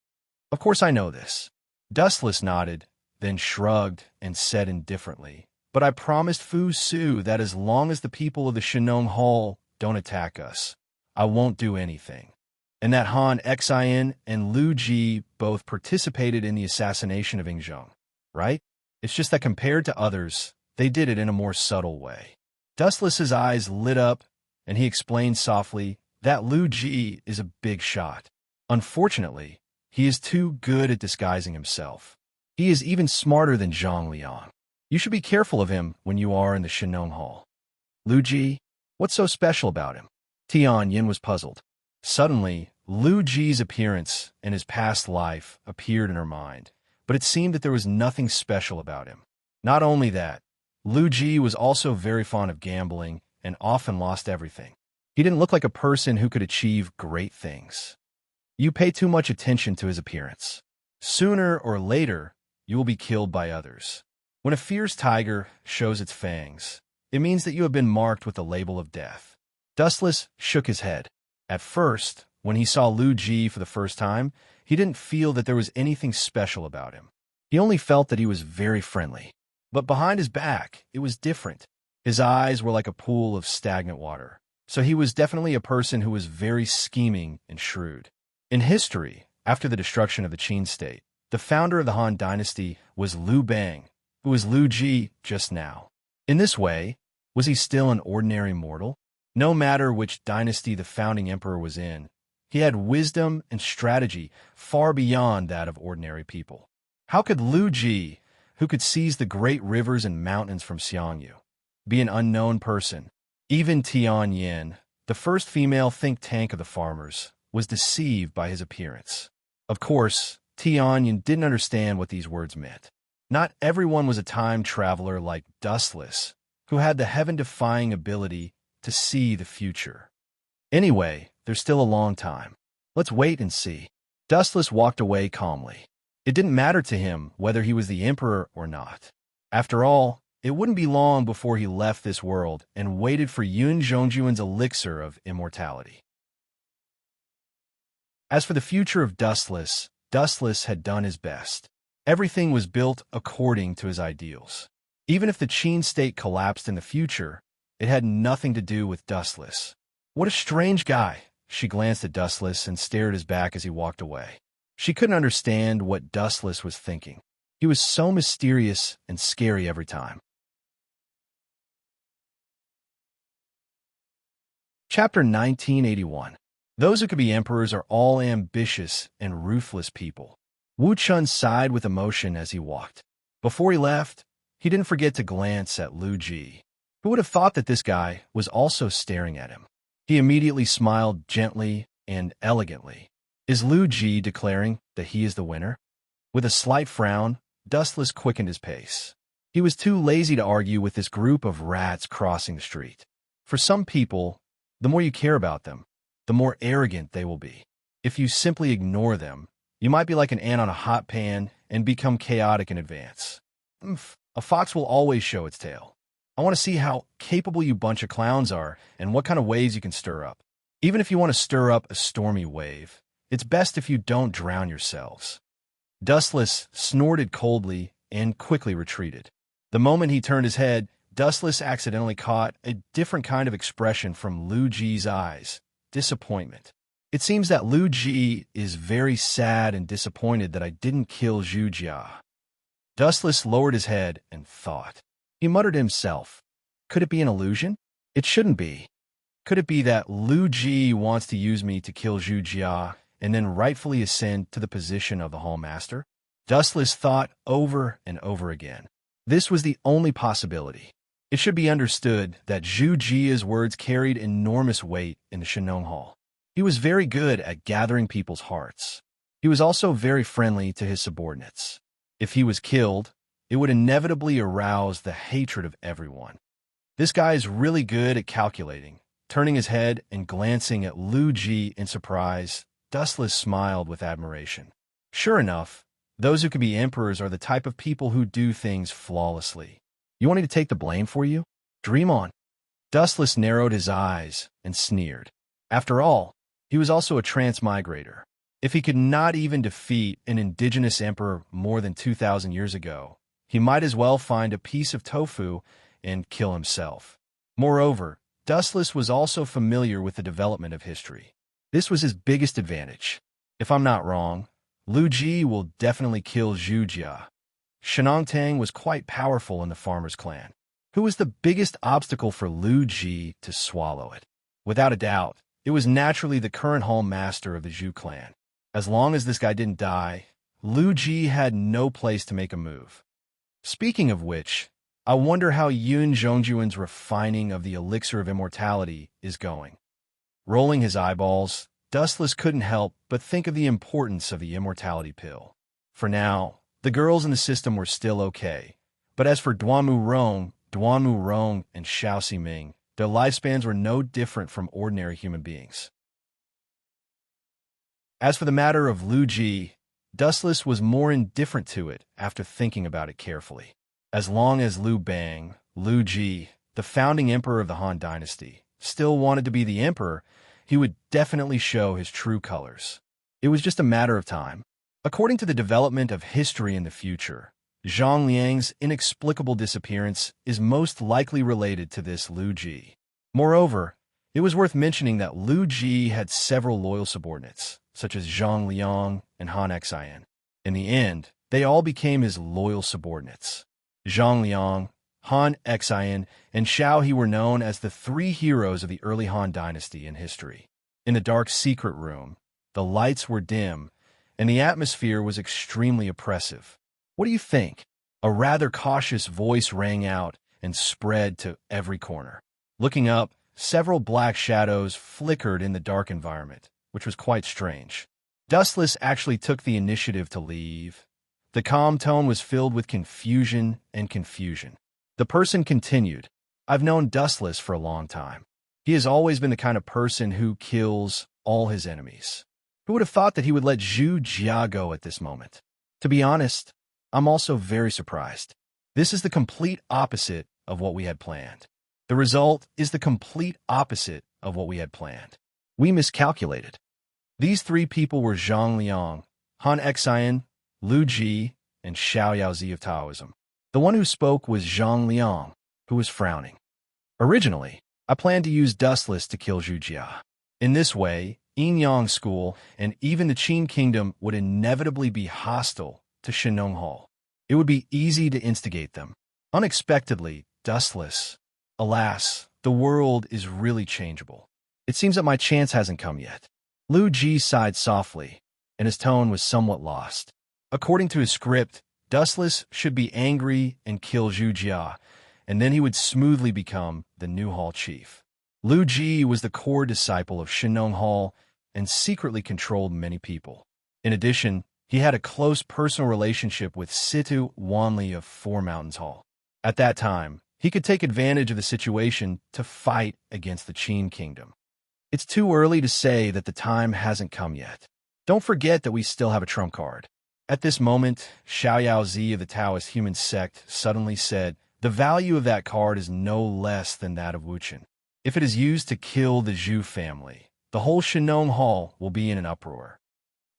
Of course I know this. Dustless nodded, then shrugged and said indifferently, but I promised Fu Su that as long as the people of the Shenong Hall don't attack us, I won't do anything. And that Han Xian and Lu Ji both participated in the assassination of Ing Zheng, right? It's just that compared to others, they did it in a more subtle way. Dustless's eyes lit up, and he explained softly that Lu Ji is a big shot. Unfortunately, he is too good at disguising himself. He is even smarter than Zhang Liang. You should be careful of him when you are in the Shenong Hall. Lu Ji, what's so special about him? Tian Yin was puzzled. Suddenly, Lu Ji's appearance and his past life appeared in her mind, but it seemed that there was nothing special about him. Not only that, Lu Ji was also very fond of gambling and often lost everything. He didn't look like a person who could achieve great things. You pay too much attention to his appearance. Sooner or later, you will be killed by others. When a fierce tiger shows its fangs, it means that you have been marked with the label of death. Dustless shook his head. At first, when he saw Lu Ji for the first time, he didn't feel that there was anything special about him. He only felt that he was very friendly. But behind his back, it was different. His eyes were like a pool of stagnant water. So he was definitely a person who was very scheming and shrewd. In history, after the destruction of the Qin state, the founder of the Han dynasty was Liu Bang, who was Lu Ji just now. In this way, was he still an ordinary mortal? No matter which dynasty the founding emperor was in, he had wisdom and strategy far beyond that of ordinary people. How could Lu Ji, who could seize the great rivers and mountains from Xiangyu, be an unknown person? Even Tian Yin, the first female think tank of the farmers, was deceived by his appearance. Of course, Tian Yin didn't understand what these words meant. Not everyone was a time traveler like Dustless, who had the heaven-defying ability to see the future. Anyway, there's still a long time. Let's wait and see. Dustless walked away calmly. It didn't matter to him whether he was the emperor or not. After all, it wouldn't be long before he left this world and waited for Yun Zhongjuan's elixir of immortality. As for the future of Dustless, Dustless had done his best. Everything was built according to his ideals. Even if the Qin state collapsed in the future, it had nothing to do with Dustless. What a strange guy. She glanced at Dustless and stared at his back as he walked away. She couldn't understand what Dustless was thinking. He was so mysterious and scary every time. Chapter 1981. Those who could be emperors are all ambitious and ruthless people. Wu Chun sighed with emotion as he walked. Before he left, he didn't forget to glance at Lu Ji. Who would have thought that this guy was also staring at him? He immediately smiled gently and elegantly. Is Lu Ji declaring that he is the winner? With a slight frown, Dustless quickened his pace. He was too lazy to argue with this group of rats crossing the street. For some people, the more you care about them, the more arrogant they will be. If you simply ignore them, you might be like an ant on a hot pan and become chaotic in advance. A fox will always show its tail. I want to see how capable you bunch of clowns are and what kind of waves you can stir up. Even if you want to stir up a stormy wave, it's best if you don't drown yourselves. Dustless snorted coldly and quickly retreated. The moment he turned his head, Dustless accidentally caught a different kind of expression from Lu Ji's eyes: disappointment. It seems that Lu Ji is very sad and disappointed that I didn't kill Zhu Jia. Dustless lowered his head and thought. He muttered to himself, could it be an illusion? It shouldn't be. Could it be that Lu Ji wants to use me to kill Zhu Jia and then rightfully ascend to the position of the Hall Master? Dustless thought over and over again. This was the only possibility. It should be understood that Zhu Jia's words carried enormous weight in the Shenong Hall. He was very good at gathering people's hearts. He was also very friendly to his subordinates. If he was killed, it would inevitably arouse the hatred of everyone. This guy is really good at calculating. Turning his head and glancing at Lu Ji in surprise, Dustless smiled with admiration. Sure enough, those who can be emperors are the type of people who do things flawlessly. You want me to take the blame for you? Dream on. Dustless narrowed his eyes and sneered. After all, he was also a transmigrator. If he could not even defeat an indigenous emperor more than 2,000 years ago, he might as well find a piece of tofu and kill himself. Moreover, Dustless was also familiar with the development of history. This was his biggest advantage. If I'm not wrong, Lu Ji will definitely kill Zhu Jia. Shenong Tang was quite powerful in the farmer's clan. Who was the biggest obstacle for Lu Ji to swallow it? Without a doubt, it was naturally the current Hall Master of the Zhu clan. As long as this guy didn't die, Lu Ji had no place to make a move. Speaking of which, I wonder how Yun Zhongjuan's refining of the elixir of immortality is going. Rolling his eyeballs, Dustless couldn't help but think of the importance of the immortality pill. For now, the girls in the system were still okay. But as for Duanmu Rong, and Xiao Ximing, their lifespans were no different from ordinary human beings. As for the matter of Lu Ji, Dustless was more indifferent to it after thinking about it carefully. As long as Lu Ji, the founding emperor of the Han Dynasty, still wanted to be the emperor, he would definitely show his true colors. It was just a matter of time. According to the development of history in the future, Zhang Liang's inexplicable disappearance is most likely related to this Lu Ji. Moreover, it was worth mentioning that Lu Ji had several loyal subordinates, such as Zhang Liang and Han Xian. In the end, they all became his loyal subordinates. Zhang Liang, Han Xian, and Xiao He were known as the three heroes of the early Han Dynasty in history. In the dark secret room, the lights were dim, and the atmosphere was extremely oppressive. What do you think? A rather cautious voice rang out and spread to every corner. Looking up, several black shadows flickered in the dark environment, which was quite strange. Dustless actually took the initiative to leave. The calm tone was filled with confusion and confusion. The person continued, I've known Dustless for a long time. He has always been the kind of person who kills all his enemies. Who would have thought that he would let Zhu Jia go at this moment? To be honest, I'm also very surprised. This is the complete opposite of what we had planned. The result is the complete opposite of what we had planned. We miscalculated. These three people were Zhang Liang, Han Xian, Lu Ji, and Xiao Yaozi of Taoism. The one who spoke was Zhang Liang, who was frowning. Originally, I planned to use Dustless to kill Zhu Jia. In this way, Yin Yang School and even the Qin Kingdom would inevitably be hostile to Shenong Hall. It would be easy to instigate them. Unexpectedly, dustless. Alas, the world is really changeable. It seems that my chance hasn't come yet. Lu Ji sighed softly, and his tone was somewhat lost. According to his script, Dustless should be angry and kill Zhu Jia, and then he would smoothly become the new hall chief. Lu Ji was the core disciple of Shenong Hall and secretly controlled many people. In addition, he had a close personal relationship with Situ Wanli of Four Mountains Hall. At that time, he could take advantage of the situation to fight against the Qin Kingdom. It's too early to say that the time hasn't come yet. Don't forget that we still have a trump card. At this moment, Xiaoyao Zi of the Taoist human sect suddenly said, "The value of that card is no less than that of Wuchen. If it is used to kill the Zhu family, the whole Shenong Hall will be in an uproar."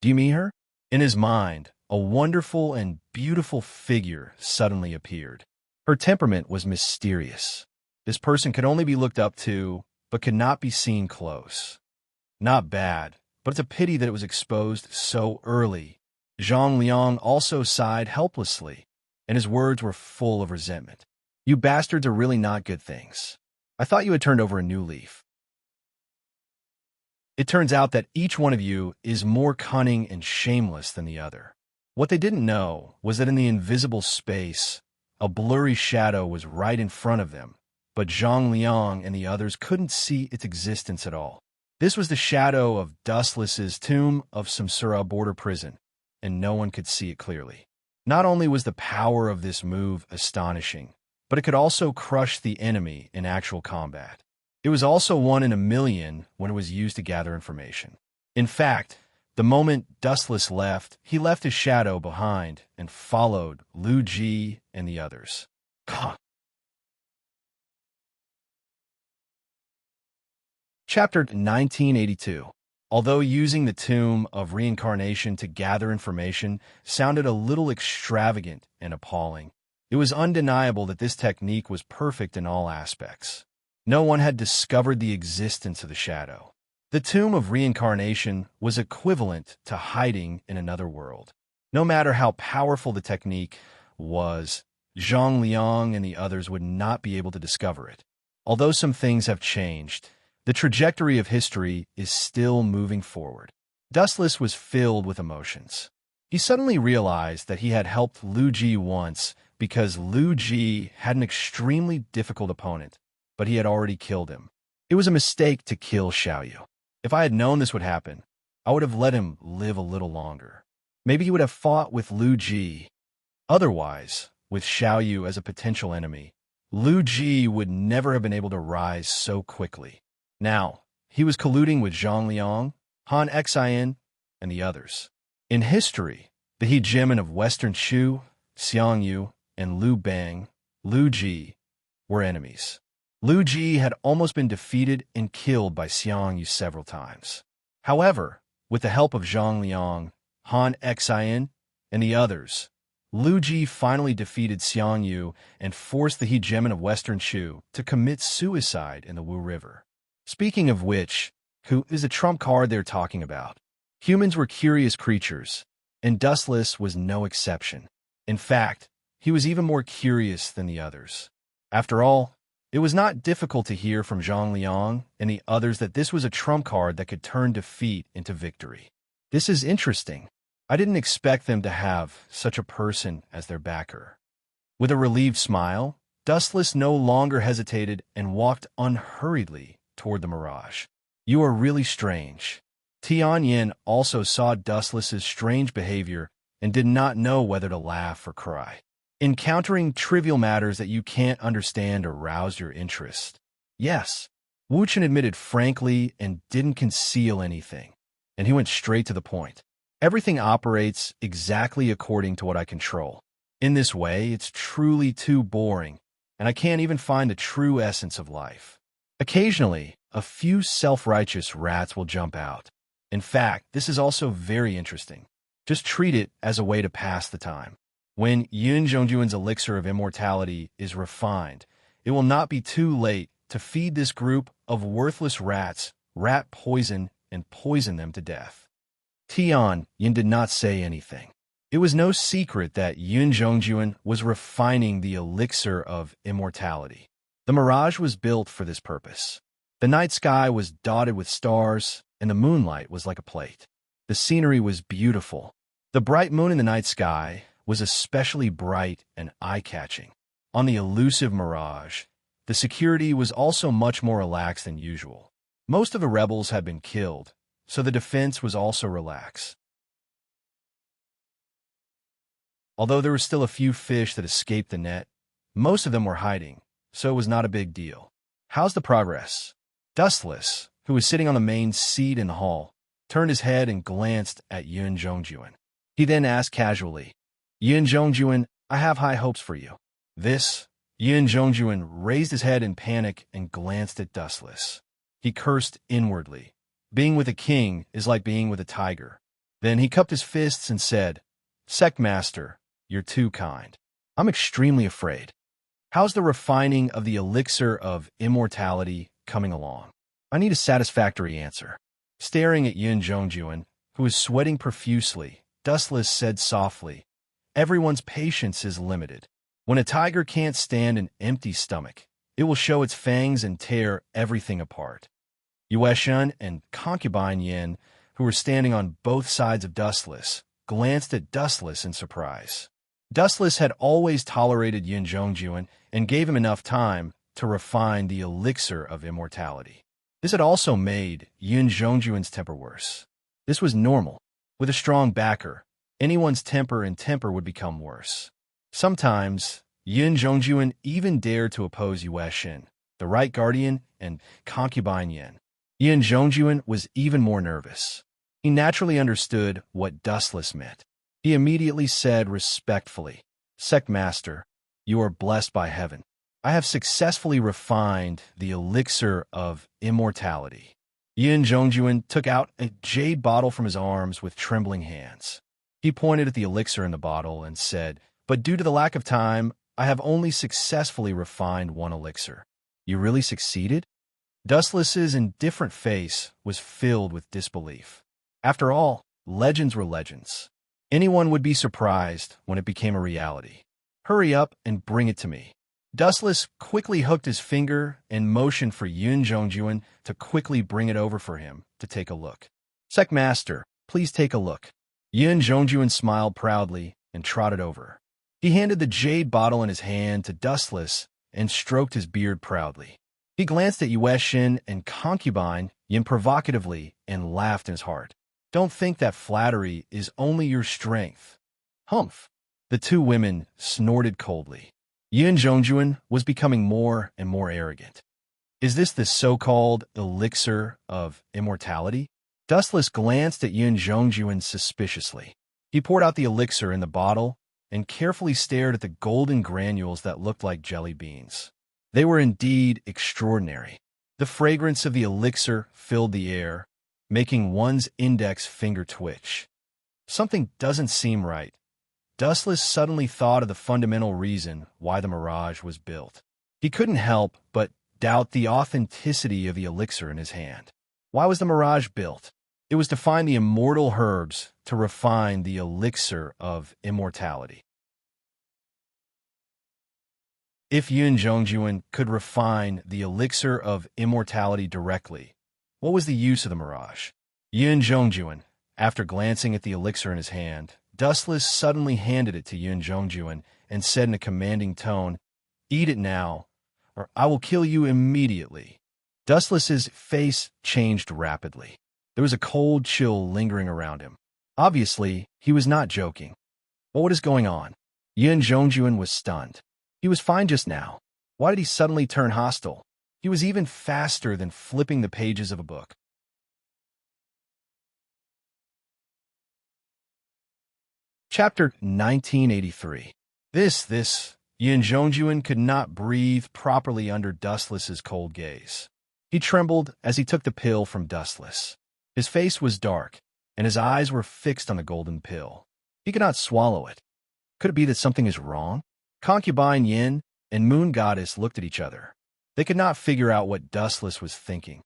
Do you mean her? In his mind, a wonderful and beautiful figure suddenly appeared. Her temperament was mysterious. This person could only be looked up to, but could not be seen close. Not bad, but it's a pity that it was exposed so early. Zhang Liang also sighed helplessly, and his words were full of resentment. "You bastards are really not good things. I thought you had turned over a new leaf. It turns out that each one of you is more cunning and shameless than the other." What they didn't know was that in the invisible space, a blurry shadow was right in front of them, but Zhang Liang and the others couldn't see its existence at all. This was the shadow of Dustless's tomb of Samsara border prison, and no one could see it clearly. Not only was the power of this move astonishing, but it could also crush the enemy in actual combat. It was also 1 in a million when it was used to gather information. In fact, the moment Dustless left, he left his shadow behind and followed Lu Ji and the others. Chapter 1982. Although using the Tomb of Reincarnation to gather information sounded a little extravagant and appalling, it was undeniable that this technique was perfect in all aspects. No one had discovered the existence of the shadow. The Tomb of Reincarnation was equivalent to hiding in another world. No matter how powerful the technique was, Zhang Liang and the others would not be able to discover it. Although some things have changed, the trajectory of history is still moving forward. Dustless was filled with emotions. He suddenly realized that he had helped Lu Ji once because Lu Ji had an extremely difficult opponent, but he had already killed him. It was a mistake to kill Xiaoyu. If I had known this would happen, I would have let him live a little longer. Maybe he would have fought with Lu Ji. Otherwise, with Xiaoyu as a potential enemy, Lu Ji would never have been able to rise so quickly. Now, he was colluding with Zhang Liang, Han Xian, and the others. In history, the hegemon of Western Shu, Xiang Yu, and Liu Bang, Lu Ji, were enemies. Lu Ji had almost been defeated and killed by Xiang Yu several times. However, with the help of Zhang Liang, Han Xian, and the others, Lu Ji finally defeated Xiang Yu and forced the hegemon of Western Shu to commit suicide in the Wu River. Speaking of which, who is the trump card they're talking about? Humans were curious creatures, and Dustless was no exception. In fact, he was even more curious than the others. After all, it was not difficult to hear from Zhang Liang and the others that this was a trump card that could turn defeat into victory. This is interesting. I didn't expect them to have such a person as their backer. With a relieved smile, Dustless no longer hesitated and walked unhurriedly toward the mirage. "You are really strange." Tianyin also saw Dustless's strange behavior and did not know whether to laugh or cry. Encountering trivial matters that you can't understand aroused your interest. Yes, Wuchen admitted frankly and didn't conceal anything, and he went straight to the point. Everything operates exactly according to what I control. In this way, it's truly too boring, and I can't even find the true essence of life. Occasionally, a few self-righteous rats will jump out. In fact, this is also very interesting. Just treat it as a way to pass the time. When Yun Zhongjuan's elixir of immortality is refined, it will not be too late to feed this group of worthless rats rat poison and poison them to death. Tianyin did not say anything. It was no secret that Yun Zhongjuan was refining the elixir of immortality. The mirage was built for this purpose. The night sky was dotted with stars, and the moonlight was like a plate. The scenery was beautiful. The bright moon in the night sky was especially bright and eye-catching. On the elusive mirage, the security was also much more relaxed than usual. Most of the rebels had been killed, so the defense was also relaxed. Although there were still a few fish that escaped the net, most of them were hiding, so it was not a big deal. How's the progress? Dustless, who was sitting on the main seat in the hall, turned his head and glanced at Yun Zhongjuan. He then asked casually, Yun Zhongjuan, I have high hopes for you. Yun Zhongjuan raised his head in panic and glanced at Dustless. He cursed inwardly. Being with a king is like being with a tiger. Then he cupped his fists and said, Sect Master, you're too kind. I'm extremely afraid. How's the refining of the elixir of immortality coming along? I need a satisfactory answer. Staring at Yun Zhongjuan, who was sweating profusely, Dustless said softly, Everyone's patience is limited. When a tiger can't stand an empty stomach, it will show its fangs and tear everything apart. Yueshun and concubine Yin, who were standing on both sides of Dustless, glanced at Dustless in surprise. Dustless had always tolerated Yun Zhongjuan and gave him enough time to refine the elixir of immortality. This had also made Yun Zhongjuan's temper worse. This was normal. With a strong backer, anyone's temper would become worse. Sometimes, Yun Zhongjuan even dared to oppose Yueshun, the right guardian, and concubine Yin. Yun Zhongjuan was even more nervous. He naturally understood what Dustless meant. He immediately said respectfully, Sect Master, you are blessed by heaven. I have successfully refined the elixir of immortality. Yun Zhongjuan took out a jade bottle from his arms with trembling hands. He pointed at the elixir in the bottle and said, But due to the lack of time, I have only successfully refined one elixir. You really succeeded? Dustless's indifferent face was filled with disbelief. After all, legends were legends. Anyone would be surprised when it became a reality. Hurry up and bring it to me. Dustless quickly hooked his finger and motioned for Yun Zhongjuan to quickly bring it over for him to take a look. Sect Master, please take a look. Yun Zhongjuan smiled proudly and trotted over. He handed the jade bottle in his hand to Dustless and stroked his beard proudly. He glanced at Yueshun and concubine Yin provocatively and laughed in his heart. Don't think that flattery is only your strength. Humph. The two women snorted coldly. Yun Zhongjuan was becoming more and more arrogant. Is this the so-called elixir of immortality? Dustless glanced at Yun Zhongjuan suspiciously. He poured out the elixir in the bottle and carefully stared at the golden granules that looked like jelly beans. They were indeed extraordinary. The fragrance of the elixir filled the air, making one's index finger twitch. Something doesn't seem right. Dustless suddenly thought of the fundamental reason why the mirage was built. He couldn't help but doubt the authenticity of the elixir in his hand. Why was the mirage built? It was to find the immortal herbs to refine the elixir of immortality. If Yun Zhongjuan could refine the elixir of immortality directly, what was the use of the mirage? Yun Zhongjuan, after glancing at the elixir in his hand, Dustless suddenly handed it to Yun Zhongjuan and said in a commanding tone, Eat it now, or I will kill you immediately. Dustless's face changed rapidly. There was a cold chill lingering around him. Obviously, he was not joking. But what is going on? Yun Zhongjuan was stunned. He was fine just now. Why did he suddenly turn hostile? He was even faster than flipping the pages of a book. Chapter 1983. Yun Zhongjuan could not breathe properly under Dustless's cold gaze. He trembled as he took the pill from Dustless. His face was dark, and his eyes were fixed on the golden pill. He could not swallow it. Could it be that something is wrong? Concubine Yin and Moon Goddess looked at each other. They could not figure out what Dustless was thinking.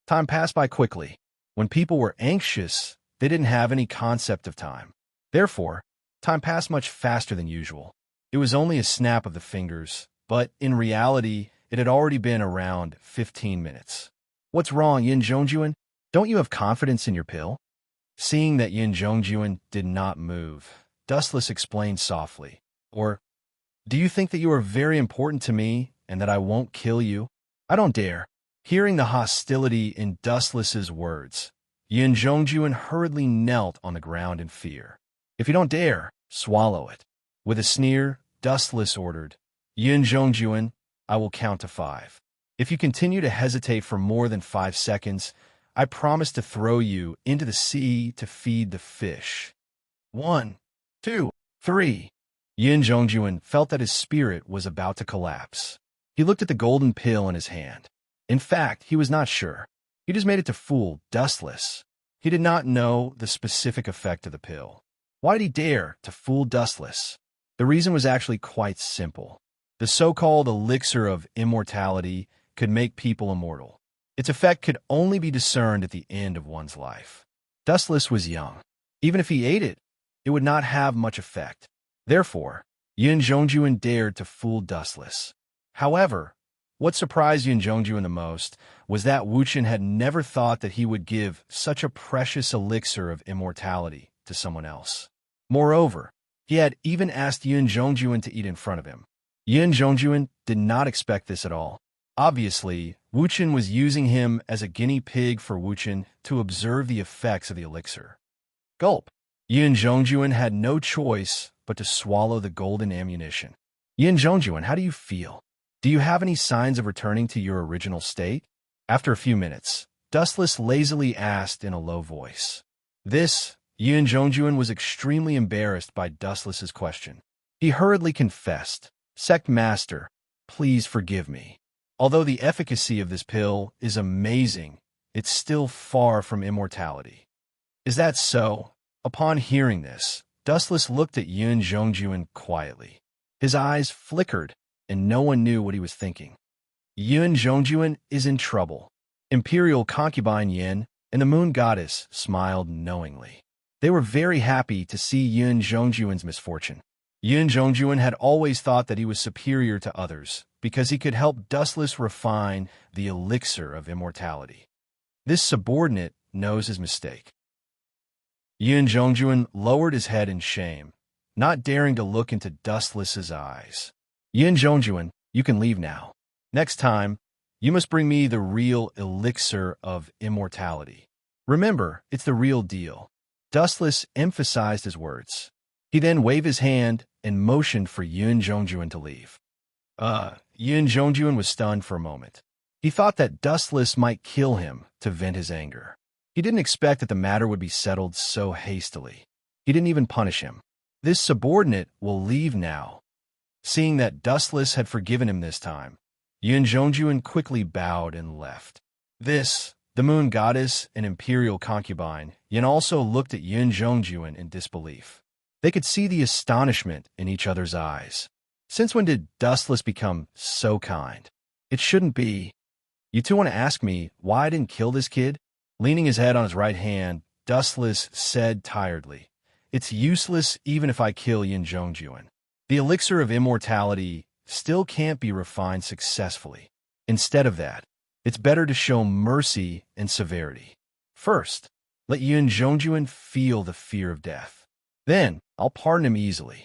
Time passed by quickly. When people were anxious, they didn't have any concept of time. Therefore, Time passed much faster than usual. It was only a snap of the fingers, but in reality, it had already been around 15 minutes. What's wrong, Yin Zhongjuan? Don't you have confidence in your pill? Seeing that Yin Zhongjuan did not move, Dustless explained softly. Or, do you think that you are very important to me and that I won't kill you? I don't dare. Hearing the hostility in Dustless's words, Yin Zhongjuan hurriedly knelt on the ground in fear. If you don't dare, swallow it. With a sneer, Dustless ordered, Yin Zhongjuan, I will count to 5. If you continue to hesitate for more than 5 seconds, I promise to throw you into the sea to feed the fish. 1, 2, 3. Yin Zhongjuan felt that his spirit was about to collapse. He looked at the golden pill in his hand. In fact, he was not sure. He just made it to fool Dustless. He did not know the specific effect of the pill. Why did he dare to fool Dustless? The reason was actually quite simple. The so-called elixir of immortality could make people immortal. Its effect could only be discerned at the end of one's life. Dustless was young. Even if he ate it, it would not have much effect. Therefore, Yin Zhongjuan dared to fool Dustless. However, what surprised Yin Zhongjuan the most was that Wuchen had never thought that he would give such a precious elixir of immortality to someone else. Moreover, he had even asked Yin Zhongjuan to eat in front of him. Yin Zhongjuan did not expect this at all. Obviously, Wuchen was using him as a guinea pig for Wuchen to observe the effects of the elixir. Gulp. Yin Zhongjuan had no choice but to swallow the golden ammunition. Yin Zhongjuan, how do you feel? Do you have any signs of returning to your original state? After a few minutes, Dustless lazily asked in a low voice. Yin Zhongjuan was extremely embarrassed by Dustless's question. He hurriedly confessed, Sect Master, please forgive me. Although the efficacy of this pill is amazing, it's still far from immortality. Is that so? Upon hearing this, Dustless looked at Yin Zhongjuan quietly. His eyes flickered, and no one knew what he was thinking. Yin Zhongjuan is in trouble. Imperial concubine Yin and the moon goddess smiled knowingly. They were very happy to see Yin Zhongjuan's misfortune. Yin Zhongjuan had always thought that he was superior to others because he could help Dustless refine the elixir of immortality. This subordinate knows his mistake. Yin Zhongjuan lowered his head in shame, not daring to look into Dustless's eyes. Yin Zhongjuan, you can leave now. Next time, you must bring me the real elixir of immortality. Remember, it's the real deal. Dustless emphasized his words. He then waved his hand and motioned for Yin Zhongjuan to leave. Yin Zhongjuan was stunned for a moment. He thought that Dustless might kill him to vent his anger. He didn't expect that the matter would be settled so hastily. He didn't even punish him. This subordinate will leave now. Seeing that Dustless had forgiven him this time, Yin Zhongjuan quickly bowed and left. The moon goddess and imperial concubine, Yin also looked at Yin Zhongjuan in disbelief. They could see the astonishment in each other's eyes. Since when did Dustless become so kind? It shouldn't be. You two want to ask me why I didn't kill this kid? Leaning his head on his right hand, Dustless said tiredly, It's useless even if I kill Yin Zhongjuan. The elixir of immortality still can't be refined successfully. Instead of that, it's better to show mercy and severity. First, let Yin Zhongjuan feel the fear of death. Then, I'll pardon him easily.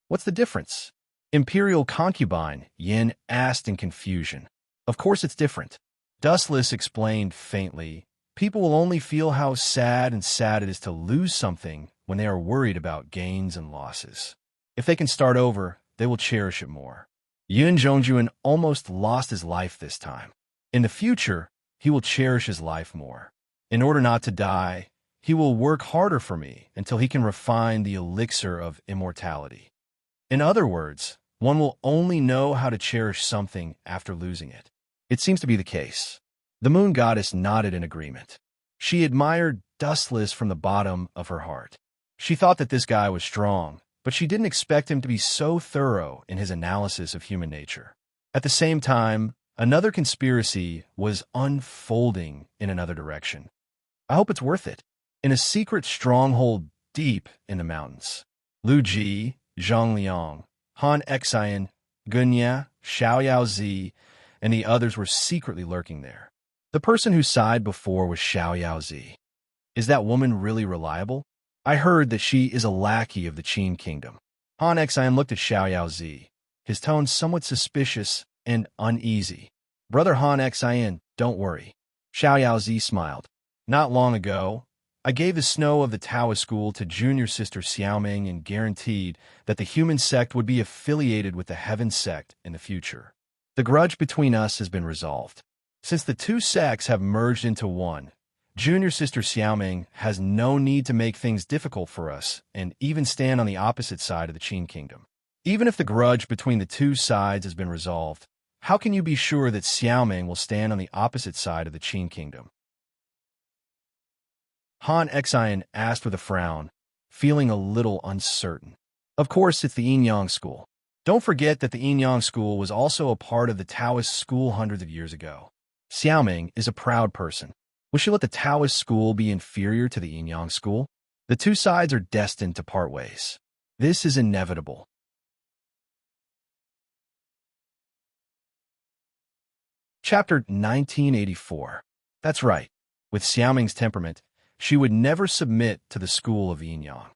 What's the difference? Imperial concubine, Yin asked in confusion. Of course it's different. Dustless explained faintly, people will only feel how sad it is to lose something when they are worried about gains and losses. If they can start over, they will cherish it more. Yin Zhongjuan almost lost his life this time. In the future, he will cherish his life more. In order not to die, he will work harder for me until he can refine the elixir of immortality. In other words, one will only know how to cherish something after losing it. It seems to be the case. The moon goddess nodded in agreement. She admired Dustless from the bottom of her heart. She thought that this guy was strong, but she didn't expect him to be so thorough in his analysis of human nature. At the same time, another conspiracy was unfolding in another direction. I hope it's worth it. In a secret stronghold deep in the mountains, Lu Ji, Zhang Liang, Han Xian, Gunya, Xiao Yaozi, and the others were secretly lurking there. The person who sighed before was Xiao Yaozi. Is that woman really reliable? I heard that she is a lackey of the Qin kingdom. Han Xian looked at Xiao Yaozi, his tone somewhat suspicious and uneasy. Brother Han Xian, don't worry. Xiao Yaozi smiled. Not long ago, I gave the snow of the Taoist school to junior sister Xiaoming and guaranteed that the human sect would be affiliated with the heaven sect in the future. The grudge between us has been resolved. Since the two sects have merged into one, junior sister Xiaoming has no need to make things difficult for us and even stand on the opposite side of the Qin kingdom. Even if the grudge between the two sides has been resolved, how can you be sure that Xiaoming will stand on the opposite side of the Qin kingdom? Han Xian asked with a frown, feeling a little uncertain. Of course, it's the Yin-Yang school. Don't forget that the Yin-Yang school was also a part of the Taoist school hundreds of years ago. Xiaoming is a proud person. Will she let the Taoist school be inferior to the Yin-Yang school? The two sides are destined to part ways. This is inevitable. Chapter 1984. That's right. With Xiaoming's temperament, she would never submit to the school of Yin-Yang.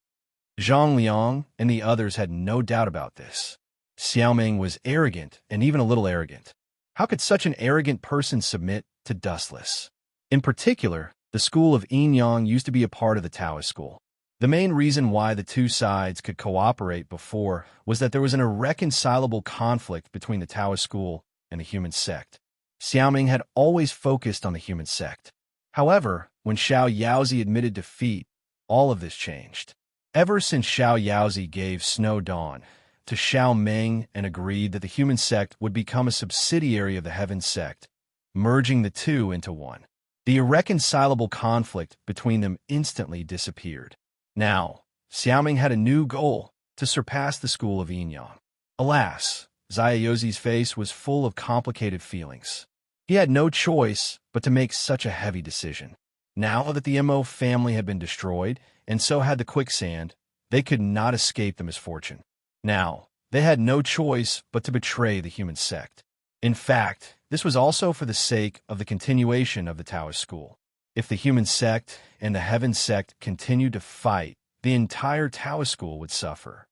Zhang Liang and the others had no doubt about this. Xiaoming was arrogant and even a little arrogant. How could such an arrogant person submit to Dustless? In particular, the school of Yin-Yang used to be a part of the Taoist school. The main reason why the two sides could cooperate before was that there was an irreconcilable conflict between the Taoist school and the human sect. Xiaoming had always focused on the human sect. However, when Xiao Yaozi admitted defeat, all of this changed. Ever since Xiao Yaozi gave Snow Dawn to Xiao Meng and agreed that the human sect would become a subsidiary of the heaven sect, merging the two into one, the irreconcilable conflict between them instantly disappeared. Now, Xiaoming had a new goal, to surpass the school of Yin-Yang. Alas, Zaya face was full of complicated feelings. He had no choice but to make such a heavy decision. Now that the Mo family had been destroyed, and so had the quicksand, they could not escape the misfortune. Now, they had no choice but to betray the human sect. In fact, this was also for the sake of the continuation of the Taoist school. If the human sect and the heaven sect continued to fight, the entire Taoist school would suffer.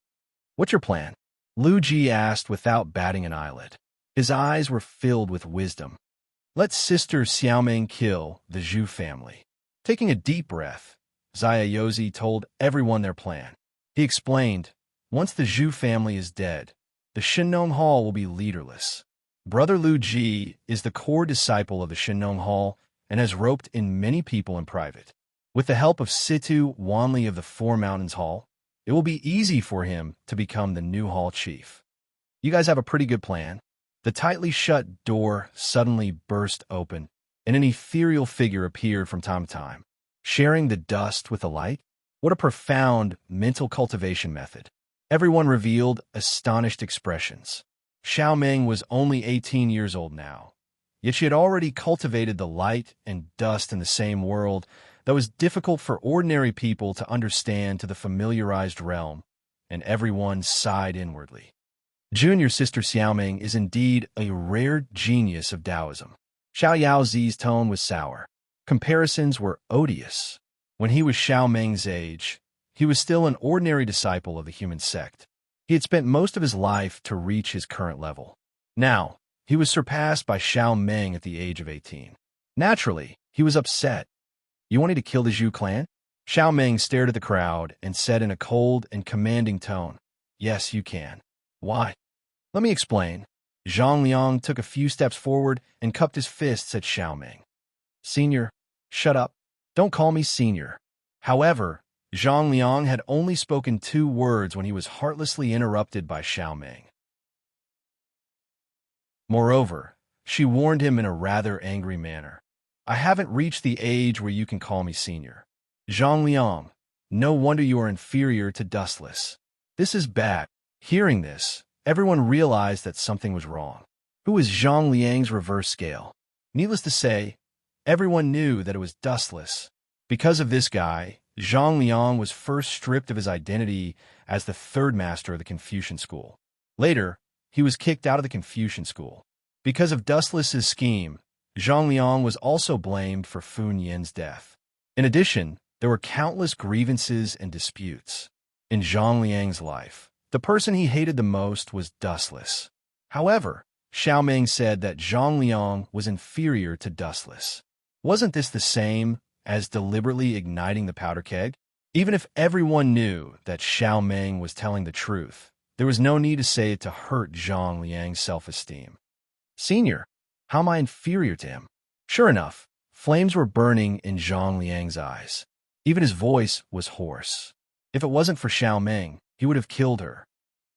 What's your plan? Lu Ji asked without batting an eyelid. His eyes were filled with wisdom. Let Sister Xiaoming kill the Zhu family. Taking a deep breath, Zaya told everyone their plan. He explained, once the Zhu family is dead, the Shinnong Hall will be leaderless. Brother Lu Ji is the core disciple of the Shinnong Hall and has roped in many people in private. With the help of Situ Wanli of the Four Mountains Hall, it will be easy for him to become the new hall chief. You guys have a pretty good plan. The tightly shut door suddenly burst open, and an ethereal figure appeared from time to time, sharing the dust with the light. What a profound mental cultivation method. Everyone revealed astonished expressions. Xiao Meng was only 18 years old now, yet she had already cultivated the light and dust in the same world that was difficult for ordinary people to understand to the familiarized realm, and everyone sighed inwardly. Junior sister Xiaoming is indeed a rare genius of Taoism. Xiao Yaozi's tone was sour. Comparisons were odious. When he was Xiao Meng's age, he was still an ordinary disciple of the human sect. He had spent most of his life to reach his current level. Now, he was surpassed by Xiao Meng at the age of 18. Naturally, he was upset. You want me to kill the Zhu clan? Xiao Meng stared at the crowd and said in a cold and commanding tone, Yes, you can. Why? Let me explain. Zhang Liang took a few steps forward and cupped his fists at Xiao Meng. Senior, shut up. Don't call me senior. However, Zhang Liang had only spoken 2 words when he was heartlessly interrupted by Xiao Meng. Moreover, she warned him in a rather angry manner. I haven't reached the age where you can call me senior. Zhang Liang, no wonder you are inferior to Dustless. This is bad. Hearing this, everyone realized that something was wrong. Who was Zhang Liang's reverse scale? Needless to say, everyone knew that it was Dustless. Because of this guy, Zhang Liang was first stripped of his identity as the third master of the Confucian school. Later, he was kicked out of the Confucian school. Because of Dustless's scheme, Zhang Liang was also blamed for Fun Yin's death. In addition, there were countless grievances and disputes. In Zhang Liang's life, the person he hated the most was Dustless. However, Xiao Meng said that Zhang Liang was inferior to Dustless. Wasn't this the same as deliberately igniting the powder keg? Even if everyone knew that Xiao Meng was telling the truth, there was no need to say it to hurt Zhang Liang's self-esteem. Senior, how am I inferior to him? Sure enough, flames were burning in Zhang Liang's eyes. Even his voice was hoarse. If it wasn't for Xiao Meng, he would have killed her.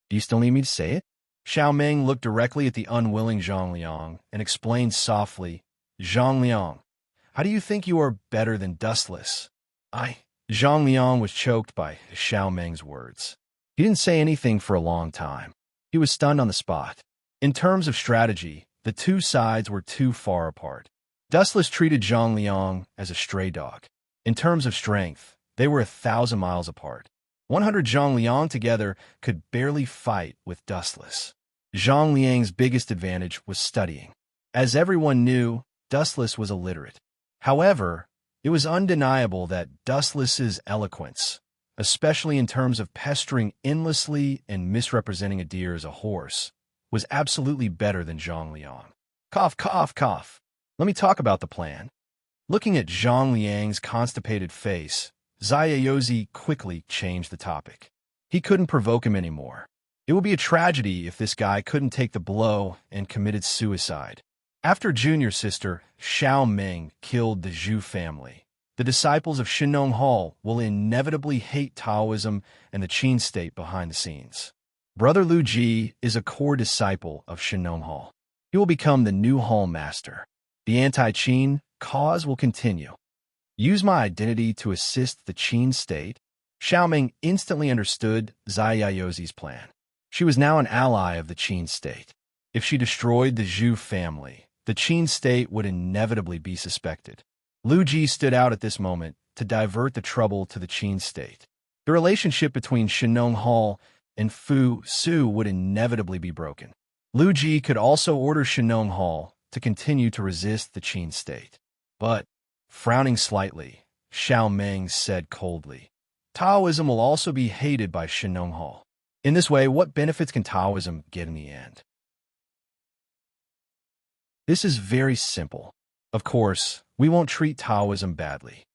Do you still need me to say it? Xiao Meng looked directly at the unwilling Zhang Liang and explained softly, Zhang Liang, how do you think you are better than Dustless? Zhang Liang was choked by Xiao Meng's words. He didn't say anything for a long time. He was stunned on the spot. In terms of strategy, the two sides were too far apart. Dustless treated Zhang Liang as a stray dog. In terms of strength, they were 1,000 miles apart. 100 Zhang Liang together could barely fight with Dustless. Zhang Liang's biggest advantage was studying. As everyone knew, Dustless was illiterate. However, it was undeniable that Dustless's eloquence, especially in terms of pestering endlessly and misrepresenting a deer as a horse, was absolutely better than Zhang Liang. Cough, cough, cough. Let me talk about the plan. Looking at Zhang Liang's constipated face, Zhao quickly changed the topic. He couldn't provoke him anymore. It would be a tragedy if this guy couldn't take the blow and committed suicide. After junior sister Xiao Meng killed the Zhu family, the disciples of Shinong Hall will inevitably hate Taoism and the Qin state behind the scenes. Brother Lu Ji is a core disciple of Shinong Hall. He will become the new hall master. The anti-Qin cause will continue. Use my identity to assist the Qin state? Xiao Meng instantly understood Zhao Yaozi's plan. She was now an ally of the Qin state. If she destroyed the Zhu family, the Qin state would inevitably be suspected. Lu Ji stood out at this moment to divert the trouble to the Qin state. The relationship between Shinong Hall and Fu Su would inevitably be broken. Lu Ji could also order Shinong Hall to continue to resist the Qin state. But, frowning slightly, Xiao Meng said coldly, Taoism will also be hated by Shinong Hall. In this way, what benefits can Taoism get in the end? This is very simple. Of course, we won't treat Taoism badly.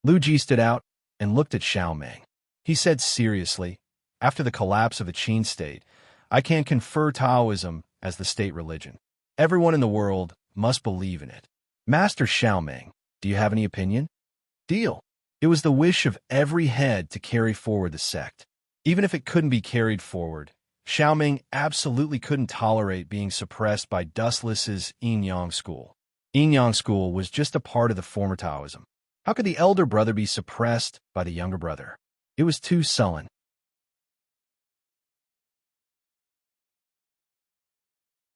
Lu Ji stood out and looked at Xiao Meng. He said seriously, after the collapse of the Qin state, I can confer Taoism as the state religion. Everyone in the world must believe in it. Master Xiao Meng, do you have any opinion? Deal. It was the wish of every head to carry forward the sect. Even if it couldn't be carried forward, Xiao Meng absolutely couldn't tolerate being suppressed by Dustless's Yin-Yang school. Yin-Yang school was just a part of the former Taoism. How could the elder brother be suppressed by the younger brother? It was too sullen.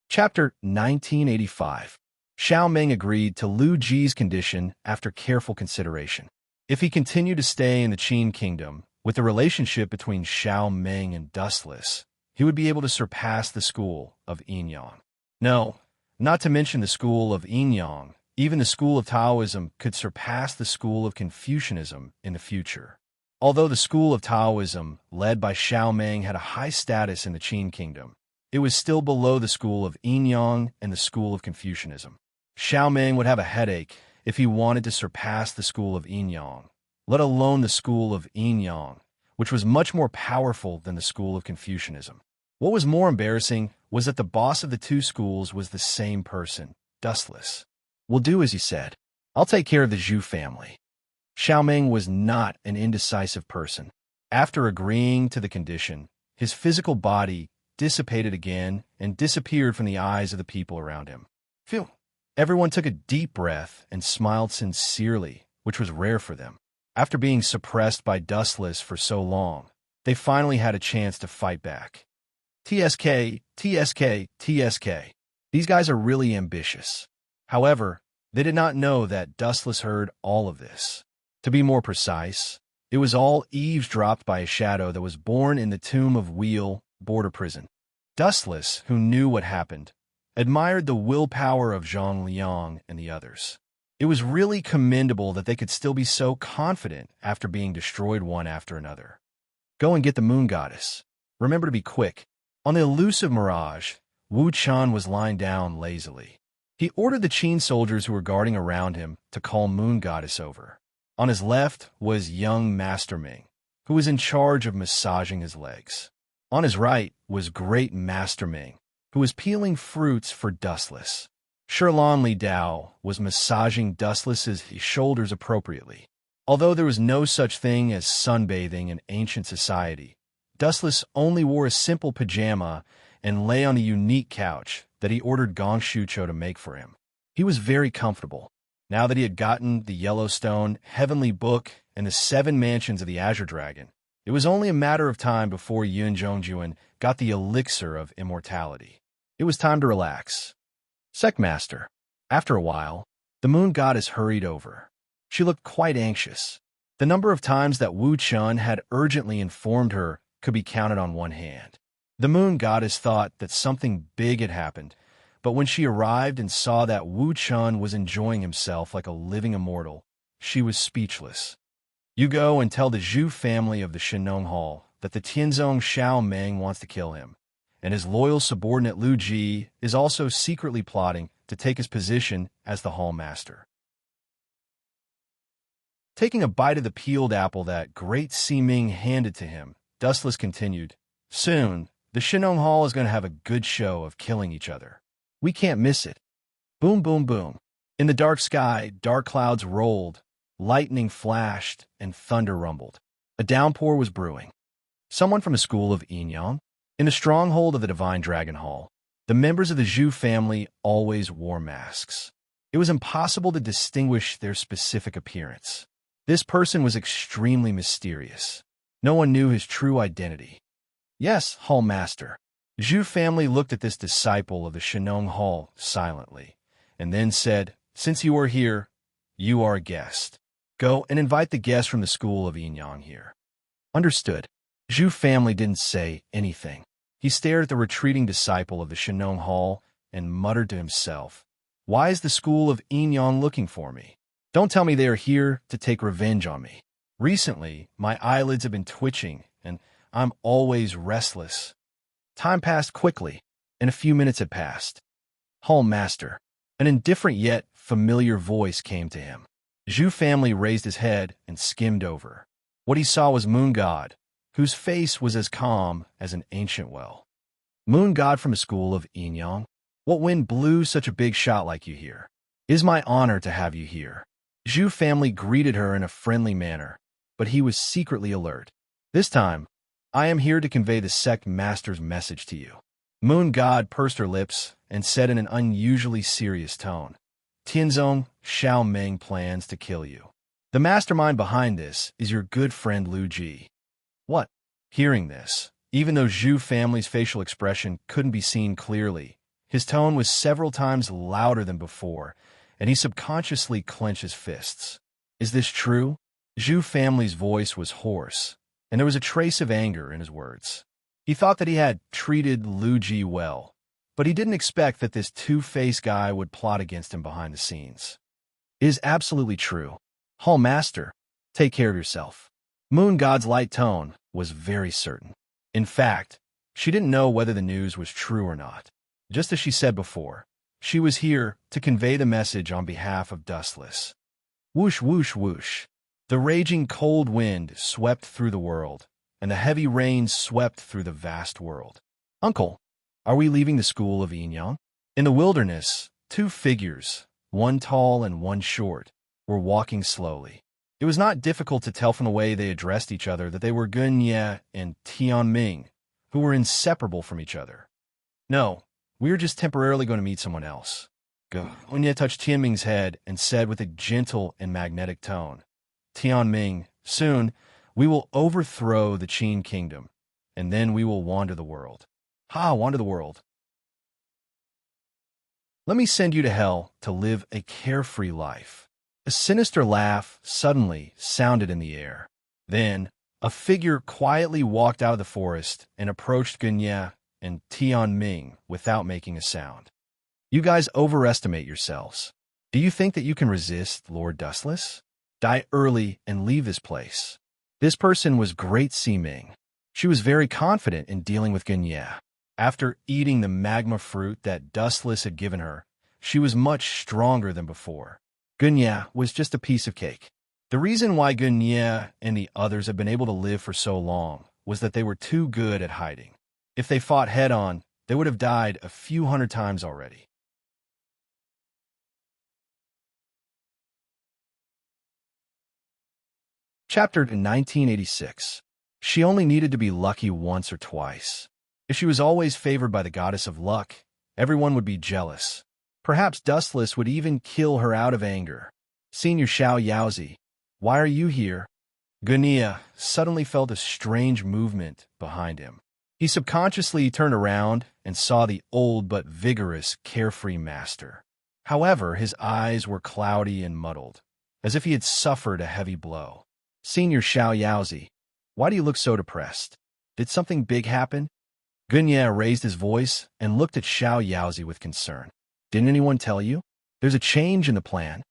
Chapter 1985. Xiao Meng agreed to Lu Ji's condition after careful consideration. If he continued to stay in the Qin kingdom, with the relationship between Xiao Meng and Dustless, he would be able to surpass the school of Yin-Yang. No, not to mention the school of Yin-Yang, even the school of Taoism could surpass the school of Confucianism in the future. Although the school of Taoism, led by Xiao Meng, had a high status in the Qin kingdom, it was still below the school of Yin-Yang and the school of Confucianism. Xiao Meng would have a headache if he wanted to surpass the school of Yin-Yang, let alone the school of Yin-Yang, which was much more powerful than the school of Confucianism. What was more embarrassing was that the boss of the two schools was the same person, Dustless. We'll do as you said. I'll take care of the Zhu family. Xiao Meng was not an indecisive person. After agreeing to the condition, his physical body dissipated again and disappeared from the eyes of the people around him. Phew! Everyone took a deep breath and smiled sincerely, which was rare for them. After being suppressed by Dustless for so long, they finally had a chance to fight back. TSK, TSK, TSK. These guys are really ambitious. However, they did not know that Dustless heard all of this. To be more precise, It was all eavesdropped by a shadow that was born in the tomb of Wheel, border prison. Dustless, who knew what happened, admired the willpower of Zhang Liang and the others. It was really commendable that they could still be so confident after being destroyed one after another. Go and get the moon goddess. Remember to be quick. On the elusive mirage, Wu Chan was lying down lazily. He ordered the Qin soldiers who were guarding around him to call moon goddess over. On his left was young Master Ming, who was in charge of massaging his legs. On his right was great Master Ming, who was peeling fruits for Dustless. Shirlan Li Dao was massaging Dustless's shoulders appropriately. Although there was no such thing as sunbathing in ancient society, Dustless only wore a simple pajama and lay on the unique couch that he ordered Gong Shucho to make for him. He was very comfortable. Now that he had gotten the Yellowstone, Heavenly Book, and the 7 mansions of the Azure Dragon, it was only a matter of time before Yun Zhongjuan got the elixir of immortality. It was time to relax. Sectmaster. After a while, the moon goddess hurried over. She looked quite anxious. The number of times that Wu Chun had urgently informed her could be counted on one hand. The moon goddess thought that something big had happened, but when she arrived and saw that Wu Chun was enjoying himself like a living immortal, she was speechless. You go and tell the Zhu family of the Shenong Hall that the Tianzong Xiao Meng wants to kill him, and his loyal subordinate Lu Ji is also secretly plotting to take his position as the hall master. Taking a bite of the peeled apple that Great Si Ming handed to him, Dustless continued, "Soon, the Shenong Hall is going to have a good show of killing each other. We can't miss it." Boom, boom, boom. In the dark sky, dark clouds rolled, lightning flashed, and thunder rumbled. A downpour was brewing. Someone from a school of Yinyang? In the stronghold of the Divine Dragon Hall, the members of the Zhu family always wore masks. It was impossible to distinguish their specific appearance. This person was extremely mysterious. No one knew his true identity. Yes, Hall Master. Zhu family looked at this disciple of the Shenong Hall silently, and then said, "Since you are here, you are a guest. Go and invite the guests from the school of Yinyang here." Understood. Zhu family didn't say anything. He stared at the retreating disciple of the Shenong Hall and muttered to himself, "Why is the school of Yinyang looking for me? Don't tell me they are here to take revenge on me. Recently, my eyelids have been twitching, and I'm always restless." Time passed quickly, and a few minutes had passed. "Hall Master." An indifferent yet familiar voice came to him. Zhu family raised his head and skimmed over. What he saw was Moon God, whose face was as calm as an ancient well. "Moon God from a school of Yinyang? What wind blew such a big shot like you here? It is my honor to have you here." Zhu family greeted her in a friendly manner, but he was secretly alert. "This time, I am here to convey the sect master's message to you." Moon God pursed her lips and said in an unusually serious tone, "Tianzong Xiao Meng plans to kill you. The mastermind behind this is your good friend Lu Ji." What? Hearing this, even though Zhu family's facial expression couldn't be seen clearly, his tone was several times louder than before, and he subconsciously clenched his fists. "Is this true?" Zhu family's voice was hoarse, and there was a trace of anger in his words. He thought that he had treated Lu Ji well, but he didn't expect that this two-faced guy would plot against him behind the scenes. "It is absolutely true. Hall Master, take care of yourself." Moon God's light tone was very certain. In fact, she didn't know whether the news was true or not. Just as she said before, she was here to convey the message on behalf of Dustless. Whoosh, whoosh, whoosh. The raging cold wind swept through the world, and the heavy rain swept through the vast world. "Uncle, are we leaving the school of Yinyang?" In the wilderness, 2 figures, one tall and one short, were walking slowly. It was not difficult to tell from the way they addressed each other that they were Gunye and Tianming, who were inseparable from each other. "No, we are just temporarily going to meet someone else." Gunye touched Tianming's head and said with a gentle and magnetic tone, "Tianming, soon we will overthrow the Qin kingdom, and then we will wander the world." "Ha, wander the world. Let me send you to hell to live a carefree life." A sinister laugh suddenly sounded in the air. Then, a figure quietly walked out of the forest and approached Gunya and Tianming without making a sound. You guys overestimate yourselves. Do you think that you can resist Lord Dustless? Die early and leave this place. This person was Great Ming. She was very confident in dealing with Gunya. After eating the magma fruit that Dustless had given her, she was much stronger than before. Gunya was just a piece of cake. The reason why Gunya and the others had been able to live for so long was that they were too good at hiding. If they fought head-on, they would have died a few hundred times already. Chapter 1986. She only needed to be lucky once or twice. If she was always favored by the goddess of luck, everyone would be jealous. Perhaps Dustless would even kill her out of anger. Senior Xiao Yaozi, why are you here? Gunya suddenly felt a strange movement behind him. He subconsciously turned around and saw the old but vigorous, carefree master. However, his eyes were cloudy and muddled, as if he had suffered a heavy blow. Senior Xiao Yaozi, why do you look so depressed? Did something big happen? Gunya raised his voice and looked at Xiao Yaozi with concern. Didn't anyone tell you? There's a change in the plan.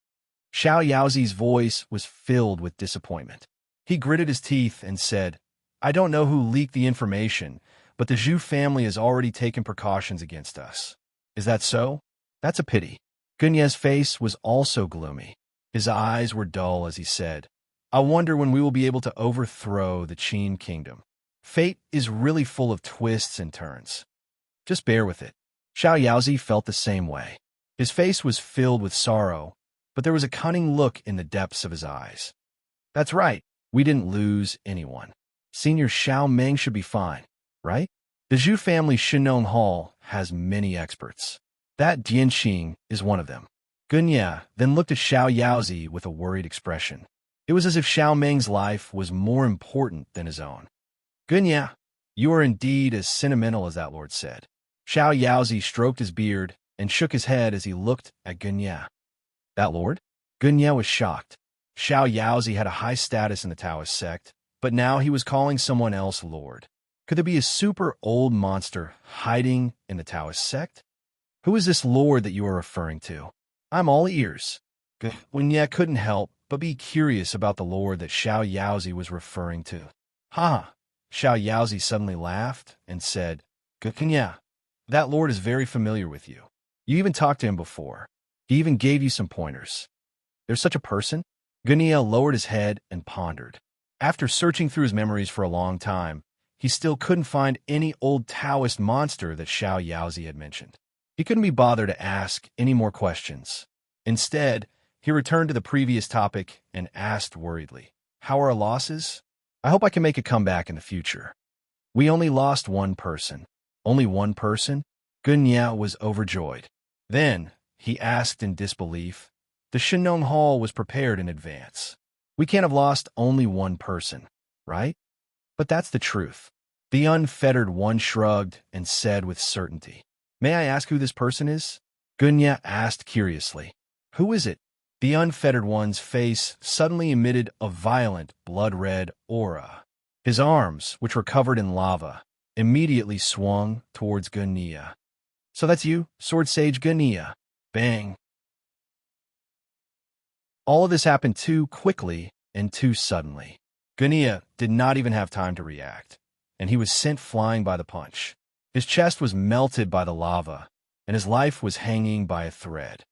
Xiao Yaozi's voice was filled with disappointment. He gritted his teeth and said, I don't know who leaked the information, but the Zhu family has already taken precautions against us. Is that so? That's a pity. Gunya's face was also gloomy. His eyes were dull as he said, I wonder when we will be able to overthrow the Qin kingdom. Fate is really full of twists and turns. Just bear with it. Xiao Yaozi felt the same way. His face was filled with sorrow, but there was a cunning look in the depths of his eyes. That's right, we didn't lose anyone. Senior Xiao Meng should be fine, right? The Zhu family Shinong Hall has many experts. That Dianxing is one of them. Gunya then looked at Xiao Yaozi with a worried expression. It was as if Xiao Meng's life was more important than his own. Gunya, you are indeed as sentimental as that lord said. Xiao Yaozi stroked his beard and shook his head as he looked at Gunya. That lord? Gunya was shocked. Xiao Yaozi had a high status in the Taoist sect, but now he was calling someone else lord. Could there be a super old monster hiding in the Taoist sect? Who is this lord that you are referring to? I'm all ears. Gunya couldn't help but be curious about the lord that Xiao Yaozi was referring to. Ha! Xiao Yaozi suddenly laughed and said, Gunya, that lord is very familiar with you. You even talked to him before. He even gave you some pointers. There's such a person? Gunya lowered his head and pondered. After searching through his memories for a long time, he still couldn't find any old Taoist monster that Xiao Yaozi had mentioned. He couldn't be bothered to ask any more questions. Instead, he returned to the previous topic and asked worriedly, How are our losses? I hope I can make a comeback in the future. We only lost one person. Only one person? Gunya was overjoyed. Then, he asked in disbelief, the Shinong Hall was prepared in advance. We can't have lost only one person, right? But that's the truth. The unfettered one shrugged and said with certainty, May I ask who this person is? Gunya asked curiously. Who is it? The unfettered one's face suddenly emitted a violent, blood-red aura. His arms, which were covered in lava, immediately swung towards Gunya. So that's you, Sword Sage Gunya. Bang. All of this happened too quickly and too suddenly. Gunya did not even have time to react, and he was sent flying by the punch. His chest was melted by the lava, and his life was hanging by a thread.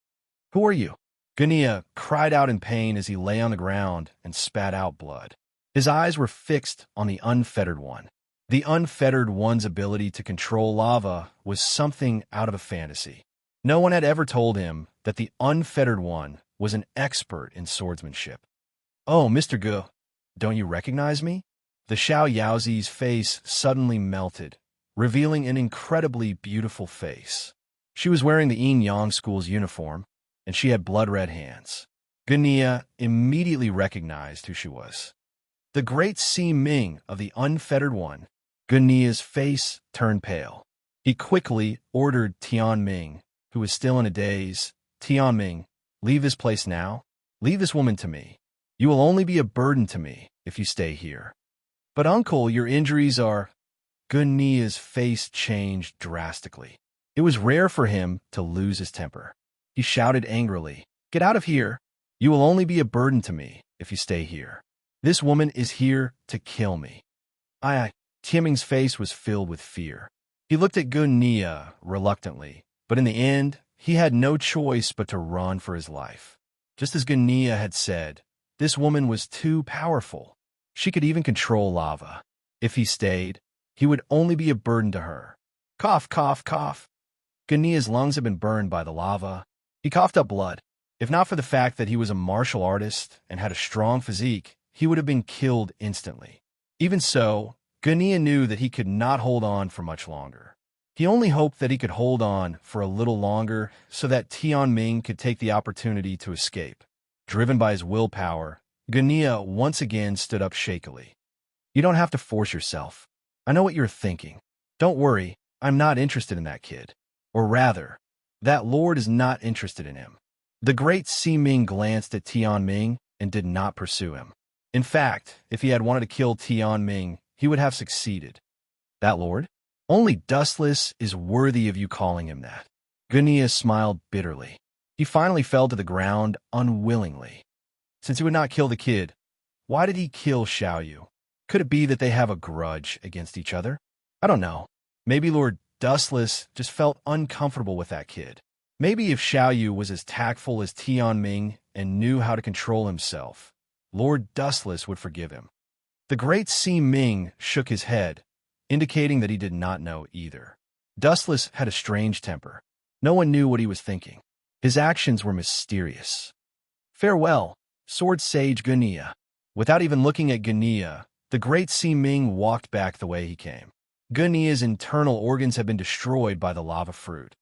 Who are you? Gunya cried out in pain as he lay on the ground and spat out blood. His eyes were fixed on the unfettered one. The unfettered one's ability to control lava was something out of a fantasy. No one had ever told him that the unfettered one was an expert in swordsmanship. Oh, Mr. Gu, don't you recognize me? The Xiao Yaozi's face suddenly melted, revealing an incredibly beautiful face. She was wearing the Yin Yang School's uniform, and she had blood-red hands. Gunya immediately recognized who she was. The great Ming of the unfettered one. Gunya's face turned pale. He quickly ordered Tianming, who was still in a daze, Tianming, leave this place now. Leave this woman to me. You will only be a burden to me if you stay here. But uncle, your injuries are... Gunia's face changed drastically. It was rare for him to lose his temper. He shouted angrily, "Get out of here! You will only be a burden to me if you stay here. This woman is here to kill me." Tieming's face was filled with fear. He looked at Gunia reluctantly, but in the end, he had no choice but to run for his life. Just as Gunia had said, this woman was too powerful. She could even control lava. If he stayed, he would only be a burden to her. Cough, cough, cough. Gunia's lungs had been burned by the lava. He coughed up blood. If not for the fact that he was a martial artist and had a strong physique, he would have been killed instantly. Even so, Gunia knew that he could not hold on for much longer. He only hoped that he could hold on for a little longer so that Tianming could take the opportunity to escape. Driven by his willpower, Gunia once again stood up shakily. You don't have to force yourself. I know what you're thinking. Don't worry, I'm not interested in that kid. Or rather, that lord is not interested in him. The great Ming glanced at Tianming and did not pursue him. In fact, if he had wanted to kill Tianming, he would have succeeded. That lord? Only Dustless is worthy of you calling him that. Gunia smiled bitterly. He finally fell to the ground unwillingly. Since he would not kill the kid, why did he kill Xiaoyu? Could it be that they have a grudge against each other? I don't know. Maybe Lord Dustless just felt uncomfortable with that kid. Maybe if Xiaoyu was as tactful as Tianming and knew how to control himself, Lord Dustless would forgive him. The great Ming shook his head, indicating that he did not know either. Dustless had a strange temper. No one knew what he was thinking. His actions were mysterious. Farewell, Sword Sage Gunia. Without even looking at Gunia, the great Ming walked back the way he came. Gunia's internal organs had been destroyed by the lava fruit.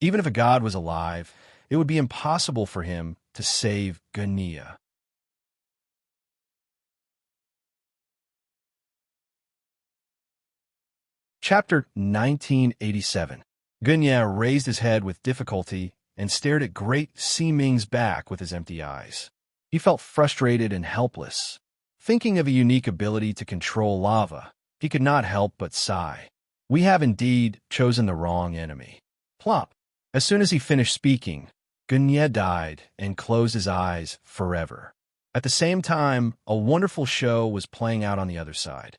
Even if a god was alive, it would be impossible for him to save Gunia. Chapter 1987. Gunia raised his head with difficulty and stared at great Ming's back with his empty eyes. He felt frustrated and helpless. Thinking of a unique ability to control lava, he could not help but sigh. We have indeed chosen the wrong enemy. Plop. As soon as he finished speaking, Gunia died and closed his eyes forever. At the same time, a wonderful show was playing out on the other side.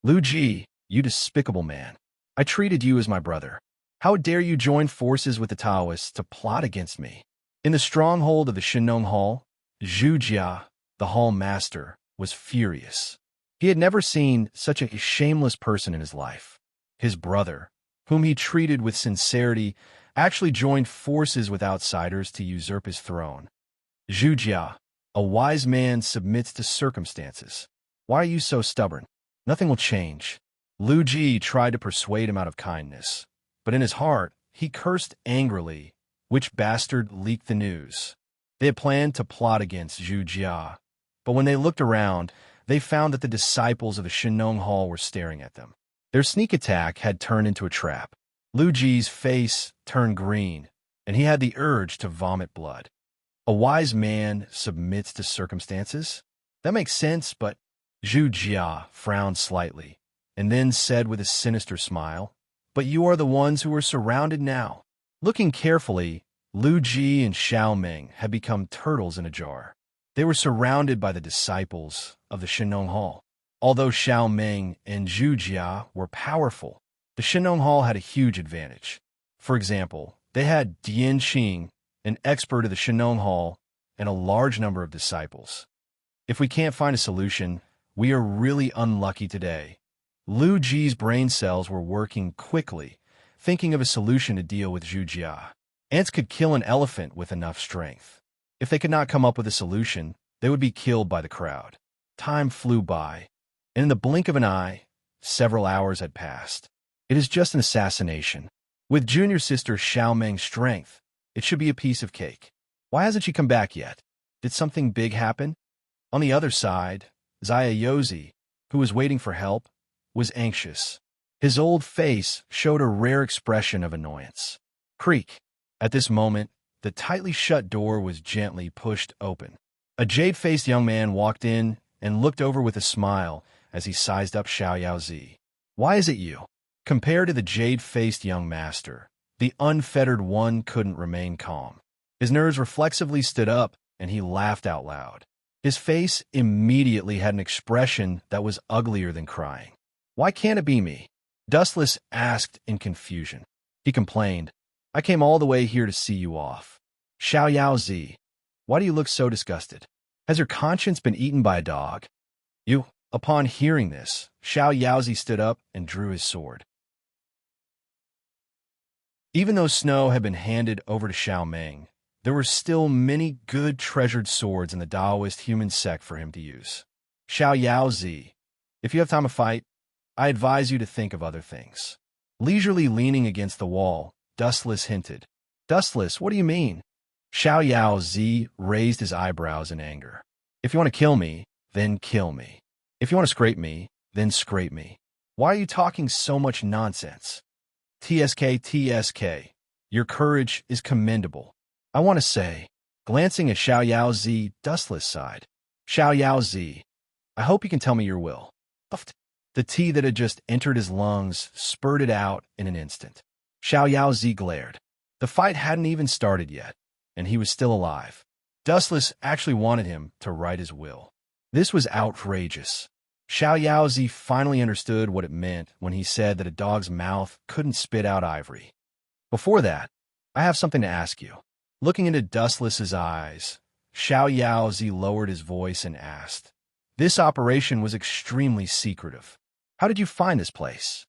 Lu Ji, you despicable man. I treated you as my brother. How dare you join forces with the Taoists to plot against me? In the stronghold of the Shinong Hall, Zhu Jia, the hall master, was furious. He had never seen such a shameless person in his life. His brother, whom he treated with sincerity, actually joined forces with outsiders to usurp his throne. Zhu Jia, a wise man, submits to circumstances. Why are you so stubborn? Nothing will change. Lu Ji tried to persuade him out of kindness, but in his heart, he cursed angrily. Which bastard leaked the news? They had planned to plot against Zhu Jia, but when they looked around, they found that the disciples of the Shinong Hall were staring at them. Their sneak attack had turned into a trap. Lu Ji's face turned green, and he had the urge to vomit blood. A wise man submits to circumstances? That makes sense, but Zhu Jia frowned slightly, and then said with a sinister smile, "But you are the ones who are surrounded now." Looking carefully, Lu Ji and Xiao Ming had become turtles in a jar. They were surrounded by the disciples of the Shinong Hall. Although Xiao Ming and Zhu Jia were powerful, the Shinong Hall had a huge advantage. For example, they had Dian Xing, an expert of the Shinong Hall, and a large number of disciples. If we can't find a solution, we are really unlucky today. Lu Ji's brain cells were working quickly, thinking of a solution to deal with Zhu Jia. Ants could kill an elephant with enough strength. If they could not come up with a solution, they would be killed by the crowd. Time flew by, and in the blink of an eye, several hours had passed. It is just an assassination. With junior sister Xiao Meng's strength, it should be a piece of cake. Why hasn't she come back yet? Did something big happen? On the other side, Zaya Yozi, who was waiting for help, was anxious. His old face showed a rare expression of annoyance. Creak. At this moment, the tightly shut door was gently pushed open. A jade-faced young man walked in and looked over with a smile as he sized up Xiao Yaozi. "Why is it you?" Compared to the jade-faced young master, the unfettered one couldn't remain calm. His nerves reflexively stood up, and he laughed out loud. His face immediately had an expression that was uglier than crying. "Why can't it be me?" Dustless asked in confusion. He complained, "I came all the way here to see you off. Xiao Yaozi, why do you look so disgusted? Has your conscience been eaten by a dog?" "You." Upon hearing this, Xiao Yaozi stood up and drew his sword. Even though Snow had been handed over to Xiao Meng, there were still many good treasured swords in the Daoist human sect for him to use. "Xiao Yaozi, if you have time to fight, I advise you to think of other things." Leisurely leaning against the wall, Dustless hinted. "Dustless, what do you mean?" Xiao Yaozi raised his eyebrows in anger. "If you want to kill me, then kill me. If you want to scrape me, then scrape me. Why are you talking so much nonsense?" TSK, your courage is commendable. I want to say, glancing at Xiao Yaozi, Dustless sighed. "Xiao Yaozi, I hope you can tell me your will." The tea that had just entered his lungs spurted out in an instant. Xiao Yaozi glared. The fight hadn't even started yet, and he was still alive. Dustless actually wanted him to write his will. This was outrageous. Xiao Yaozi finally understood what it meant when he said that a dog's mouth couldn't spit out ivory. "Before that, I have something to ask you." Looking into Dustless's eyes, Xiao Yaozi lowered his voice and asked, "This operation was extremely secretive. How did you find this place?"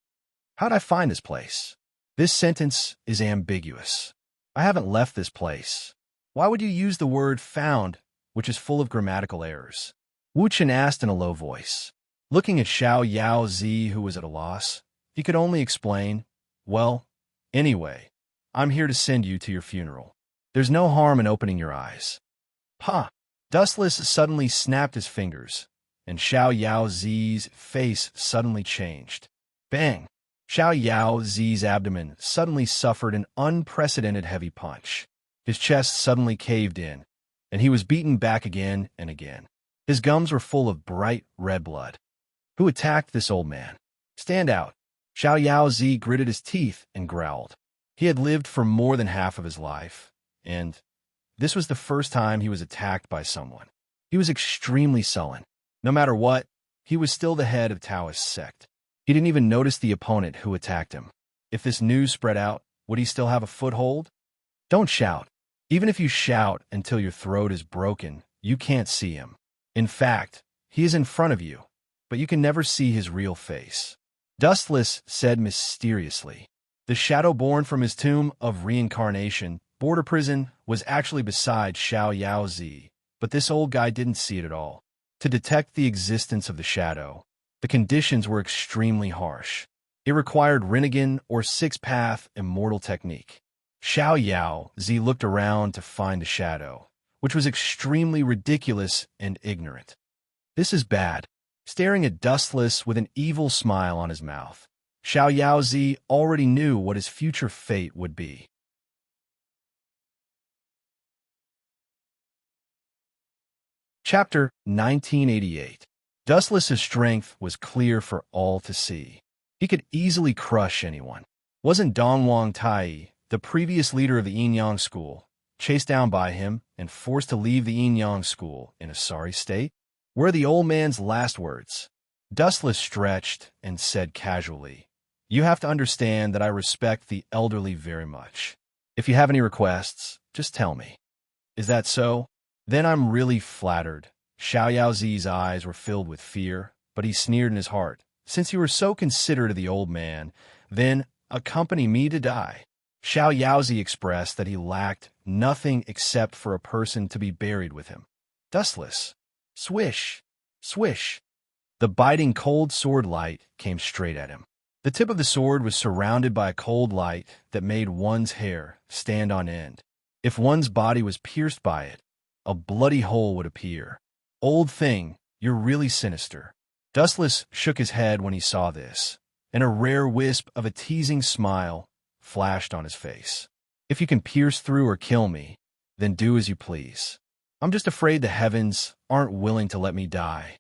"How'd I find this place?" This sentence is ambiguous. I haven't left this place. Why would you use the word found, which is full of grammatical errors? Wu Chen asked in a low voice. Looking at Xiao Yaozi, who was at a loss, he could only explain, "Well, anyway, I'm here to send you to your funeral. There's no harm in opening your eyes." "Ha!" Dustless suddenly snapped his fingers, and Xiao Yaozi's face suddenly changed. Bang! Xiao Yaozi's abdomen suddenly suffered an unprecedented heavy punch. His chest suddenly caved in, and he was beaten back again and again. His gums were full of bright red blood. Who attacked this old man? "Stand out." Xiao Yaozi gritted his teeth and growled. He had lived for more than half of his life, and this was the first time he was attacked by someone. He was extremely sullen. No matter what, he was still the head of Taoist sect. He didn't even notice the opponent who attacked him. If this news spread out, would he still have a foothold? Don't shout. Even if you shout until your throat is broken, you can't see him. In fact, he is in front of you, but you can never see his real face. Dustless said mysteriously. The shadow born from his tomb of reincarnation, border prison, was actually beside Xiao Yaozi, but this old guy didn't see it at all. To detect the existence of the shadow, the conditions were extremely harsh. It required Rinnegan or six-path immortal technique. Xiao Yaozi looked around to find the shadow, which was extremely ridiculous and ignorant. This is bad. Staring at Dustless with an evil smile on his mouth, Xiao Yaozi already knew what his future fate would be. Chapter 1988. Dustless's strength was clear for all to see. He could easily crush anyone. Wasn't Dongwang Tai, the previous leader of the Yin-Yang school, chased down by him and forced to leave the Yin-Yang school in a sorry state? Were the old man's last words? Dustless stretched and said casually, "You have to understand that I respect the elderly very much. If you have any requests, just tell me." "Is that so? Then I'm really flattered." Xiao Yaozi's eyes were filled with fear, but he sneered in his heart. "Since you were so considerate of the old man, then accompany me to die." Xiao Yaozi expressed that he lacked nothing except for a person to be buried with him. Dustless. Swish! Swish! The biting cold sword light came straight at him. The tip of the sword was surrounded by a cold light that made one's hair stand on end. If one's body was pierced by it, a bloody hole would appear. "Old thing, you're really sinister." Dustless shook his head when he saw this, and a rare wisp of a teasing smile flashed on his face. "If you can pierce through or kill me, then do as you please. I'm just afraid the heavens aren't willing to let me die."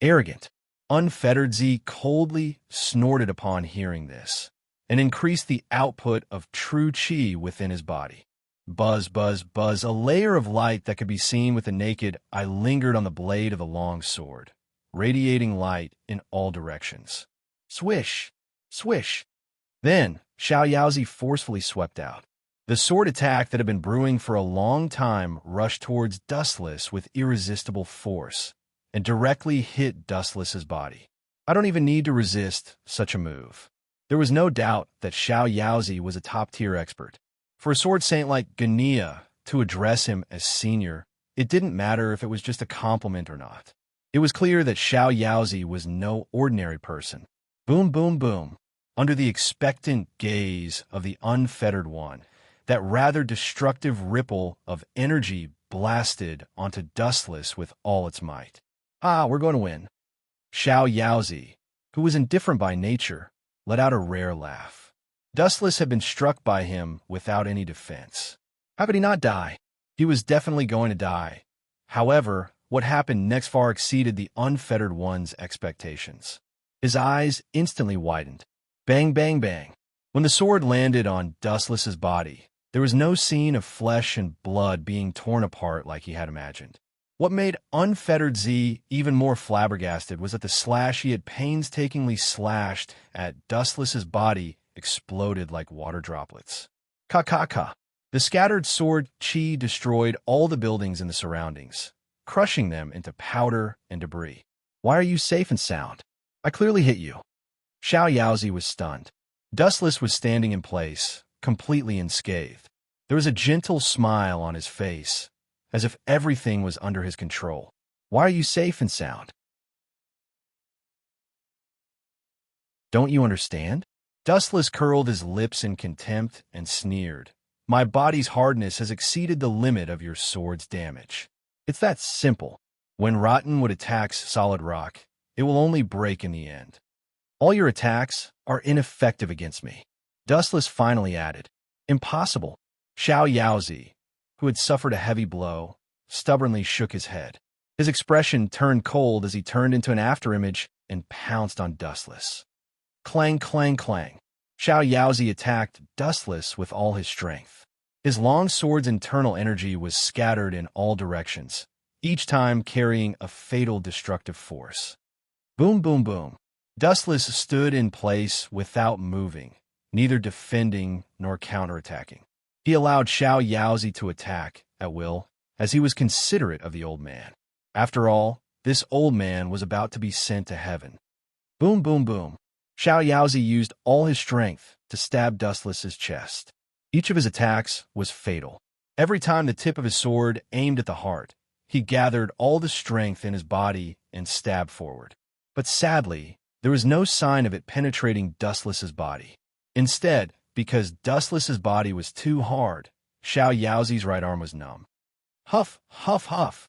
Arrogant, unfettered Z coldly snorted upon hearing this, and increased the output of true chi within his body. Buzz, buzz, buzz, a layer of light that could be seen with the naked eye lingered on the blade of the long sword, radiating light in all directions. Swish, swish. Then, Xiao Yaozi forcefully swept out. The sword attack that had been brewing for a long time rushed towards Dustless with irresistible force and directly hit Dustless's body. I don't even need to resist such a move. There was no doubt that Xiao Yaozi was a top-tier expert. For a sword saint like Gania to address him as senior, it didn't matter if it was just a compliment or not. It was clear that Xiao Yaozi was no ordinary person. Boom, boom, boom. Under the expectant gaze of the unfettered one, that rather destructive ripple of energy blasted onto Dustless with all its might. "Ah, we're going to win." Xiao Yaozi, who was indifferent by nature, let out a rare laugh. Dustless had been struck by him without any defense. How could he not die? He was definitely going to die. However, what happened next far exceeded the unfettered one's expectations. His eyes instantly widened. Bang, bang, bang. When the sword landed on Dustless's body, there was no scene of flesh and blood being torn apart like he had imagined. What made unfettered Z even more flabbergasted was that the slash he had painstakingly slashed at Dustless's body exploded like water droplets. Ka-ka-ka. The scattered sword chi destroyed all the buildings in the surroundings, crushing them into powder and debris. "Why are you safe and sound? I clearly hit you." Xiao Yaozi was stunned. Dustless was standing in place, completely unscathed. There was a gentle smile on his face, as if everything was under his control. "Why are you safe and sound? Don't you understand?" Dustless curled his lips in contempt and sneered. "My body's hardness has exceeded the limit of your sword's damage. It's that simple. When rotten wood attacks solid rock, it will only break in the end. All your attacks are ineffective against me." Dustless finally added, "Impossible." Xiao Yaozi, who had suffered a heavy blow, stubbornly shook his head. His expression turned cold as he turned into an afterimage and pounced on Dustless. Clang, clang, clang. Xiao Yaozi attacked Dustless with all his strength. His long sword's internal energy was scattered in all directions, each time carrying a fatal destructive force. Boom, boom, boom. Dustless stood in place without moving, neither defending nor counterattacking. He allowed Xiao Yaozi to attack, at will, as he was considerate of the old man. After all, this old man was about to be sent to heaven. Boom, boom, boom. Xiao Yaozi used all his strength to stab Dustless's chest. Each of his attacks was fatal. Every time the tip of his sword aimed at the heart, he gathered all the strength in his body and stabbed forward. But sadly, there was no sign of it penetrating Dustless's body. Instead, because Dustless's body was too hard, Xiao Yaozi's right arm was numb. Huff, huff, huff.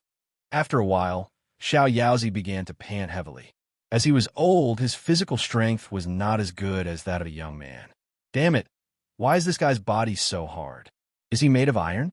After a while, Xiao Yaozi began to pant heavily. As he was old, his physical strength was not as good as that of a young man. Damn it, why is this guy's body so hard? Is he made of iron?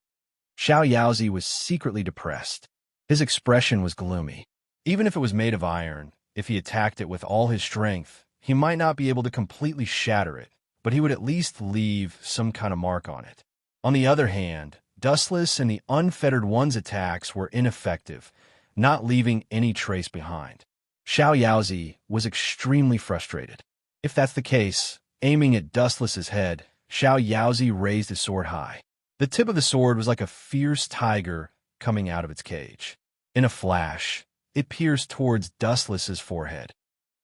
Xiao Yaozi was secretly depressed. His expression was gloomy. Even if it was made of iron, if he attacked it with all his strength, he might not be able to completely shatter it, but he would at least leave some kind of mark on it. On the other hand, Dustless and the unfettered one's attacks were ineffective, not leaving any trace behind. Xiao Yaozi was extremely frustrated. If that's the case, aiming at Dustless's head, Xiao Yaozi raised his sword high. The tip of the sword was like a fierce tiger coming out of its cage. In a flash, it pierced towards Dustless's forehead.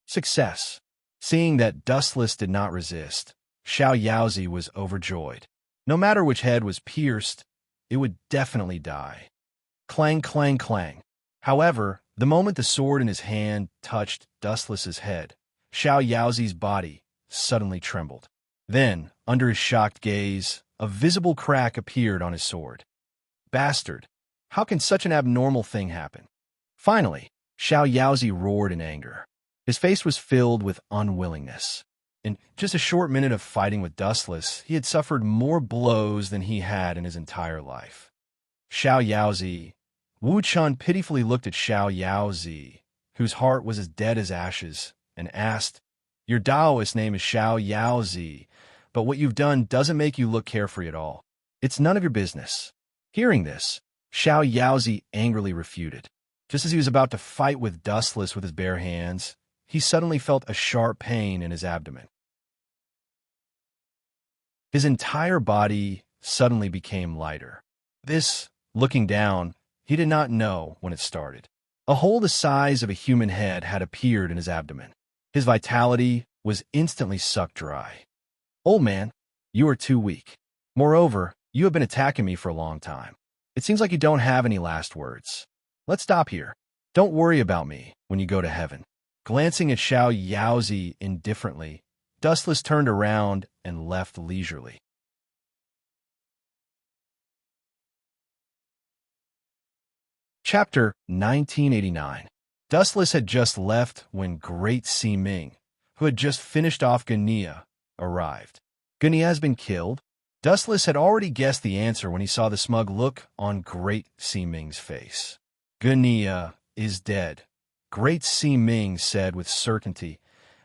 Success. Seeing that Dustless did not resist, Xiao Yaozi was overjoyed. No matter which head was pierced, it would definitely die. Clang, clang, clang. However, the moment the sword in his hand touched Dustless's head, Xiao Yaozi's body suddenly trembled. Then, under his shocked gaze, a visible crack appeared on his sword. Bastard! How can such an abnormal thing happen? Finally, Xiao Yaozi roared in anger. His face was filled with unwillingness. In just a short minute of fighting with Dustless, he had suffered more blows than he had in his entire life. Xiao Yaozi. Wu Chun pitifully looked at Xiao Yaozi, whose heart was as dead as ashes, and asked, "Your Taoist name is Xiao Yaozi, but what you've done doesn't make you look carefree at all. It's none of your business." Hearing this, Xiao Yaozi angrily refuted. Just as he was about to fight with Dustless with his bare hands, he suddenly felt a sharp pain in his abdomen. His entire body suddenly became lighter. This, looking down, he did not know when it started. A hole the size of a human head had appeared in his abdomen. His vitality was instantly sucked dry. "Old man, you are too weak. Moreover, you have been attacking me for a long time. It seems like you don't have any last words. Let's stop here. Don't worry about me when you go to heaven." Glancing at Xiao Yaozi indifferently, Dustless turned around and left leisurely. Chapter 1989. Dustless had just left when Great Si Ming, who had just finished off Guinea, arrived. Guinea has been killed? Dustless had already guessed the answer when he saw the smug look on Great Si Ming's face. "Guinea is dead," Great Si Ming said with certainty.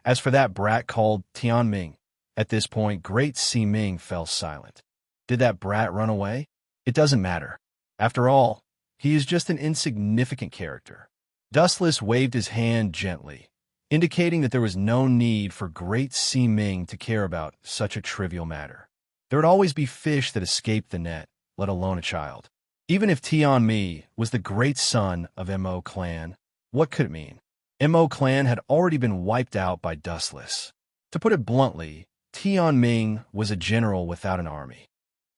As for that brat called Tianming, at this point, Great Si Ming fell silent. Did that brat run away? It doesn't matter. After all, he is just an insignificant character. Dustless waved his hand gently, indicating that there was no need for Great Si Ming to care about such a trivial matter. There would always be fish that escaped the net, let alone a child. Even if Tianmi was the great son of Mo clan, what could it mean? Mo clan had already been wiped out by Dustless. To put it bluntly, Tianming was a general without an army.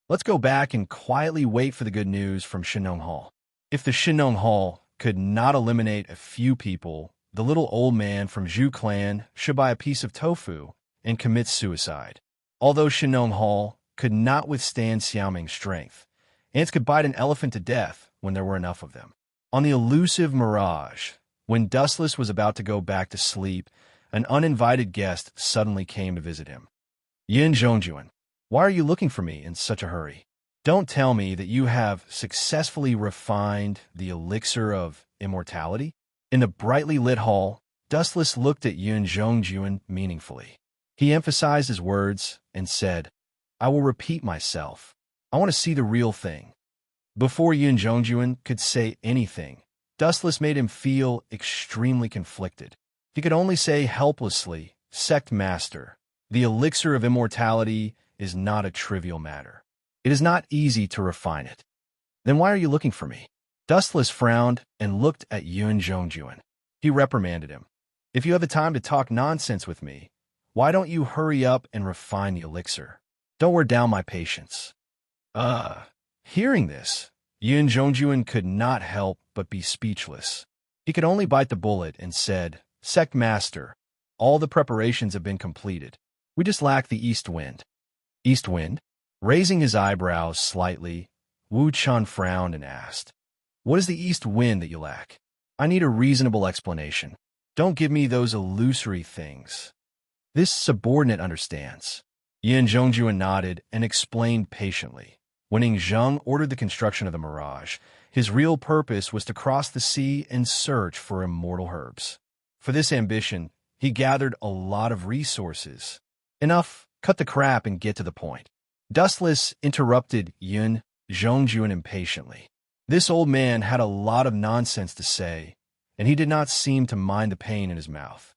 Let's go back and quietly wait for the good news from Shinong Hall. If the Shinong Hall could not eliminate a few people, the little old man from Zhu clan should buy a piece of tofu and commit suicide. Although Shinong Hall could not withstand Xiaoming's strength, ants could bite an elephant to death when there were enough of them. On the elusive Mirage, when Dustless was about to go back to sleep, an uninvited guest suddenly came to visit him. "Yin Zhongjuan, why are you looking for me in such a hurry? Don't tell me that you have successfully refined the elixir of immortality?" In the brightly lit hall, Dustless looked at Yin Zhongjuan meaningfully. He emphasized his words and said, "I will repeat myself. I want to see the real thing." Before Yin Zhongjuan could say anything, Dustless made him feel extremely conflicted. He could only say helplessly, "Sect Master, the elixir of immortality is not a trivial matter. It is not easy to refine it." "Then why are you looking for me?" Dustless frowned and looked at Yun Zhongjuan. He reprimanded him. "If you have the time to talk nonsense with me, why don't you hurry up and refine the elixir? Don't wear down my patience." Hearing this, Yun Zhongjuan could not help but be speechless. He could only bite the bullet and said, "Sect Master, all the preparations have been completed. We just lack the east wind." "East wind?" Raising his eyebrows slightly, Wu Chun frowned and asked, "What is the east wind that you lack? I need a reasonable explanation. Don't give me those illusory things." "This subordinate understands." Yin Zhongjuan nodded and explained patiently. When Ing Zheng ordered the construction of the Mirage, his real purpose was to cross the sea and search for immortal herbs. For this ambition, he gathered a lot of resources. "Enough, cut the crap and get to the point." Dustless interrupted Yin Zhongjuan impatiently. This old man had a lot of nonsense to say, and he did not seem to mind the pain in his mouth.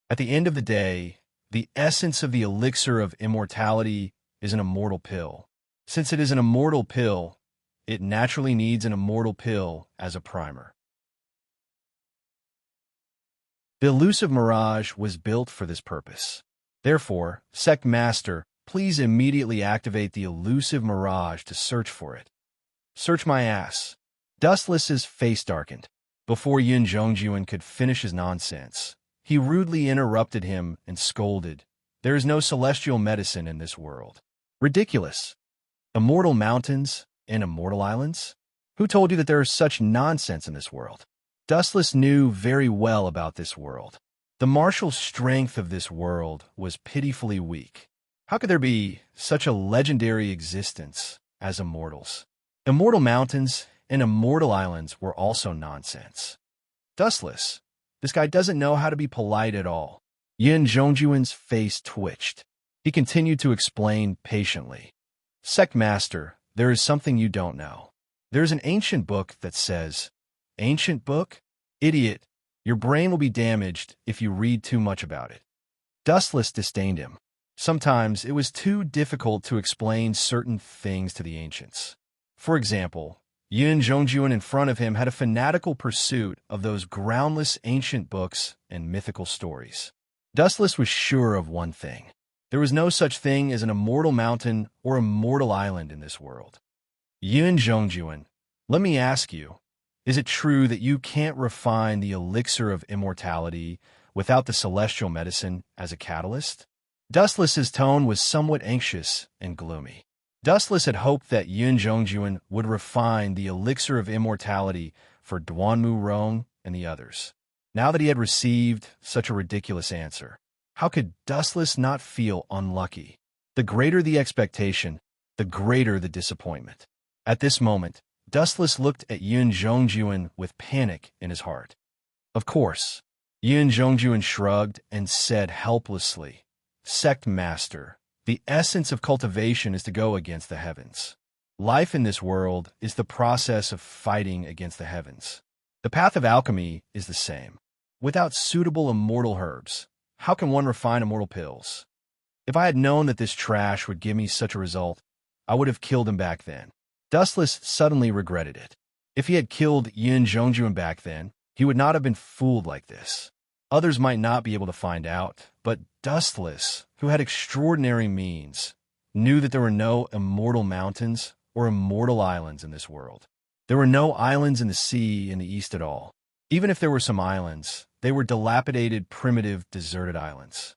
At the end of the day, the essence of the elixir of immortality is an immortal pill. Since it is an immortal pill, it naturally needs an immortal pill as a primer. The elusive Mirage was built for this purpose. Therefore, Sect Master, please immediately activate the elusive Mirage to search for it. "Search my ass." Dustless's face darkened. Before Yin Zhongjuan could finish his nonsense, he rudely interrupted him and scolded, "There is no celestial medicine in this world." "Ridiculous. Immortal mountains and immortal islands? Who told you that there is such nonsense in this world?" Dustless knew very well about this world. The martial strength of this world was pitifully weak. How could there be such a legendary existence as immortals? Immortal mountains and immortal islands were also nonsense. Dustless. This guy doesn't know how to be polite at all. Yin Zhongjuan's face twitched. He continued to explain patiently. Sect Master, there is something you don't know. There is an ancient book that says, Ancient book? Idiot, your brain will be damaged if you read too much about it. Dustless disdained him. Sometimes it was too difficult to explain certain things to the ancients. For example, Yin Zhongjuan in front of him had a fanatical pursuit of those groundless ancient books and mythical stories. Dustless was sure of one thing. There was no such thing as an immortal mountain or immortal island in this world. Yin Zhongjuan, let me ask you, is it true that you can't refine the elixir of immortality without the celestial medicine as a catalyst? Dustless's tone was somewhat anxious and gloomy. Dustless had hoped that Yin Zhongjuan would refine the elixir of immortality for Duanmu Rong and the others. Now that he had received such a ridiculous answer, how could Dustless not feel unlucky? The greater the expectation, the greater the disappointment. At this moment, Dustless looked at Yin Zhongjuan with panic in his heart. Of course. Yin Zhongjuan shrugged and said helplessly, Sect Master, the essence of cultivation is to go against the heavens. Life in this world is the process of fighting against the heavens. The path of alchemy is the same. Without suitable immortal herbs, how can one refine immortal pills? If I had known that this trash would give me such a result, I would have killed him back then. Dustless suddenly regretted it. If he had killed Yin Zhongjuan back then, he would not have been fooled like this. Others might not be able to find out, but Dustless, who had extraordinary means, knew that there were no immortal mountains or immortal islands in this world. There were no islands in the sea in the east at all. Even if there were some islands, they were dilapidated, primitive, deserted islands.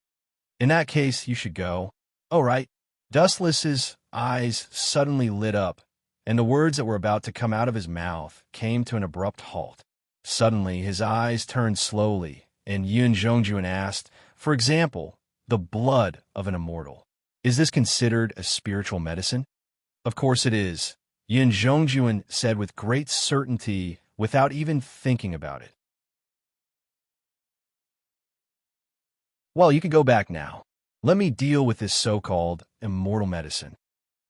In that case, you should go. Oh, right. Dustless's eyes suddenly lit up, and the words that were about to come out of his mouth came to an abrupt halt. Suddenly, his eyes turned slowly, and Yin Zhongjuan asked, for example, the blood of an immortal. Is this considered a spiritual medicine? Of course it is, Yin Zhongjuan said with great certainty without even thinking about it. Well, you can go back now. Let me deal with this so-called immortal medicine.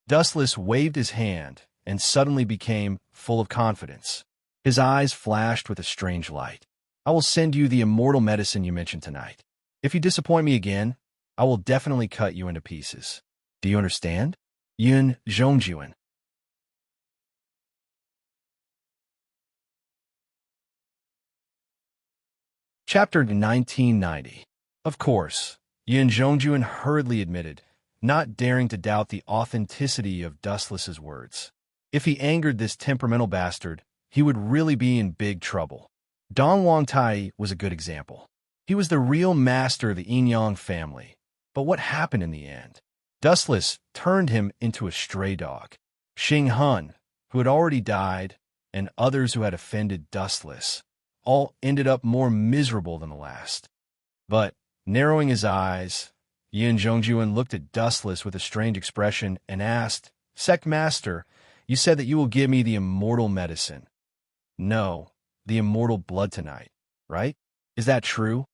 Dustless waved his hand and suddenly became full of confidence. His eyes flashed with a strange light. I will send you the immortal medicine you mentioned tonight. If you disappoint me again, I will definitely cut you into pieces. Do you understand? Yin Zhongjuan. Chapter 1990. Of course, Yin Zhongjuan hurriedly admitted, not daring to doubt the authenticity of Dustless's words. If he angered this temperamental bastard, he would really be in big trouble. Dong Wangtai was a good example. He was the real master of the Yin-Yang family. But what happened in the end? Dustless turned him into a stray dog. Xing Hun, who had already died, and others who had offended Dustless, all ended up more miserable than the last. But, narrowing his eyes, Yin Zhongjuan looked at Dustless with a strange expression and asked, Sect Master, you said that you will give me the immortal medicine. No, the immortal blood tonight, right? Is that true?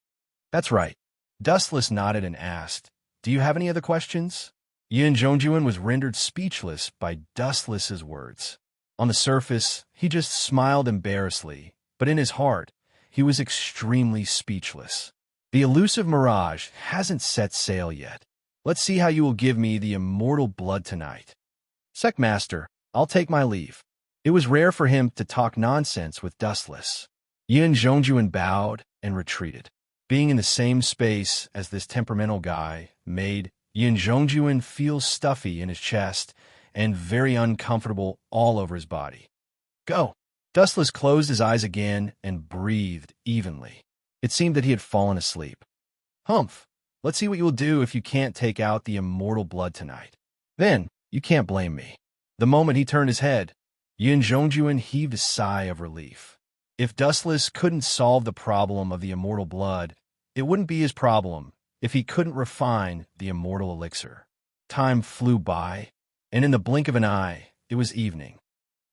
That's right. Dustless nodded and asked, Do you have any other questions? Yin Zhongjuan was rendered speechless by Dustless's words. On the surface, he just smiled embarrassedly, but in his heart, he was extremely speechless. The elusive mirage hasn't set sail yet. Let's see how you will give me the immortal blood tonight. Sect Master, I'll take my leave. It was rare for him to talk nonsense with Dustless. Yin Zhongjuan bowed and retreated. Being in the same space as this temperamental guy made Yin Zhongjuan feel stuffy in his chest and very uncomfortable all over his body. Go! Dustless closed his eyes again and breathed evenly. It seemed that he had fallen asleep. Humph! Let's see what you will do if you can't take out the immortal blood tonight. Then, you can't blame me. The moment he turned his head, Yin Zhongjuan heaved a sigh of relief. If Dustless couldn't solve the problem of the immortal blood, it wouldn't be his problem if he couldn't refine the immortal elixir. Time flew by, and in the blink of an eye, it was evening.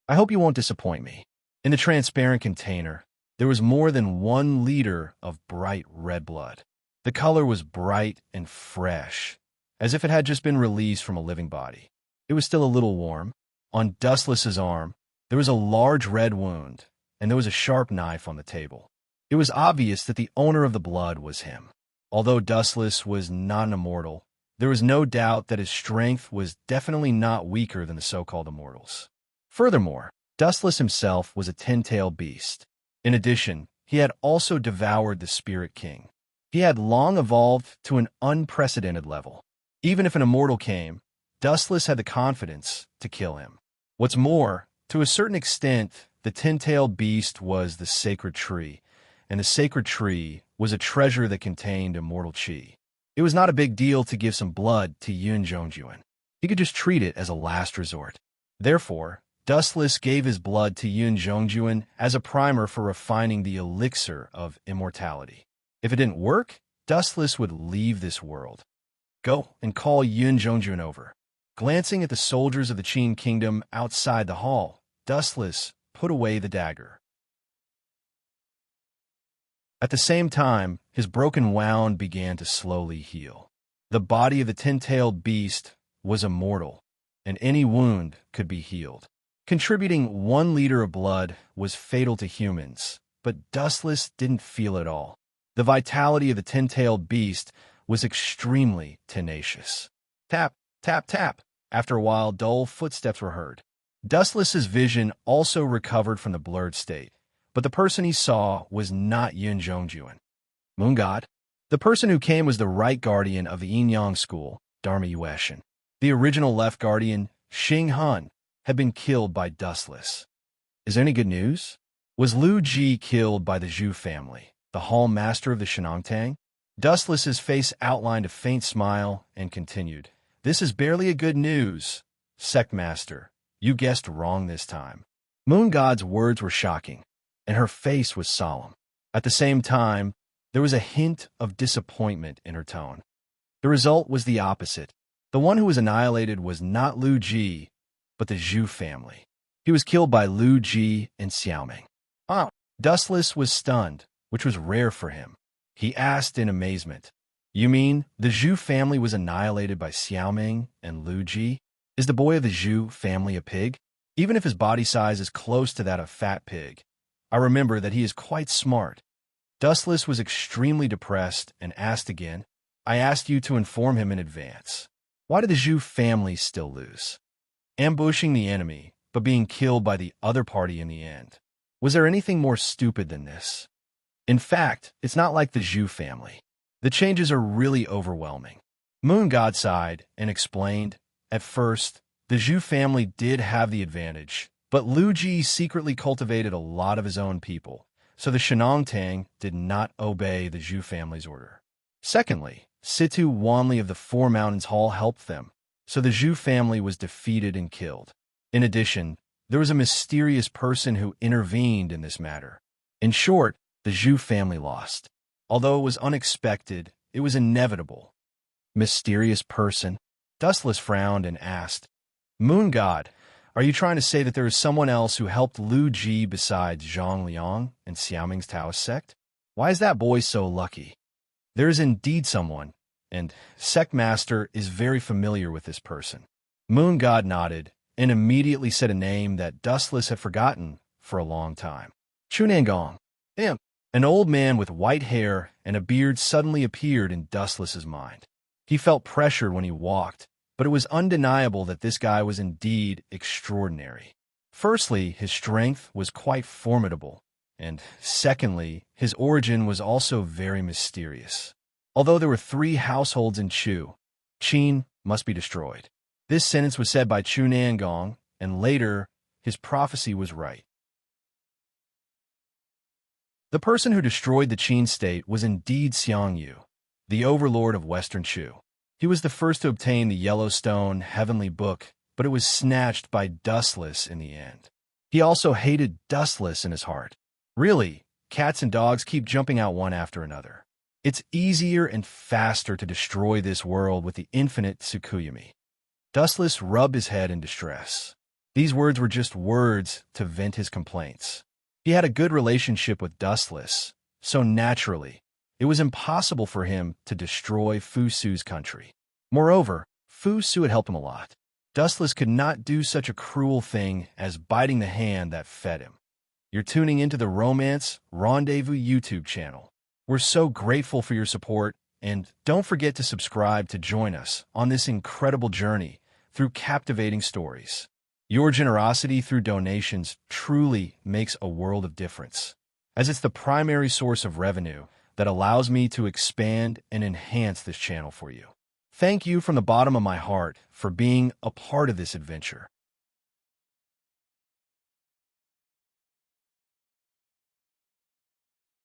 I hope you won't disappoint me. In the transparent container, there was more than 1 liter of bright red blood. The color was bright and fresh, as if it had just been released from a living body. It was still a little warm. On Dustless's arm, there was a large red wound, and there was a sharp knife on the table. It was obvious that the owner of the blood was him. Although Dustless was not an immortal, there was no doubt that his strength was definitely not weaker than the so-called immortals. Furthermore, Dustless himself was a 10-tailed beast. In addition, he had also devoured the Spirit King. He had long evolved to an unprecedented level. Even if an immortal came, Dustless had the confidence to kill him. What's more, to a certain extent, the 10-tailed beast was the sacred tree, and the sacred tree was a treasure that contained immortal chi. It was not a big deal to give some blood to Yun Zhongjuan. He could just treat it as a last resort. Therefore, Dustless gave his blood to Yun Zhongjuan as a primer for refining the elixir of immortality. If it didn't work, Dustless would leave this world. Go and call Yun Zhongjuan over. Glancing at the soldiers of the Qin kingdom outside the hall, Dustless put away the dagger. At the same time, his broken wound began to slowly heal. The body of the 10-tailed beast was immortal, and any wound could be healed. Contributing 1 liter of blood was fatal to humans, but Dustless didn't feel it all. The vitality of the 10-tailed beast was extremely tenacious. Tap, tap, tap. After a while, dull footsteps were heard. Dustless's vision also recovered from the blurred state, but the person he saw was not Yun Zhongjuan. Moon God. The person who came was the right guardian of the Yin-Yang school, Dharma Yueshin. The original left guardian, Xing Hun, had been killed by Dustless. Is there any good news? Was Lu Ji killed by the Zhu family, the hall master of the Shenongtang? Dustless's face outlined a faint smile and continued. This is barely a good news. Sect Master, you guessed wrong this time. Moon God's words were shocking, and her face was solemn. At the same time, there was a hint of disappointment in her tone. The result was the opposite. The one who was annihilated was not Lu Ji, but the Zhu family. He was killed by Lu Ji and Xiaoming. Oh, Dustless was stunned, which was rare for him. He asked in amazement, "You mean the Zhu family was annihilated by Xiaoming and Lu Ji? Is the boy of the Zhu family a pig? Even if his body size is close to that of Fat Pig, I remember that he is quite smart." Dustless was extremely depressed and asked again, "I asked you to inform him in advance. Why did the Zhu family still lose? Ambushing the enemy, but being killed by the other party in the end. Was there anything more stupid than this? In fact, it's not like the Zhu family. The changes are really overwhelming." Moon God sighed and explained, "At first, the Zhu family did have the advantage, but Lu Ji secretly cultivated a lot of his own people, so the Shenongtang did not obey the Zhu family's order. Secondly, Situ Wanli of the Four Mountains Hall helped them, so the Zhu family was defeated and killed. In addition, there was a mysterious person who intervened in this matter. In short, the Zhu family lost. Although it was unexpected, it was inevitable." Mysterious person? Dustless frowned and asked, "Moon God, are you trying to say that there is someone else who helped Lu Ji besides Zhang Liang and Xiaoming's Taoist sect? Why is that boy so lucky?" "There is indeed someone, and Sect Master is very familiar with this person." Moon God nodded and immediately said a name that Dustless had forgotten for a long time. Chunangong. An old man with white hair and a beard suddenly appeared in Dustless's mind. He felt pressured when he walked, but it was undeniable that this guy was indeed extraordinary. Firstly, his strength was quite formidable, and secondly, his origin was also very mysterious. Although there were 3 households in Chu, Qin must be destroyed. This sentence was said by Chu Nangong, and later, his prophecy was right. The person who destroyed the Qin state was indeed Xiang Yu, the overlord of Western Chu. He was the first to obtain the Yellowstone Heavenly Book, but it was snatched by Dustless in the end. He also hated Dustless in his heart. Really, cats and dogs keep jumping out one after another. It's easier and faster to destroy this world with the infinite Tsukuyami. Dustless rubbed his head in distress. These words were just words to vent his complaints. He had a good relationship with Dustless, so naturally, it was impossible for him to destroy Fusu's country. Moreover, Fusu had helped him a lot. Dustless could not do such a cruel thing as biting the hand that fed him. You're tuning into the Romance Rendezvous YouTube channel. We're so grateful for your support, and don't forget to subscribe to join us on this incredible journey through captivating stories. Your generosity through donations truly makes a world of difference, as it's the primary source of revenue that allows me to expand and enhance this channel for you. Thank you from the bottom of my heart for being a part of this adventure.